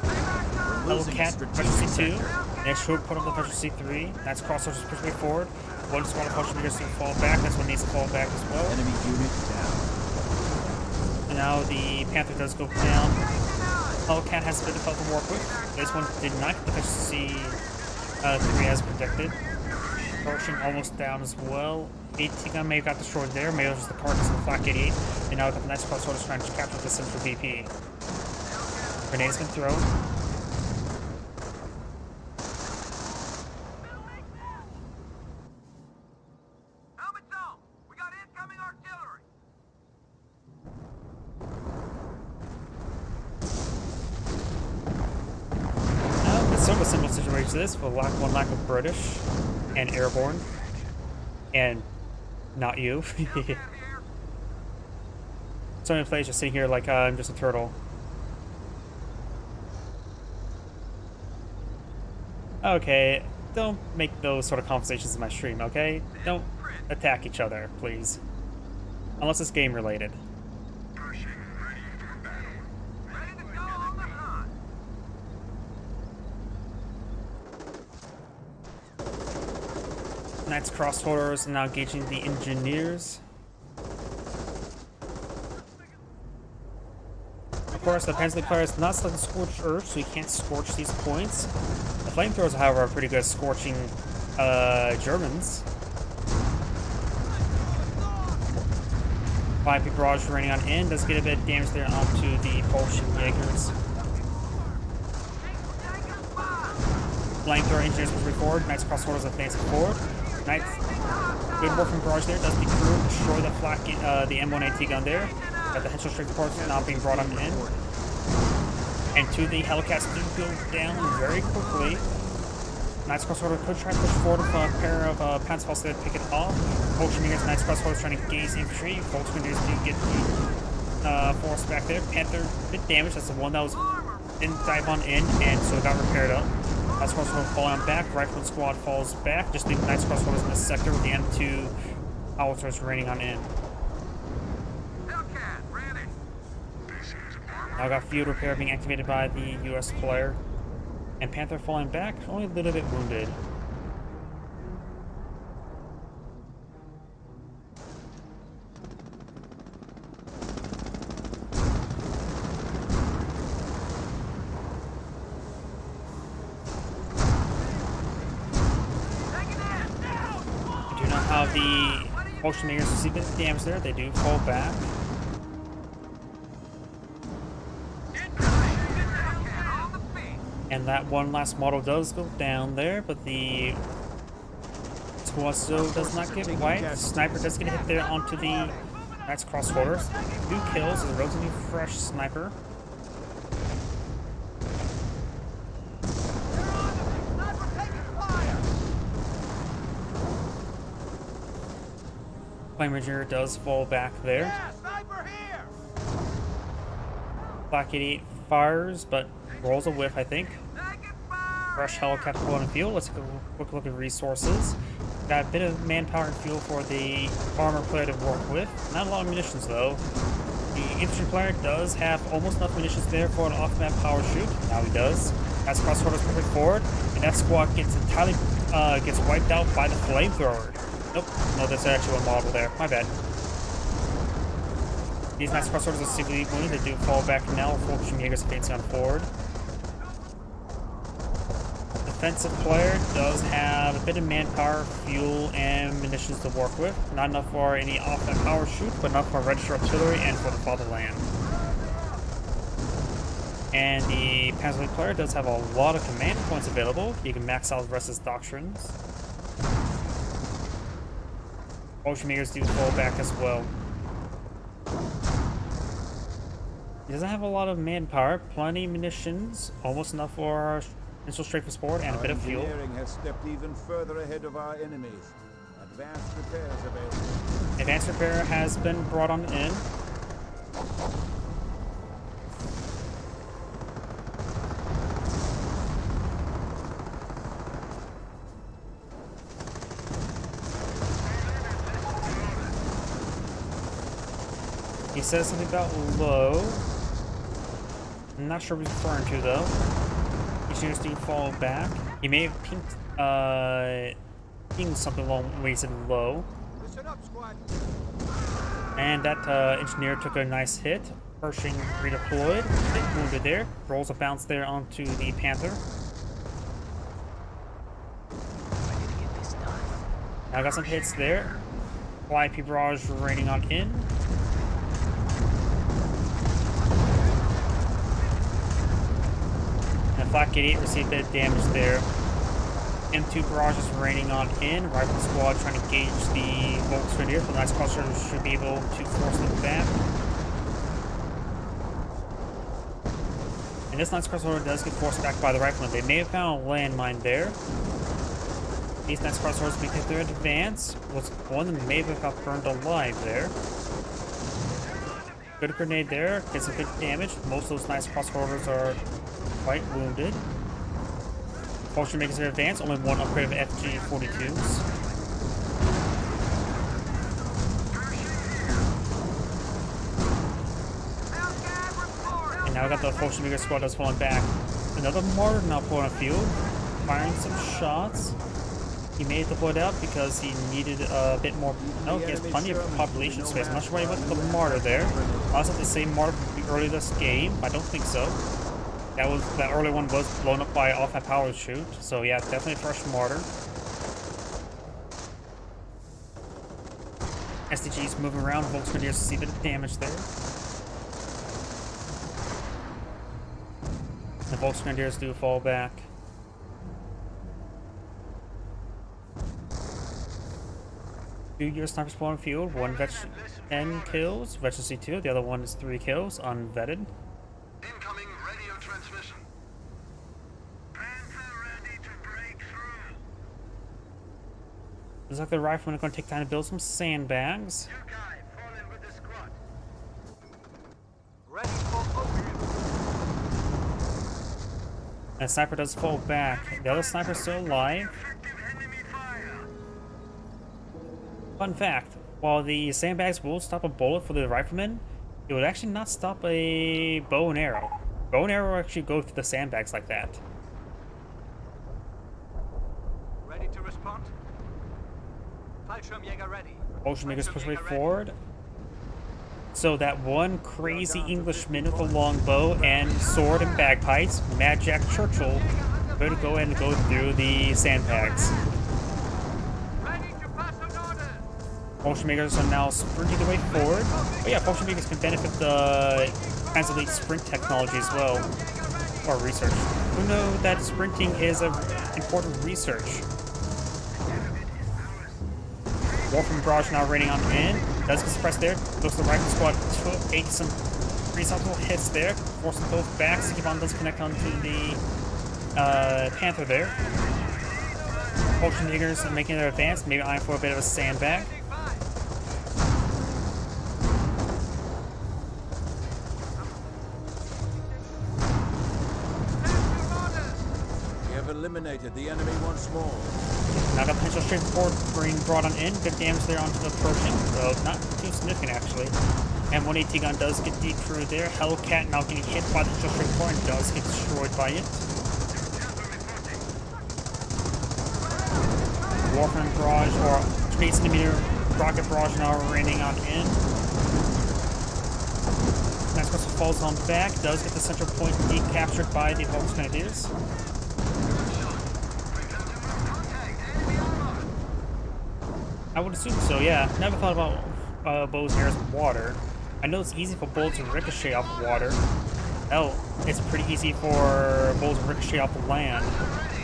Hellcat, Pressure C2. Next short put on the Pressure C3. That's crossovers push way forward. One squad of Ocean Grenadiers to fall back. That's one needs to fall back as well. Enemy unit down. And now the Panther does go down. Hellcat has a bit of help to work with. This one did not get the efficiency 3 as predicted. Torsion almost down as well. 18 gun may have got destroyed there. Maybe it was just the carcass of the Flak 88. And now we've got the nice cross orders trying to capture the central VP. Grenades been thrown. Helmet zone! We got incoming artillery! It's sort of a similar situation to this, with one lack of British and airborne. And not you. So many players just sitting here like I'm just a turtle. Okay, don't make those sort of conversations in my stream, okay? Don't attack each other, please. Unless it's game related. Pershing ready for battle. Ready to go on the hunt! Knights cross orders now engaging the engineers. Of course, the Panzer player is not selecting Scorched Earth, so you can't scorch these points. The flamethrowers, however, are pretty good at scorching Germans. 5 barrage raining on in does get a bit of damage there onto the Bolsheviks. Flamethrower engineers push forward. Knights cross orders advancing forward. Knights, good work from barrage there. Does the crew destroy the flak, the M1AT gun there. Got the Henshaw Strike Force now being brought on in. And 2 of the Hellcats do go down very quickly. Knights cross order could try to push forward with a pair of Panzerfaust there to pick it off. Bolsheviks, Knights cross order trying to gaze infantry. Volkswingers do get the force back there. Panther, bit damaged. That's the one that didn't dive on in, and so it got repaired up. Knights cross order falling on back. Rifleman squad falls back. Just leave Knights cross orders in this sector with the M2 howitzers raining on in. Hellcat, ready! Now got field repair being activated by the US player. And Panther falling back, only a little bit wounded. I do not have the motion makers to see a bit of damage there. They do fall back. And that one last model does go down there, but the Torso does not get wiped. Sniper does get hit there onto the Knights cross orders. 2 kills, is a relatively fresh sniper. Sniper taking fire! Flame Ranger does fall back there. Yeah, sniper here! Black 88 fires, but rolls a whiff, I think. Taking fire! Fresh helicopter on field. Let's go quick look at resources. Got a bit of manpower and fuel for the armor player to work with. Not a lot of munitions though. The infantry player does have almost enough munitions there for an off-map power shoot. Now he does. That's cross orders moving forward, and F squad gets entirely gets wiped out by the flamethrower. Nope, no, that's actually one model there. My bad. These Knights cross orders are severely wounded. They do fall back now. Volkswagen advancing on forward. Defensive player does have a bit of manpower, fuel, and munitions to work with. Not enough for any off-net power shoot, but enough for register artillery and for the fatherland. And the Panzer League player does have a lot of command points available. You can max out the rest of his doctrines. Ocean Makers do fall back as well. He doesn't have a lot of manpower, plenty of munitions, almost enough for initial strafe for sport, and a bit of fuel. Engineering has stepped even further ahead of our enemies. Advanced repairs available. Advanced repair has been brought on in. He says something about low. I'm not sure what he's referring to though. Engineers do fall back. He may have pinged something along when he said low. Listen up, squad. And that engineer took a nice hit. Pershing redeployed. Bit wounded there. Rolls a bounce there onto the Panther. Now I got some hits there. YP barrage raining on in. And Flak 88 received a bit of damage there. M2 barrage is raining on in. Rifle squad trying to gauge the Volksgrenadier. The nice cluster should be able to force them back. And this nice crossover does get forced back by the riflemen. They may have found a landmine there. These nice crossovers make it their advance. Was one of them may have got burned alive there. Good grenade there. Gets some good damage. Most of those nice crossovers are quite wounded. Vulture makes their advance. Only one upgrade of FG-42s. And now we got the Vulture Maker squad that's falling back. Another Martyr now pulling a field. Firing some shots. He may have deployed out because he needed a bit more. No, he has plenty of population space. I'm not sure why he went with the Martyr there. I was at the same Martyr from early this game. I don't think so. That early one was blown up by off-high power shoot. So yeah, definitely a fresh Martyr. SDG's moving around. Volksgrenadiers see a bit of damage there. The Volksgrenadiers do fall back. Two US snipers spawn field. One vet 10 kills. Veteran C2. The other one is 3 kills. Unvetted. Incoming radio transmission. Panther ready to break through. Looks like the riflemen are going to take time to build some sandbags. Yukai, fall in with the squad. Ready for overview. And the sniper does fall back. The other sniper's still alive. Effective enemy fire. Fun fact, while the sandbags will stop a bullet for the rifleman, it would actually not stop a bow and arrow. Bow and arrow actually go through the sandbags like that. Ready to respond? Fallschirmjäger ready. Ocean Makers push way forward. So that one crazy Englishman with a long bow and sword and bagpipes, Mad Jack Churchill, going to go ahead and go through the sandbags. Ready to pass an order. Potion Makers are now sprinting their way forward. Oh yeah, Potion Makers can benefit the Translate sprint technology as well. Or research. Who know that sprinting is an important research? Warframe Barrage now raining on in. Does get suppressed there. Looks the rifle squad ate some pretty sizable hits there. Forcing both backs. Sikibon does connect onto the Panther there. Potion Diggers making their advance. Maybe eyeing for a bit of a sandbag. We have eliminated the enemy once more. Now got potential straightforward being brought on in. Good damage there onto the Pershing, so not too significant actually. And 180 gun does get decrewed there. Hellcat now getting hit by the straightforward and does get destroyed by it. Warframe Barrage or 28cm rocket barrage now raining on in. Nice Crystal falls on back, does get the central point decaptured by the Volksgrenadiers. I would assume so, yeah. Never thought about bows near water. I know it's easy for bullets to ricochet off of water. Hell, it's pretty easy for bullets to ricochet off the land.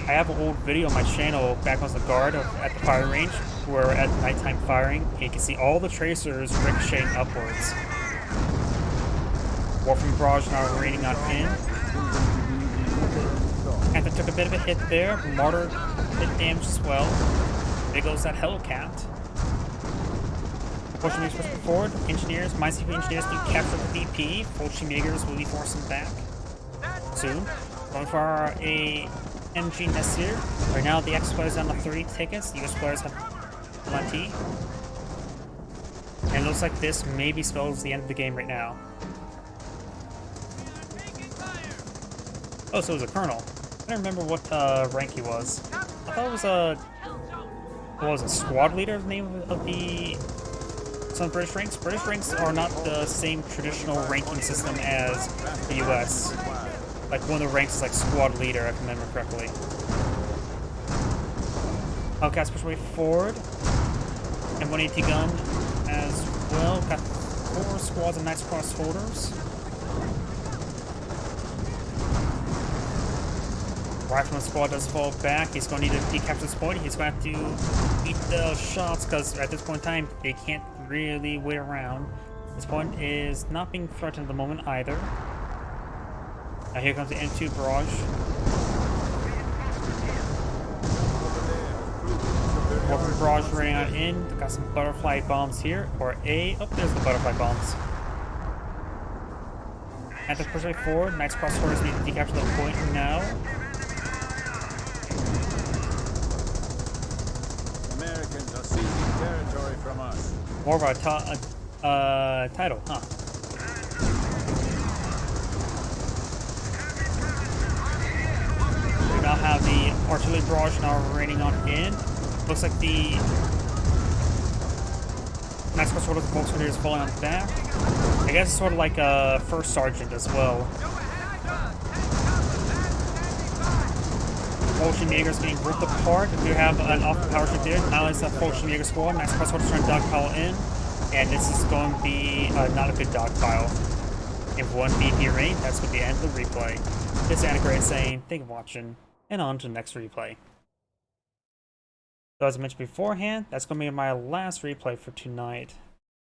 I have an old video on my channel back on the guard at the firing range where at nighttime firing, you can see all the tracers ricocheting upwards. Warframe Barrage now raining on in. Panther took a bit of a hit there. Martyr hit damage as well. There goes that Hellcat. Potion Makers pushing forward. Engineers, Minesweeper engineers do capture the VP. Potion Makers will be forcing back soon. Going for a MG Nasir. Right now the X players down to 30 tickets. The US players have plenty. And it looks like this maybe spells the end of the game right now. Oh, so it was a colonel. I don't remember what rank he was. I thought it was a... What was it? Squad leader, the name of the some British ranks. British ranks are not the same traditional ranking system as the US. Like one of the ranks is like squad leader, if I remember correctly. Hellcats push way forward. And 180 gun as well. Got 4 squads of Knights Cross holders. Rifleman squad does fall back. He's going to need to decapture this point. He's going to have to eat the shots because at this point in time, they can't really wait around. This point is not being threatened at the moment either. Now here comes the M2 barrage. Warfare barrage running on in. They've got some butterfly bombs here. Or oh, there's the butterfly bombs. At the push right forward, Knights Cross Holders need to decapture the point now. Americans are seizing territory from us. More of a title, huh? We now have the artillery barrage now raining on in. Looks like the Knights Cross Holders and Volkswagen is falling on back. I guess it's sort of like a first sergeant as well. Fallschirmjägers getting ripped apart. We do have an off the power ship there. Now it's a Fallschirmjäger squad. Knights Cross Holders trying to dogpile in. And this is going to be not a good dogpile. If one BP rain, that's going to be the end of the replay. This is Anagray saying, thank you for watching, and on to the next replay. So as I mentioned beforehand, that's going to be my last replay for tonight.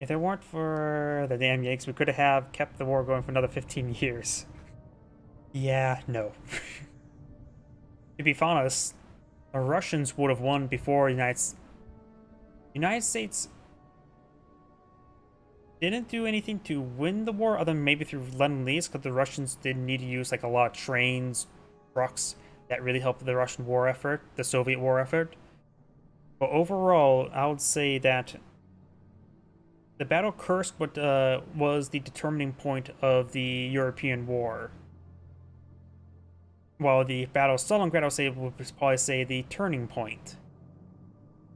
If it weren't for the damn Yanks, we could have kept the war going for another 15 years. Yeah, no. To be honest, the Russians would have won before the United States didn't do anything to win the war other than maybe through Lend-Lease, because the Russians did need to use like a lot of trains, trucks that really helped the Russian war effort, the Soviet war effort. But overall, I would say that the Battle of Kursk was the determining point of the European war. While the Battle of Stalingrad, I would probably say the turning point.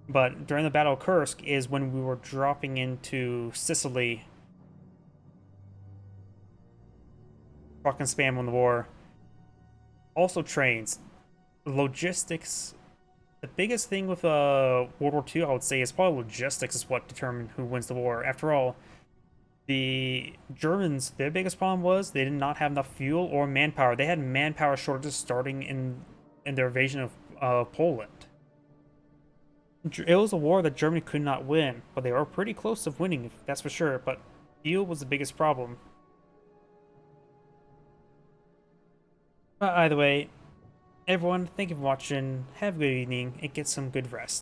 But during the Battle of Kursk is when we were dropping into Sicily. Fucking spam on the war. Also trains. Logistics. The biggest thing with World War II, I would say, is probably logistics is what determined who wins the war. After all, the Germans, their biggest problem was they did not have enough fuel or manpower. They had manpower shortages starting in their invasion of Poland. It was a war that Germany could not win, but they were pretty close to winning, that's for sure. But fuel was the biggest problem. But either way, everyone, thank you for watching. Have a good evening and get some good rest.